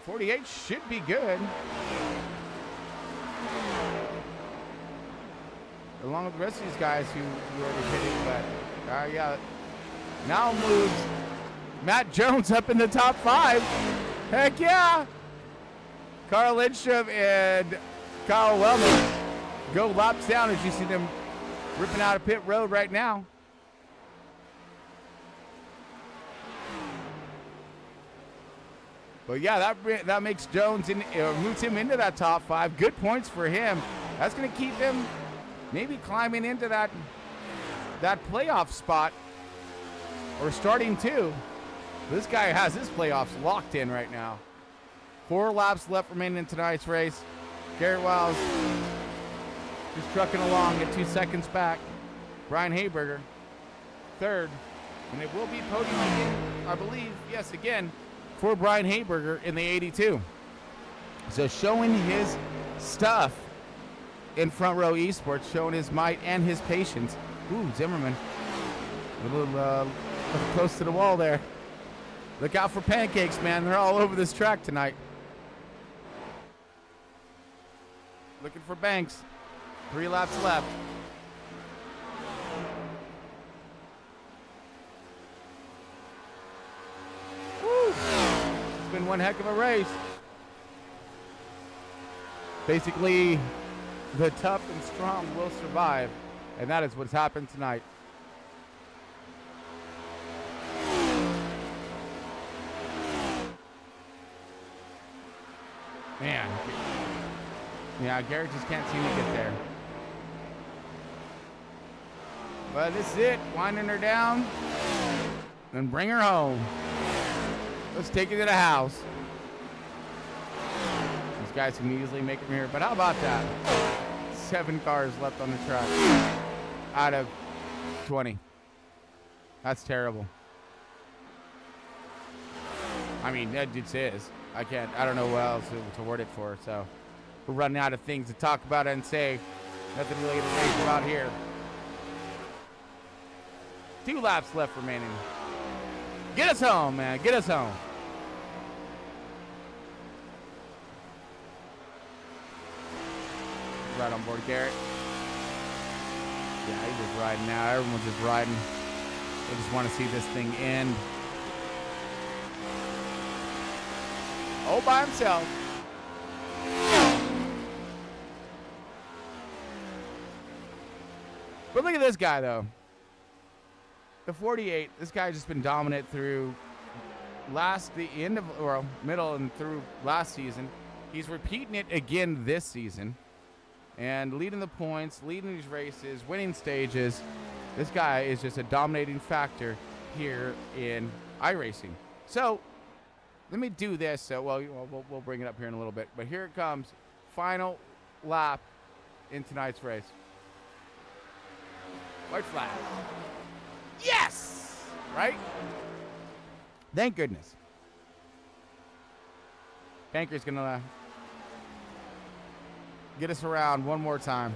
48 should be good. Along with the rest of these guys who already hit it, but yeah. Now moves Matt Jones up in the top 5. Heck yeah! Carl Lindstrom and Kyle Wellman go laps down as you see them ripping out of pit road right now. But yeah, that makes Jones moves him into that top 5. Good points for him. That's going to keep him maybe climbing into that playoff spot, or starting to. This guy has his playoffs locked in right now. 4 laps left remaining in tonight's race. Garrett Wiles just trucking along at 2 seconds back. Brian Hayberger, 3rd. And it will be podium again, I believe, yes, again, for Brian Hayberger in the 82. So showing his stuff in Front Row Esports, showing his might and his patience. Ooh, Zimmerman. A little close to the wall there. Look out for pancakes, man. They're all over this track tonight. Looking for Banks. 3 laps left. Woo! It's been one heck of a race. Basically, the tough and strong will survive, and that is what's happened tonight. Man. Yeah, Garrett just can't seem to get there. But this is it. Winding her down. And bring her home. Let's take her to the house. These guys can easily make it here. But how about that? 7 cars left on the track. Out of 20. That's terrible. I mean, that just is. I don't know what else to word it for, so we're running out of things to talk about and say. Nothing really to say about here. 2 laps left remaining. Get us home, man. Get us home. right on board Garrett. Yeah, he's just riding now. Everyone's just riding. They just want to see this thing end. All by himself. But look at this guy, though. The 48, this guy's just been dominant through middle and through last season. He's repeating it again this season. And leading the points, leading these races, winning stages. This guy is just a dominating factor here in iRacing. So, let me do this. So, we'll bring it up here in a little bit. But here it comes. Final lap in tonight's race. White flag. Yes! Right? Thank goodness. Banker's going to get us around one more time.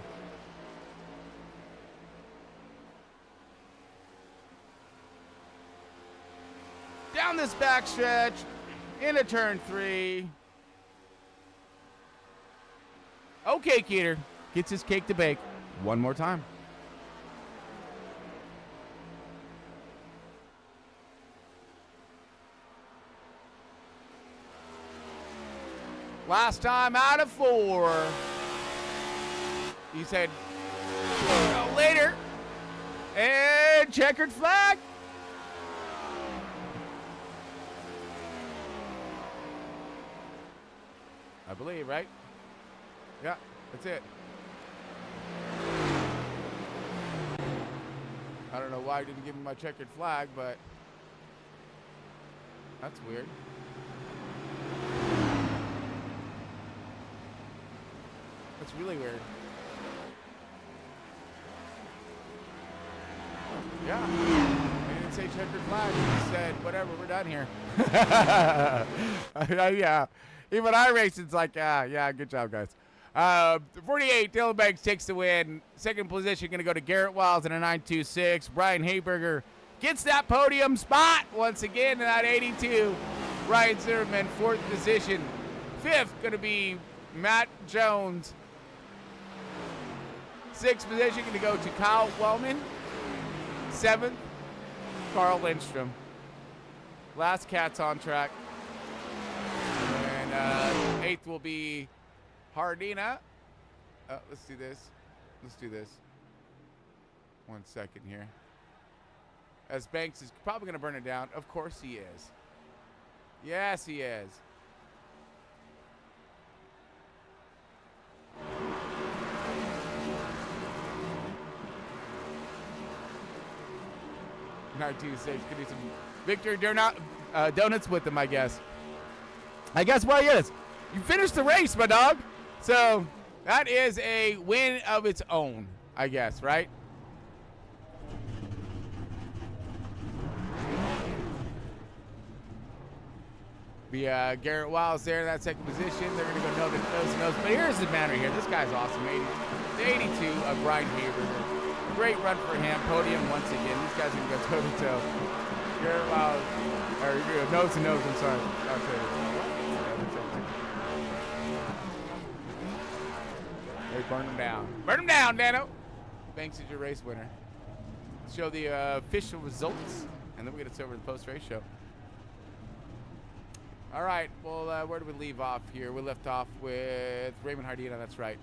Down this backstretch, into turn 3. Okay, Keeter gets his cake to bake one more time. Last time out of 4. He said, "No, later." And checkered flag. I believe, right? Yeah, that's it. I don't know why he didn't give me my checkered flag, but that's weird. That's really weird. Yeah. He didn't say checkered flag. He said, whatever, we're done here. Yeah. Even iRacing's like, yeah, good job, guys. 48, Dylan Banks takes the win. Second position going to go to Garrett Wiles in a 9.26. Brian Hayberger gets that podium spot once again in that 82. Ryan Zimmerman, 4th position. 5th going to be Matt Jones. 6th position going to go to Kyle Wellman. 7th, Carl Lindstrom. Last cat's on track. And 8th will be Hardina. Let's do this. 1 second here. As Banks is probably going to burn it down. Of course he is. Yes, he is. Not too safe. Could do some Victor donuts with him, I guess. I guess what it is. You finished the race, my dog. So that is a win of its own, I guess, right? Be Garrett Wiles there in that 2nd position. They're going to go nose to nose. But here's the man right here. This guy's awesome. 82 of Brian Haber. Great run for him. Podium once again. These guys are going to go toe to toe. Garrett Wiles, or nose to nose. I'm sorry. They burn him down. Burn him down, Dano. Banks is your race winner. Show the official results, and then we get us over to the post-race show. All right, well, where do we leave off here? We left off with Raymond Hardina, that's right.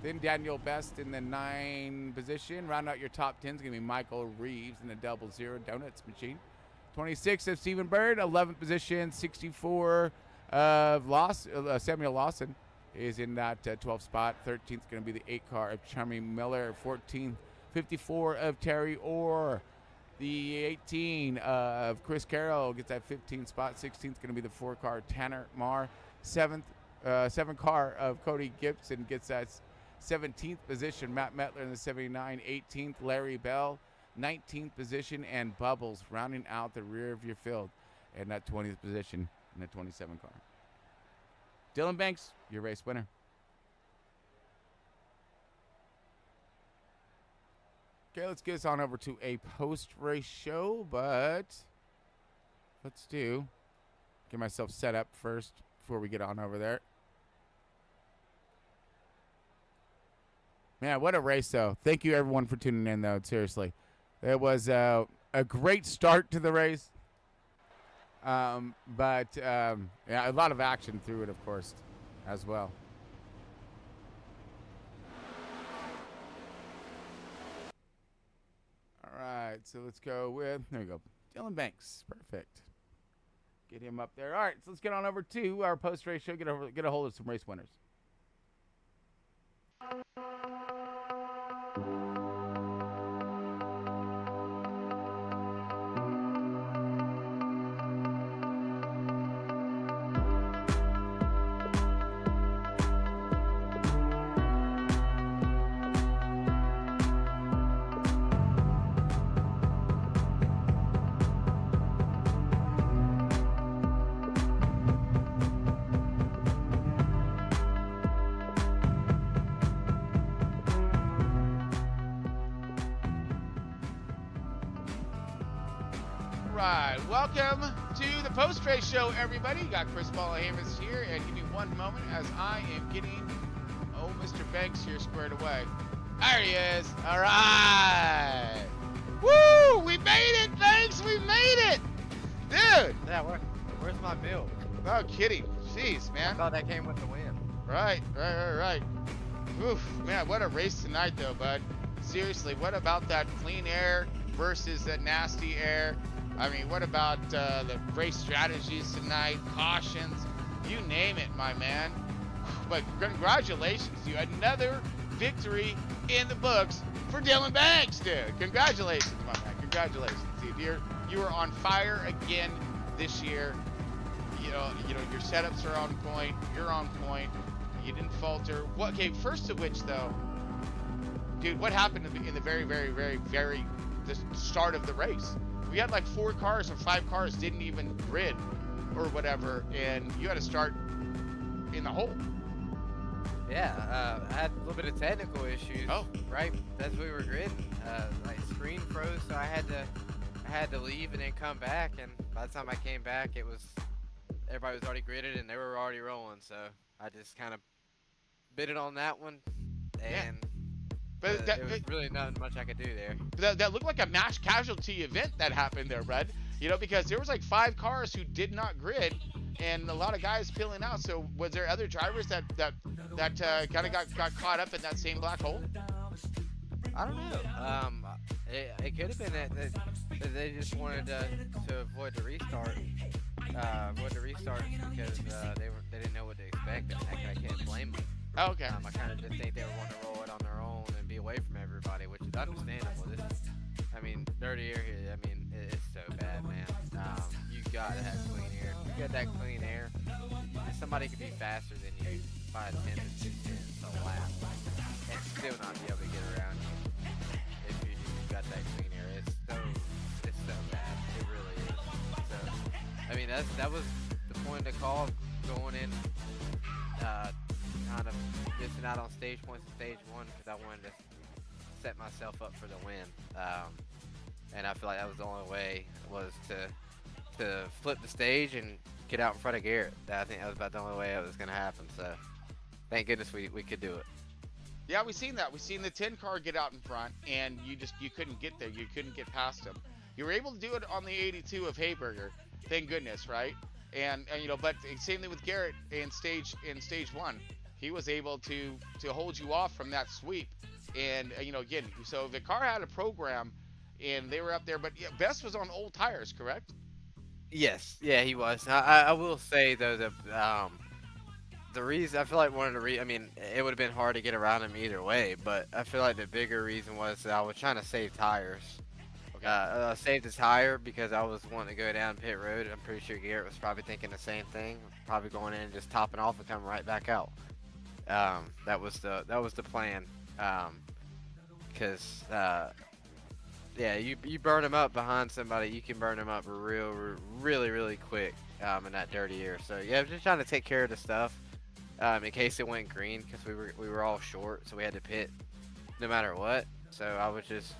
Then Daniel Best in the 9 position. Round out your top 10 is going to be Michael Reeves in the 00 Donuts machine. 26 of Stephen Bird, 11th position, 64 of Samuel Lawson is in that 12th spot. 13th is going to be the 8 car of Charmy Miller. 14th, 54 of Terry Orr. The 18 of Chris Carroll gets that 15th spot. 16th is going to be the 4 car Tanner Marr. 7 car of Cody Gibson gets that 17th position. Matt Metler in the 79. 18th, Larry Bell. 19th position, and Bubbles rounding out the rear of your field in that 20th position in the 27 car. Dylan Banks, your race winner. Okay, let's get us on over to a post-race show, but let's get myself set up first before we get on over there. Man, what a race, though. Thank you, everyone, for tuning in, though. Seriously. It was a great start to the race. Yeah, a lot of action through it, of course, as well. All right, so let's go with, there we go, Dylan Banks. Perfect. Get him up there. All right, so let's get on over to our post-race show, get a hold of some race winners. Right, welcome to the post-race show, everybody. You got Chris Balahamis here, and give me one moment as I am getting, Mr. Banks here squared away. There he is. All right. Woo! We made it, Banks. We made it, dude. Yeah, where's my bill? No kidding. Jeez, man. I thought that came with the win. Right. Oof, man, what a race tonight, though, bud. Seriously, what about that clean air versus that nasty air? I mean, what about the race strategies tonight, cautions, you name it, my man. But congratulations to you. Another victory in the books for Dylan Banks, dude. Congratulations, my man. Congratulations, dude. You are on fire again this year. You know, your setups are on point. You're on point. You didn't falter. Okay, first of which, though, dude, what happened in the very the start of the race? We had like 4 cars or 5 cars didn't even grid or whatever, and you had to start in the hole. Yeah, I had a little bit of technical issues. Oh, right. As we were gridding, like screen froze, so I had to leave and then come back. And by the time I came back, everybody was already gridded and they were already rolling. So I just kind of bid it on that one, and. Yeah. But there was really nothing much I could do there. That looked like a mass casualty event that happened there, Brad. You know, because there was like 5 cars who did not grid, and a lot of guys peeling out. So was there other drivers that kind of got caught up in that same black hole? I don't know. It could have been that they just wanted to avoid the restart. Because they didn't know what to expect. I can't blame them. Oh, okay. I kind of just think they were wanting to roll it on their own and be away from everybody, which is understandable. Dirty air here. I mean, it's so bad, man. You gotta have clean air. If you got that clean air, somebody could be faster than you by 10 to 15 a lap, and still not be able to get around you if you've got that clean air. It's so bad. It really is. So, I mean, that was the point of the call going in. Kind of missing out on stage points in stage 1 because I wanted to set myself up for the win, and I feel like that was the only way was to flip the stage and get out in front of Garrett. I think that was about the only way it was going to happen. So thank goodness we could do it. Yeah, we seen that. We seen the 10 car get out in front, and you couldn't get there. You couldn't get past him. You were able to do it on the 82 of Hayberger. Thank goodness, right? And but same thing with Garrett in stage 1. He was able to hold you off from that sweep. And, again, so the car had a program, and they were up there. But yeah, Best was on old tires, correct? Yes. Yeah, he was. I will say, though, that the reason, I feel like I mean, it would have been hard to get around him either way. But I feel like the bigger reason was that I was trying to save tires. Okay. I saved the tire because I was wanting to go down pit road. I'm pretty sure Garrett was probably thinking the same thing. Probably going in and just topping off and coming right back out. That was the plan, because yeah, you burn them up behind somebody, you can burn them up really quick in that dirty air. So yeah, just trying to take care of the stuff in case it went green, because we were all short, so we had to pit no matter what. So I was just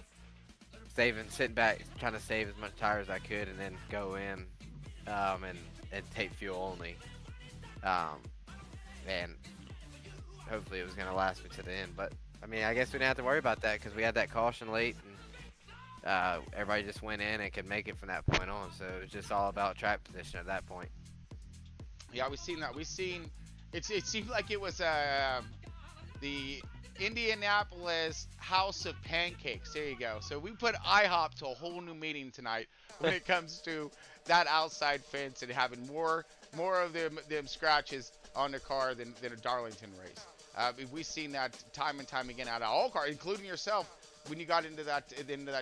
sitting back, trying to save as much tire as I could, and then go in and take fuel only, and hopefully it was going to last me to the end. But I mean, I guess we didn't have to worry about that because we had that caution late, and everybody just went in and could make it from that point on. So it was just all about track position at that point. Yeah, we've seen that. We've seen it seemed like it was the Indianapolis House of Pancakes. There you go. So we put IHOP to a whole new meeting tonight when it comes to that outside fence and having more of them scratches on the car than a Darlington race. We've seen that time and time again out of all cars, including yourself, when you got into that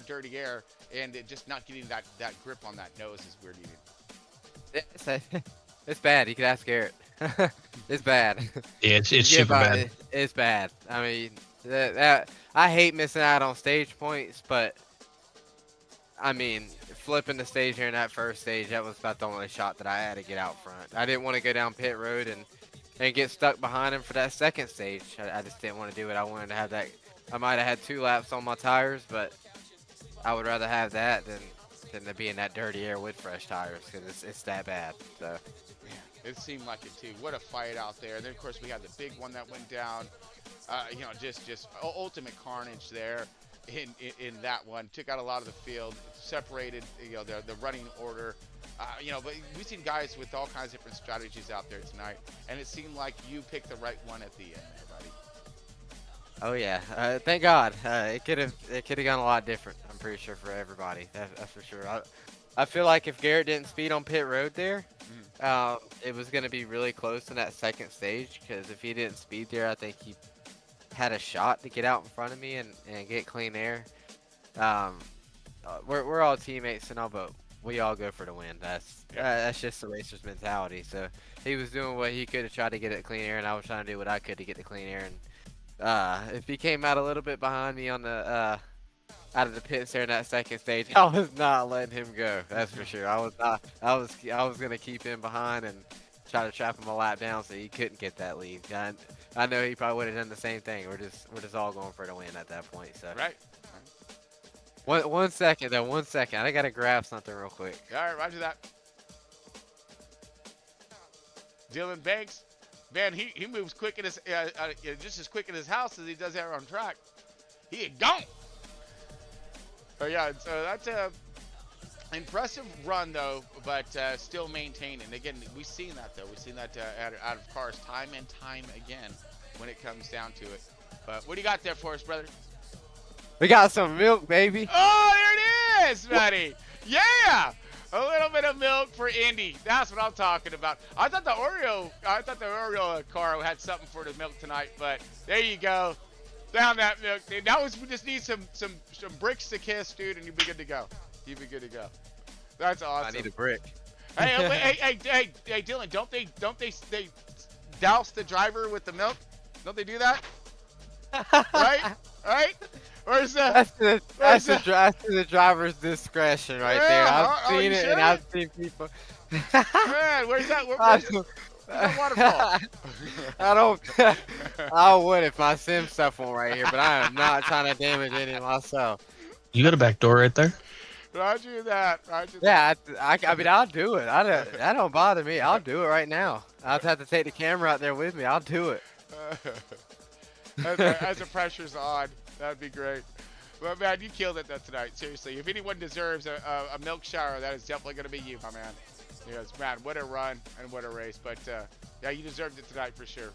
dirty air and it just not getting that grip on that nose is weird eating. It's bad. You could ask Garrett. It's bad. Yeah, it's super bad. It's bad. I mean, I hate missing out on stage points, but I mean, flipping the stage here in that first stage, that was about the only shot that I had to get out front. I didn't want to go down pit road and get stuck behind him for that second stage. I just didn't want to do it. I wanted to have that. I might have had 2 laps on my tires, but I would rather have that than to be in that dirty air with fresh tires because it's that bad. So. It seemed like it too. What a fight out there. And then of course we had the big one that went down. Just ultimate carnage there in that one. Took out a lot of the field, separated the running order. But we've seen guys with all kinds of different strategies out there tonight, and it seemed like you picked the right one at the end, buddy. Oh yeah, thank God. It could have gone a lot different. I'm pretty sure for everybody. That's for sure. I feel like if Garrett didn't speed on pit road there, it was going to be really close in that second stage because if he didn't speed there, I think he had a shot to get out in front of me and get clean air. We're all teammates and all, but we all go for the win. That's just the racer's mentality. So he was doing what he could to try to get it clean air, and I was trying to do what I could to get the clean air. And if he came out a little bit behind me on the out of the pits there in that second stage, I was not letting him go. That's for sure. I was gonna keep him behind and try to trap him a lap down so he couldn't get that lead. I know he probably would have done the same thing. We're just all going for the win at that point. So right. One second though. 1 second. I gotta grab something real quick. All right, roger that. Dylan Banks, man, he moves quick in his just as quick in his house as he does out on track. He had gone. Oh yeah, so that's a impressive run though, but still maintaining. Again, we've seen that though. We've seen that out of cars time and time again when it comes down to it. But what do you got there for us, brother? We got some milk, baby. Oh, there it is, buddy. Yeah, a little bit of milk for Indy. That's what I'm talking about. I thought the Oreo car had something for the milk tonight, but there you go. Down that milk, dude. Now we just need some bricks to kiss, dude, and you'll be good to go. You'll be good to go. That's awesome. I need a brick. Hey, Dylan, don't they douse the driver with the milk? Don't they do that? Right? Where's the? That's the driver's discretion right there. I've seen it, and I've seen people. Man, where's that? Where's the waterfall? I would if my sim stuff went right here, but I am not trying to damage any myself. You got a back door right there. Roger that. Yeah, I mean, I'll do it. That don't bother me. I'll do it right now. I'll have to take the camera out there with me. I'll do it. As the pressure's on, that'd be great. Well, man, you killed it tonight. Seriously, if anyone deserves a milk shower, that is definitely going to be you, my man. Yes, man, what a run and what a race. But yeah, you deserved it tonight for sure.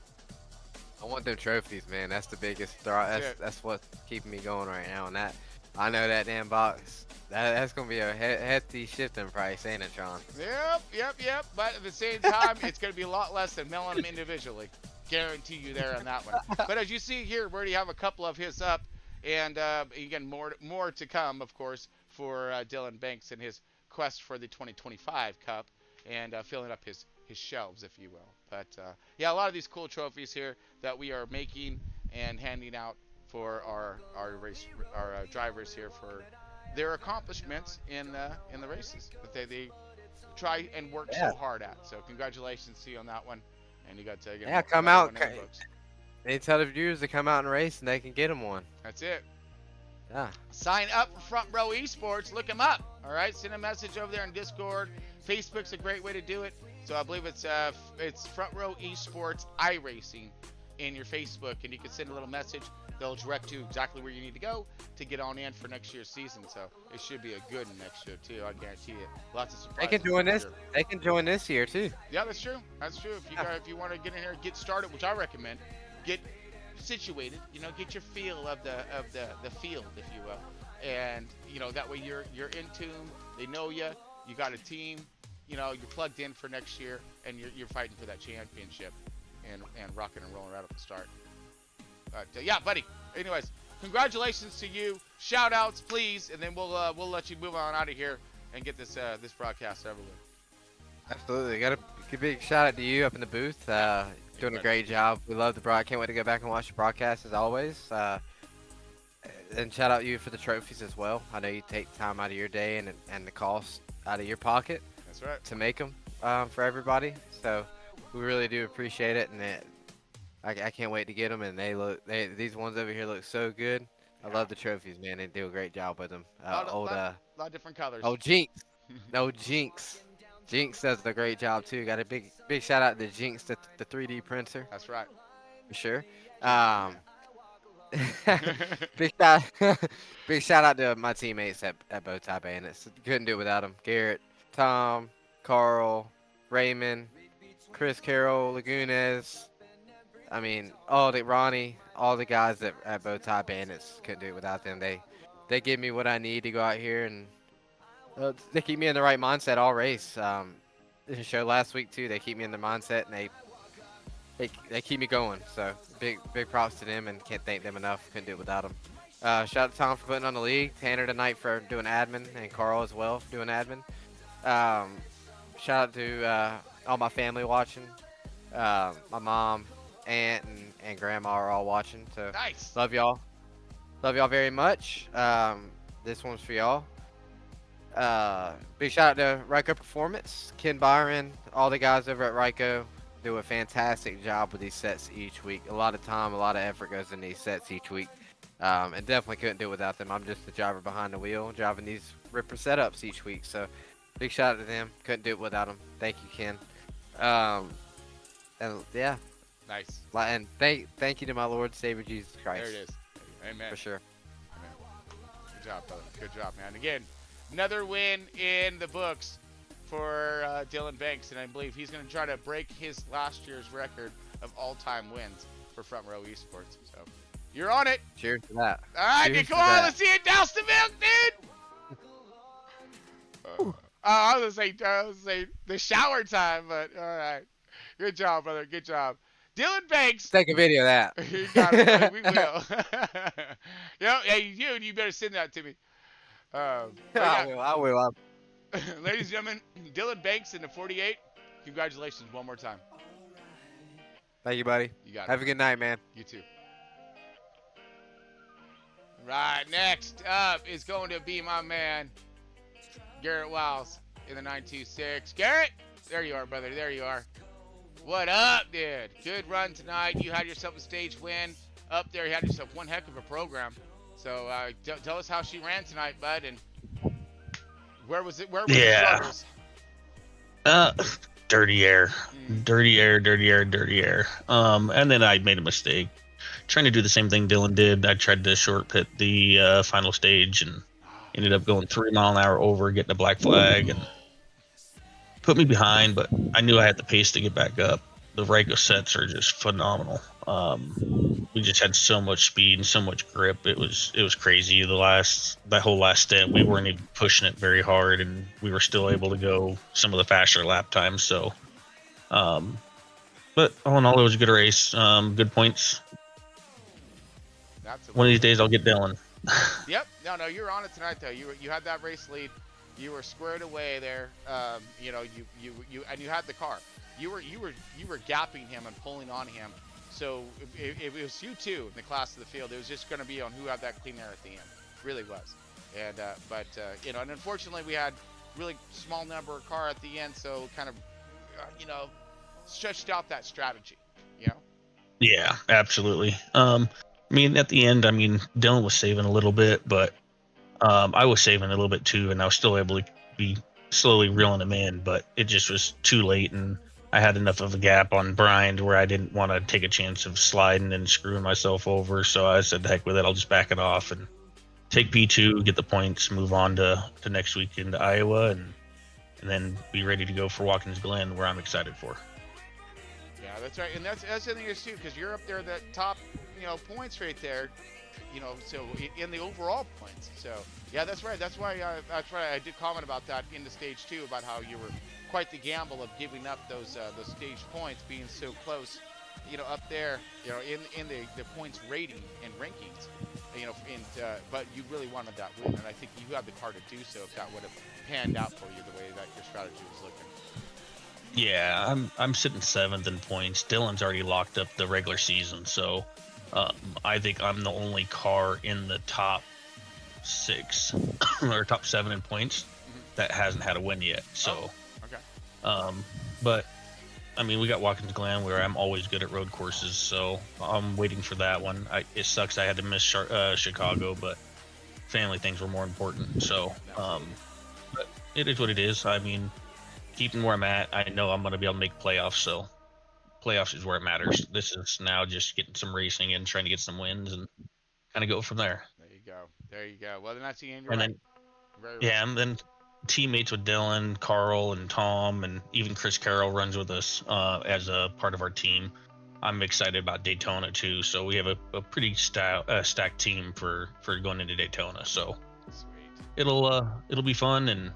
I want them trophies, man. That's the biggest. That's what's keeping me going right now. And I know that damn box. That's gonna be a hefty shifting price, ain't it, Tron? Yep. But at the same time, it's gonna be a lot less than mailing them individually. Guarantee you there on that one. But as you see here, we already have a couple of his up, and again, more to come, of course, for Dylan Banks and his quest for the 2025 Cup, and filling up his shelves, if you will. But yeah, a lot of these cool trophies here that we are making and handing out for our drivers here for their accomplishments in the races that they try and work so hard at. So congratulations to you on that one. And you got to come out. They tell the viewers to come out and race, and they can get them one. That's it. Yeah. Sign up for Front Row Esports. Look them up. All right. Send a message over there in Discord. Facebook's a great way to do it. So I believe it's Front Row Esports iRacing in your Facebook, and you can send a little message. They'll direct you exactly where you need to go to get on in for next year's season. So it should be a good one next year too. I guarantee you. Lots of surprises. They can join this. They can join this year too. Yeah, that's true. That's true. If you want to get in here, get started, which I recommend, get situated. You know, get your feel of the field, if you will, and that way you're in tune. They know you. You got a team. You're plugged in for next year, and you're fighting for that championship, and rocking and rolling right at the start. But yeah, buddy. Anyways, congratulations to you. Shout outs, please, and then we'll let you move on out of here and get this broadcast over with. Absolutely. Got a big shout out to you up in the booth. Doing a great job. We love the broadcast. Can't wait to go back and watch the broadcast as always. And shout out you for the trophies as well. I know you take time out of your day and the cost out of your pocket. That's right. To make them for everybody. So we really do appreciate it, and I can't wait to get them. And these ones over here look so good. I love the trophies, man. They do a great job with them. A lot of different colors. Oh, Jinx. No, Jinx. Jinx does a great job too. Got a big shout out to Jinx, the 3D printer. That's right. For sure. Big shout out to my teammates at Bowtie Bandits. Couldn't do it without them. Garrett, Tom, Carl, Raymond, Chris Carroll, Lagunes. I mean, Ronnie, all the guys at Bowtie Bandits, couldn't do it without them. They give me what I need to go out here, and they keep me in the right mindset all race. This show last week too. They keep me in the mindset, and they keep me going. So big props to them, and can't thank them enough. Couldn't do it without them. Shout out to Tom for putting on the league, Tanner tonight for doing admin, and Carl as well for doing admin. Shout out to all my family watching. My mom, aunt, and grandma are all watching. So nice. Love y'all. Love y'all very much. This one's for y'all. Big shout out to Ryko Performance, Ken Byron, all the guys over at Ryko do a fantastic job with these sets each week. A lot of time, a lot of effort goes in these sets each week. And definitely couldn't do it without them. I'm just the driver behind the wheel, driving these Ripper setups each week. So big shout out to them. Couldn't do it without them. Thank you, Ken. And yeah. Nice. And thank you to my Lord Savior Jesus Christ. There it is. Amen. For sure. Amen. Good job, brother. Good job, man. Again, another win in the books for Dylan Banks, and I believe he's going to try to break his last year's record of all-time wins for Front Row Esports. So you're on it. Cheers to that. All right, Cheers come on, let's see it. Douse the milk, dude. I was going to say the shower time, but all right. Good job, brother. Good job. Dylan Banks. Take a video of that. You got it, buddy. We will. Hey, you better send that to me. I will. Ladies and gentlemen, Dylan Banks in the 48. Congratulations one more time. Thank you, buddy. You got it. Have a good night, man. You too. Right, next up is going to be my man, Garrett Wiles in the 926. Garrett, there you are, brother. There you are. What up, dude? Good run tonight. You had yourself a stage win up there. You had yourself one heck of a program. So tell us how she ran tonight, bud, and where was it? Where were the struggles? Dirty air. Dirty air. And then I made a mistake. Trying to do the same thing Dylan did. I tried to short pit the final stage and ended up going 3 mile an hour over, getting a black flag, and put me behind, but I knew I had the pace to get back up. The Ryko sets are just phenomenal. We just had so much speed and so much grip. It was crazy. That whole last stint, we weren't even pushing it very hard, and we were still able to go some of the faster lap times. So, but all in all, it was a good race. Good points. One of these days, I'll get Dylan. Yep. No, you were on it tonight, though. You had that race lead. You were squared away there. You had the car. You were gapping him and pulling on him. So it was you two in the class of the field. It was just going to be on who had that clean air at the end. Really was. And and unfortunately we had really small number of car at the end, so kind of stretched out that strategy. Yeah, absolutely. I mean, at the end, Dylan was saving a little bit, but I was saving a little bit too, and I was still able to be slowly reeling him in, but it just was too late, and I had enough of a gap on Brian where I didn't want to take a chance of sliding and screwing myself over. So I said, heck with it. I'll just back it off and take P2, get the points, move on to next week into Iowa, and then be ready to go for Watkins Glen, where I'm excited for. Yeah, that's right. And that's the thing is, too, because you're up there, that top, points right there, so in the overall points. So, yeah, that's right. That's why I did comment about that in the stage 2, about how you were quite the gamble of giving up those stage points, being so close, up there, in the points rating and rankings, but you really wanted that win, and I think you had the card to do so if that would have panned out for you the way that your strategy was looking. Yeah, I'm sitting 7th in points. Dylan's already locked up the regular season, so I think I'm the only car in the top 6 or top 7 in points that hasn't had a win yet. So, but I mean, we got Watkins Glen, where I'm always good at road courses, so I'm waiting for that one. It sucks I had to miss Chicago, but family things were more important. So, but it is what it is. I mean, keeping where I'm at, I know I'm going to be able to make playoffs, so playoffs is where it matters. This is now just getting some racing and trying to get some wins and kind of go from there. There you go. Well, then that's the end. And then teammates with Dylan, Carl, and Tom, and even Chris Carroll runs with us as a part of our team. I'm excited about Daytona too. So we have a pretty stacked team for going into Daytona. So it'll be fun and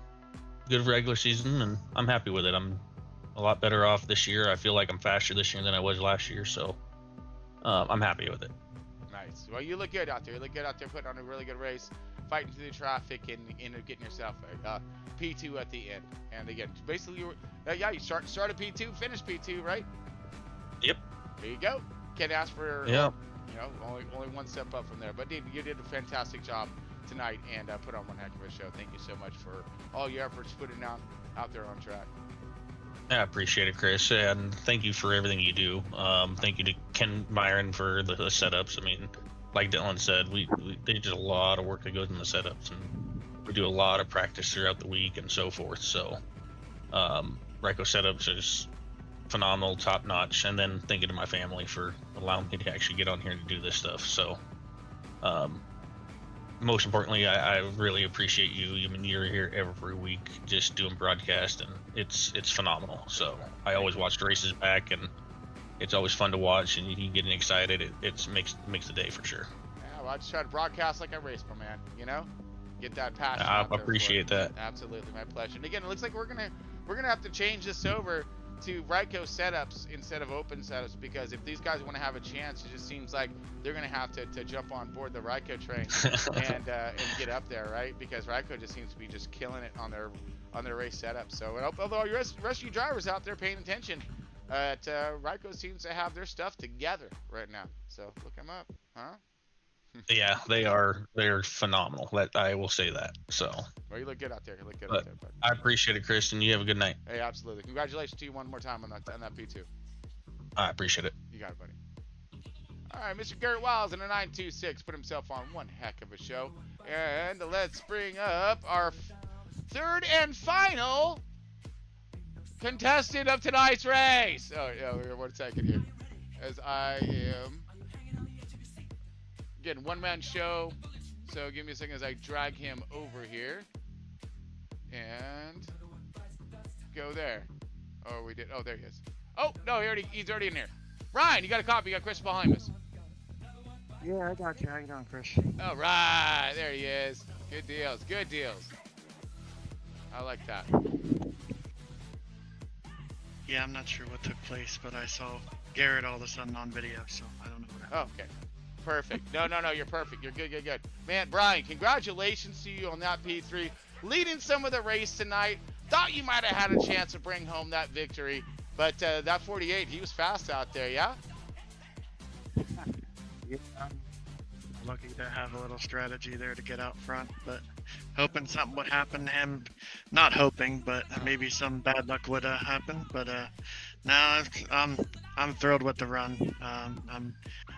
good regular season, and I'm happy with it. I'm a lot better off this year. I feel like I'm faster this year than I was last year, so I'm happy with it. Nice. Well, you look good out there. You look good out there, putting on a really good race, fighting through the traffic, and getting yourself a P2 at the end. And again, basically, you started P2, finished P2, right? Yep. There you go. Can't ask for only one step up from there. But dude, you did a fantastic job tonight and put on one heck of a show. Thank you so much for all your efforts putting out there on track. I appreciate it, Chris, and thank you for everything you do. Thank you to Ken Myron for the setups. I mean, like Dylan said, they did a lot of work that goes in the setups, and we do a lot of practice throughout the week and so forth. So, Ryko Setups is phenomenal, top notch, and then thank you to my family for allowing me to actually get on here to do this stuff. So, most importantly, I really appreciate you. I mean, you're here every week just doing broadcast, and it's phenomenal. So I always watch the races back, and it's always fun to watch, and you getting excited. It makes the day for sure. Yeah, well, I just try to broadcast like I race, my man. Get that passion. I appreciate that. Absolutely, my pleasure. And again, it looks like we're gonna have to change this over to Ryko setups instead of open setups, because if these guys want to have a chance, it just seems like they're going to have to jump on board the Ryko train and get up there, right? Because Ryko just seems to be just killing it on their race setup. So although your rest of you drivers out there paying attention, Ryko seems to have their stuff together right now. So look them up, huh? Yeah, they're phenomenal. I will say that. So. Well, you look good out there. You look good out there. But I appreciate it, Chris, and you have a good night. Hey, absolutely. Congratulations to you one more time on that P2. I appreciate it. You got it, buddy. All right, Mr. Garrett Wiles in a 926 put himself on one heck of a show. And let's bring up our third and final contestant of tonight's race. Oh, yeah, 1 second here. As I am... Again, one-man show, so give me a second as I drag him over here and go there. Oh, we did. Oh, there he is. Oh, no, he's already in here. Ryan, you got a copy. You got Chris behind us. Yeah, I got you. How you doing, Chris? All right, there he is. Good deals. Good deals. I like that. Yeah, I'm not sure what took place, but I saw Garrett all of a sudden on video, so I don't know what happened. Oh, okay. Perfect. No, you're perfect. You're good. Man, Brian, congratulations to you on that P3. Leading some of the race tonight. Thought you might have had a chance to bring home that victory. But that 48, he was fast out there, yeah? Yeah, I'm lucky to have a little strategy there to get out front, but hoping something would happen to him. Not hoping, but maybe some bad luck would happen. But now I'm thrilled with the run.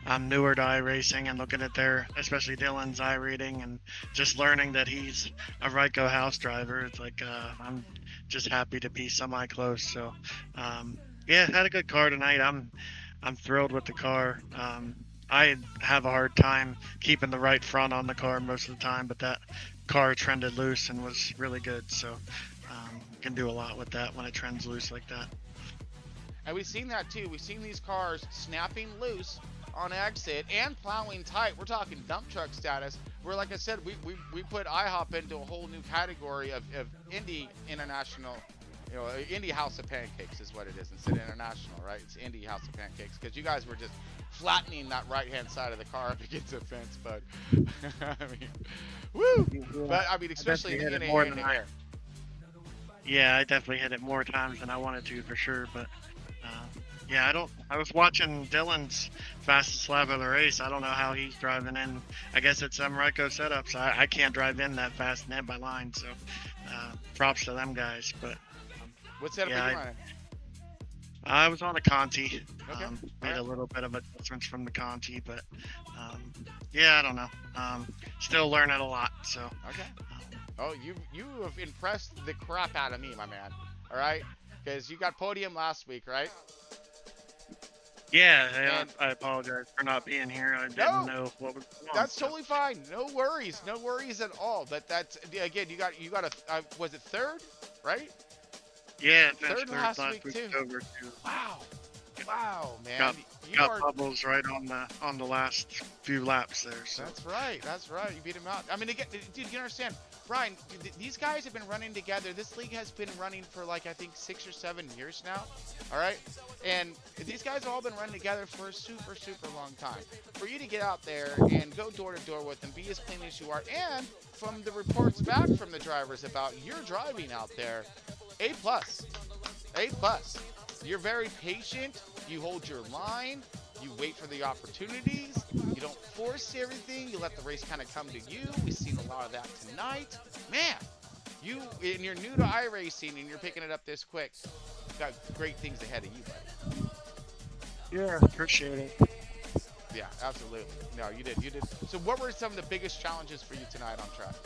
I'm newer to iRacing and looking at especially Dylan's iRating, and just learning that he's a Ryko house driver. It's like I'm just happy to be semi-close. So Yeah, had a good car tonight. I'm thrilled with the car. I have a hard time keeping the right front on the car most of the time, but that car trended loose and was really good. So can do a lot with that when it trends loose like that. And we've seen that too. We've seen these cars snapping loose on exit and plowing tight. We're talking dump truck status. Where, like I said, we put IHOP into a whole new category of Indy International. You know, Indy House of Pancakes is what it is instead of international, right? It's Indy House of Pancakes because you guys were just flattening that right-hand side of the car up against the fence. But I mean, woo! But I mean, especially in the air. Yeah, I definitely hit it more times than I wanted to for sure. But yeah, I was watching Dylan's fastest lap of the race. I don't know how he's driving in. I guess it's some Ryko setup, so I can't drive in that fast and hit by line. So props to them guys. But what setup are you running? I was on a Conti. Okay. Made a little bit of a difference from the Conti, but yeah, I don't know. Still learning a lot. So. Okay. Oh, you have impressed the crap out of me, my man. All right, because you got podium last week, right? Yeah, I apologize for not being here. I didn't know what was going on. That's totally fine. No worries at all. But that's again, you got a was it third, right? Yeah, third last week too. Over too. Wow, man. Got bubbles right on the last few laps there. So. That's right. You beat him out. I mean, again, dude, you understand, Brian? These guys have been running together. This league has been running for like I think 6 or 7 years now. All right, and these guys have all been running together for a super long time. For you to get out there and go door to door with them, be as clean as you are, and from the reports back from the drivers about your driving out there, A+. You're very patient. You hold your line. You wait for the opportunities. You don't force everything. You let the race kind of come to you. We've seen a lot of that tonight. Man, and you're new to iRacing and you're picking it up this quick. You've got great things ahead of you, buddy. Yeah, appreciate it. Yeah, absolutely. No, you did. So what were some of the biggest challenges for you tonight on track?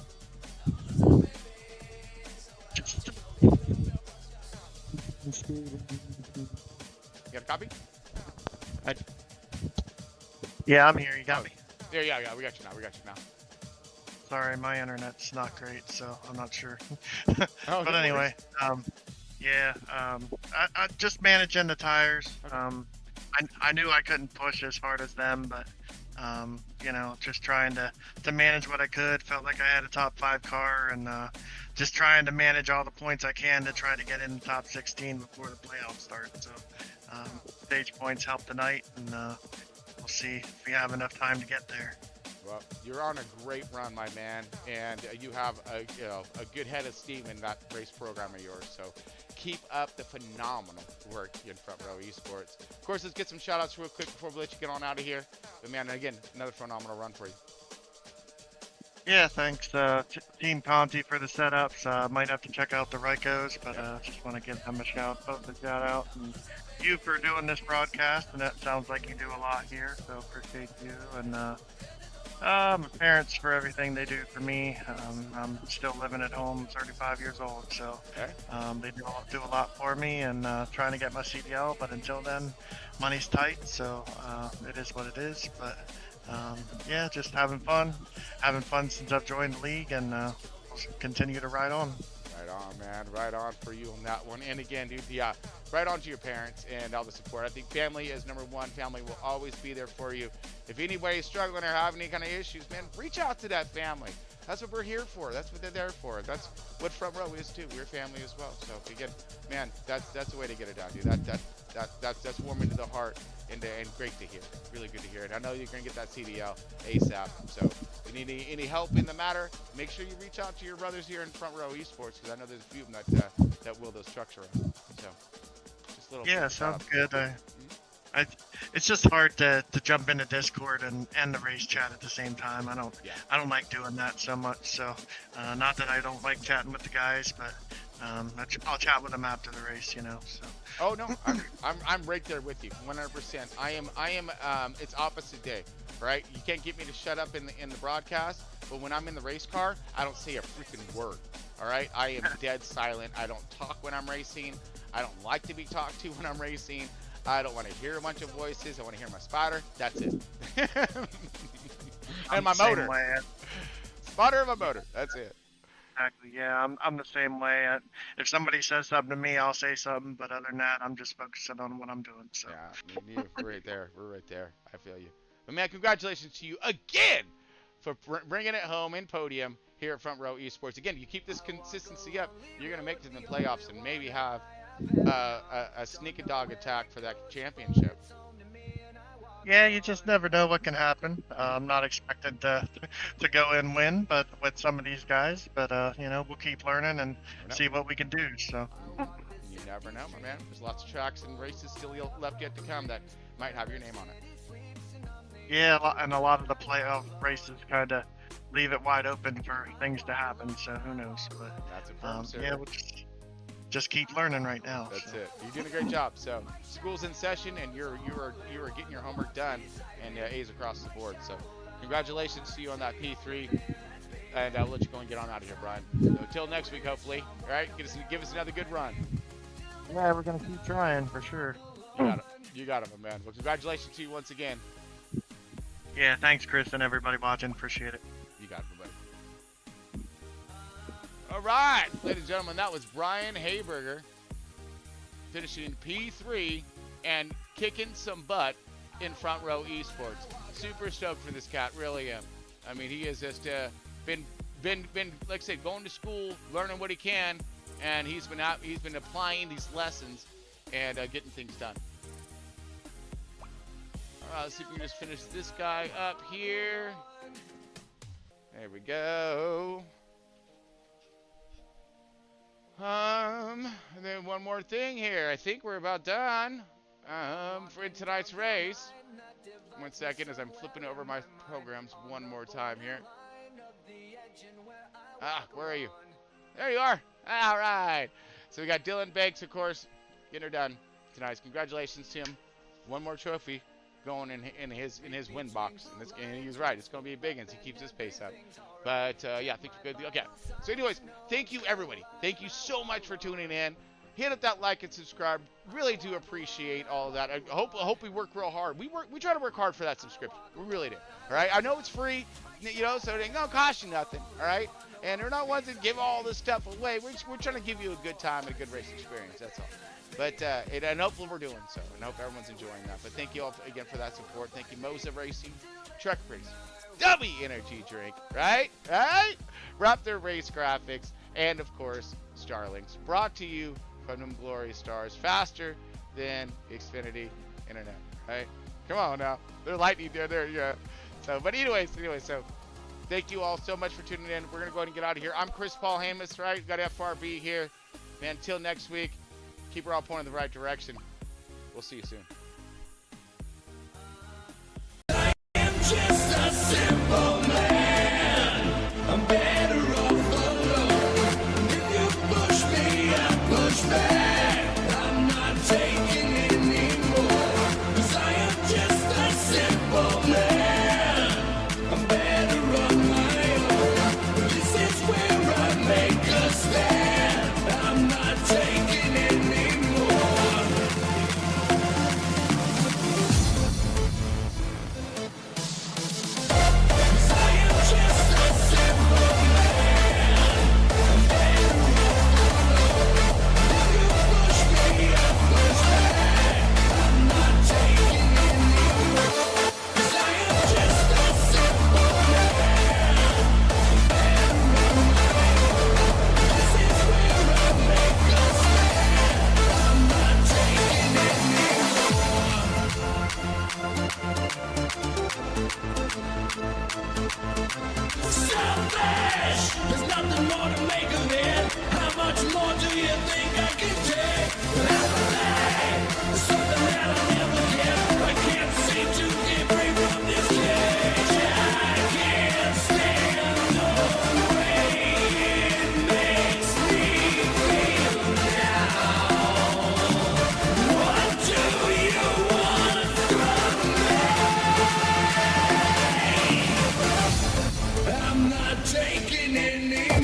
You got a copy? Yeah, I'm here. You got me. Yeah, we got you now. Sorry, my internet's not great, so I'm not sure. Oh, but anyway, I just managing the tires. Okay. I knew I couldn't push as hard as them, but just trying to manage what I could. Felt like I had a top 5 car, and just trying to manage all the points I can to try to get in the top 16 before the playoffs start. So stage points helped tonight, and we'll see if we have enough time to get there. Well, you're on a great run, my man, and you have a good head of steam in that race program of yours. So keep up the phenomenal work in Front Row Esports. Of course, let's get some shout-outs real quick before we let you get on out of here. But, man, again, another phenomenal run for you. Yeah, thanks Team Conti for the setups. Might have to check out the Rykos, but just want to give them a shout out. And you for doing this broadcast, and that sounds like you do a lot here, so appreciate you. And my parents for everything they do for me. I'm still living at home, 35 years old, so they do a lot for me, and trying to get my CDL, but until then, money's tight, so it is what it is. But yeah, just having fun since I've joined the league, and we'll continue to ride on. Right on, man. Right on for you on that one. And again, dude, yeah, right on to your parents and all the support. I think family is number one. Family will always be there for you. If anybody's struggling or having any kind of issues, man, reach out to that family. That's what we're here for. That's what they're there for. That's what Front Row is too. We're family as well. So again, man, that's the way to get it done, dude. That's warming to the heart and great to hear. Really good to hear it. I know you're gonna get that CDL ASAP. So if you need any help in the matter, make sure you reach out to your brothers here in Front Row Esports, because I know there's a few of them that wheel those trucks around. So just a little. Yeah, sounds good. It's just hard to jump into Discord and the race chat at the same time. I don't like doing that so much. So not that I don't like chatting with the guys, but I'll chat with them after the race, So. Oh no, I'm right there with you, 100%. I am. It's opposite day, right? You can't get me to shut up in the broadcast, but when I'm in the race car, I don't say a freaking word. All right, I am dead silent. I don't talk when I'm racing. I don't like to be talked to when I'm racing. I don't want to hear a bunch of voices. I want to hear my spotter. That's it. And my motor. Spotter of my motor. That's it. Exactly. Yeah, I'm the same way. If somebody says something to me, I'll say something. But other than that, I'm just focusing on what I'm doing. So. Yeah, me neither. We're right there. We're right there. I feel you. But man, congratulations to you again for bringing it home in podium here at Front Row Esports. Again, you keep this consistency up, you're going to make it to the playoffs and maybe have a sneak a dog attack for that championship. Yeah, you just never know what can happen. I'm not expected to go and win, but with some of these guys. But we'll keep learning and see what we can do. So. You never know, my man. There's lots of tracks and races still left yet to come that might have your name on it. Yeah, and a lot of the playoff races kind of leave it wide open for things to happen. So who knows? But that's a yeah, we'll just keep learning right now. That's it. You're doing a great job. So school's in session, and you are getting your homework done, and A's across the board. So congratulations to you on that P3, and I'll let you go and get on out of here, Brian. So until next week, hopefully. All right, give us another good run. Yeah, we're gonna keep trying for sure. You got it, my man. Well, congratulations to you once again. Yeah, thanks, Chris, and everybody watching. Appreciate it. You got it, buddy. All right, ladies and gentlemen, that was Brian Hayberger finishing P3 and kicking some butt in Front Row Esports. Super stoked for this cat, really am. I mean, he has just been like I said, going to school, learning what he can, and he's been applying these lessons and getting things done. All right, let's see if we can just finish this guy up here. There we go. And then one more thing here. I think we're about done for tonight's race. 1 second as I'm flipping over my programs one more time here. Where are you? There you are. All right. So we got Dylan Banks, of course, getting her done tonight. Congratulations to him. One more trophy going in his win box. And he was right. It's going to be a big one. So he keeps his pace up. But yeah, I think we're good. Okay. So anyways, thank you everybody. Thank you so much for tuning in. Hit up that like and subscribe. Really do appreciate all of that. I hope we work real hard. We try to work hard for that subscription. We really do. All right. I know it's free, so it ain't gonna cost you nothing. All right. And they're not ones that give all this stuff away. We're trying to give you a good time and a good race experience. That's all. But and hopefully we're doing so. And I hope everyone's enjoying that. But thank you all again for that support. Thank you, Moza Racing, Trek Racing, W Energy Drink, right? Raptor Race Graphics, and of course, Starlinks. Brought to you from them glorious stars, faster than Xfinity Internet, right? Come on now. They're lightning there, yeah. So, but anyways, so thank you all so much for tuning in. We're going to go ahead and get out of here. I'm Chris Paul Hamus, right? Got FRB here. Man, until next week, keep her all pointing in the right direction. We'll see you soon. I am just a simple man. I'm better off alone. If you push me, I push back. I'm not taking anymore. 'Cause I am just a simple man. I'm better on my own. This is where I make a stand. I'm not taking anymore. Selfish! There's nothing more to make of it. How much more do you think I can take? There's something that I'll never get. I can't seem to get free from this cage. I can't stand the way it makes me feel now. What do you want from me? I'm not taking any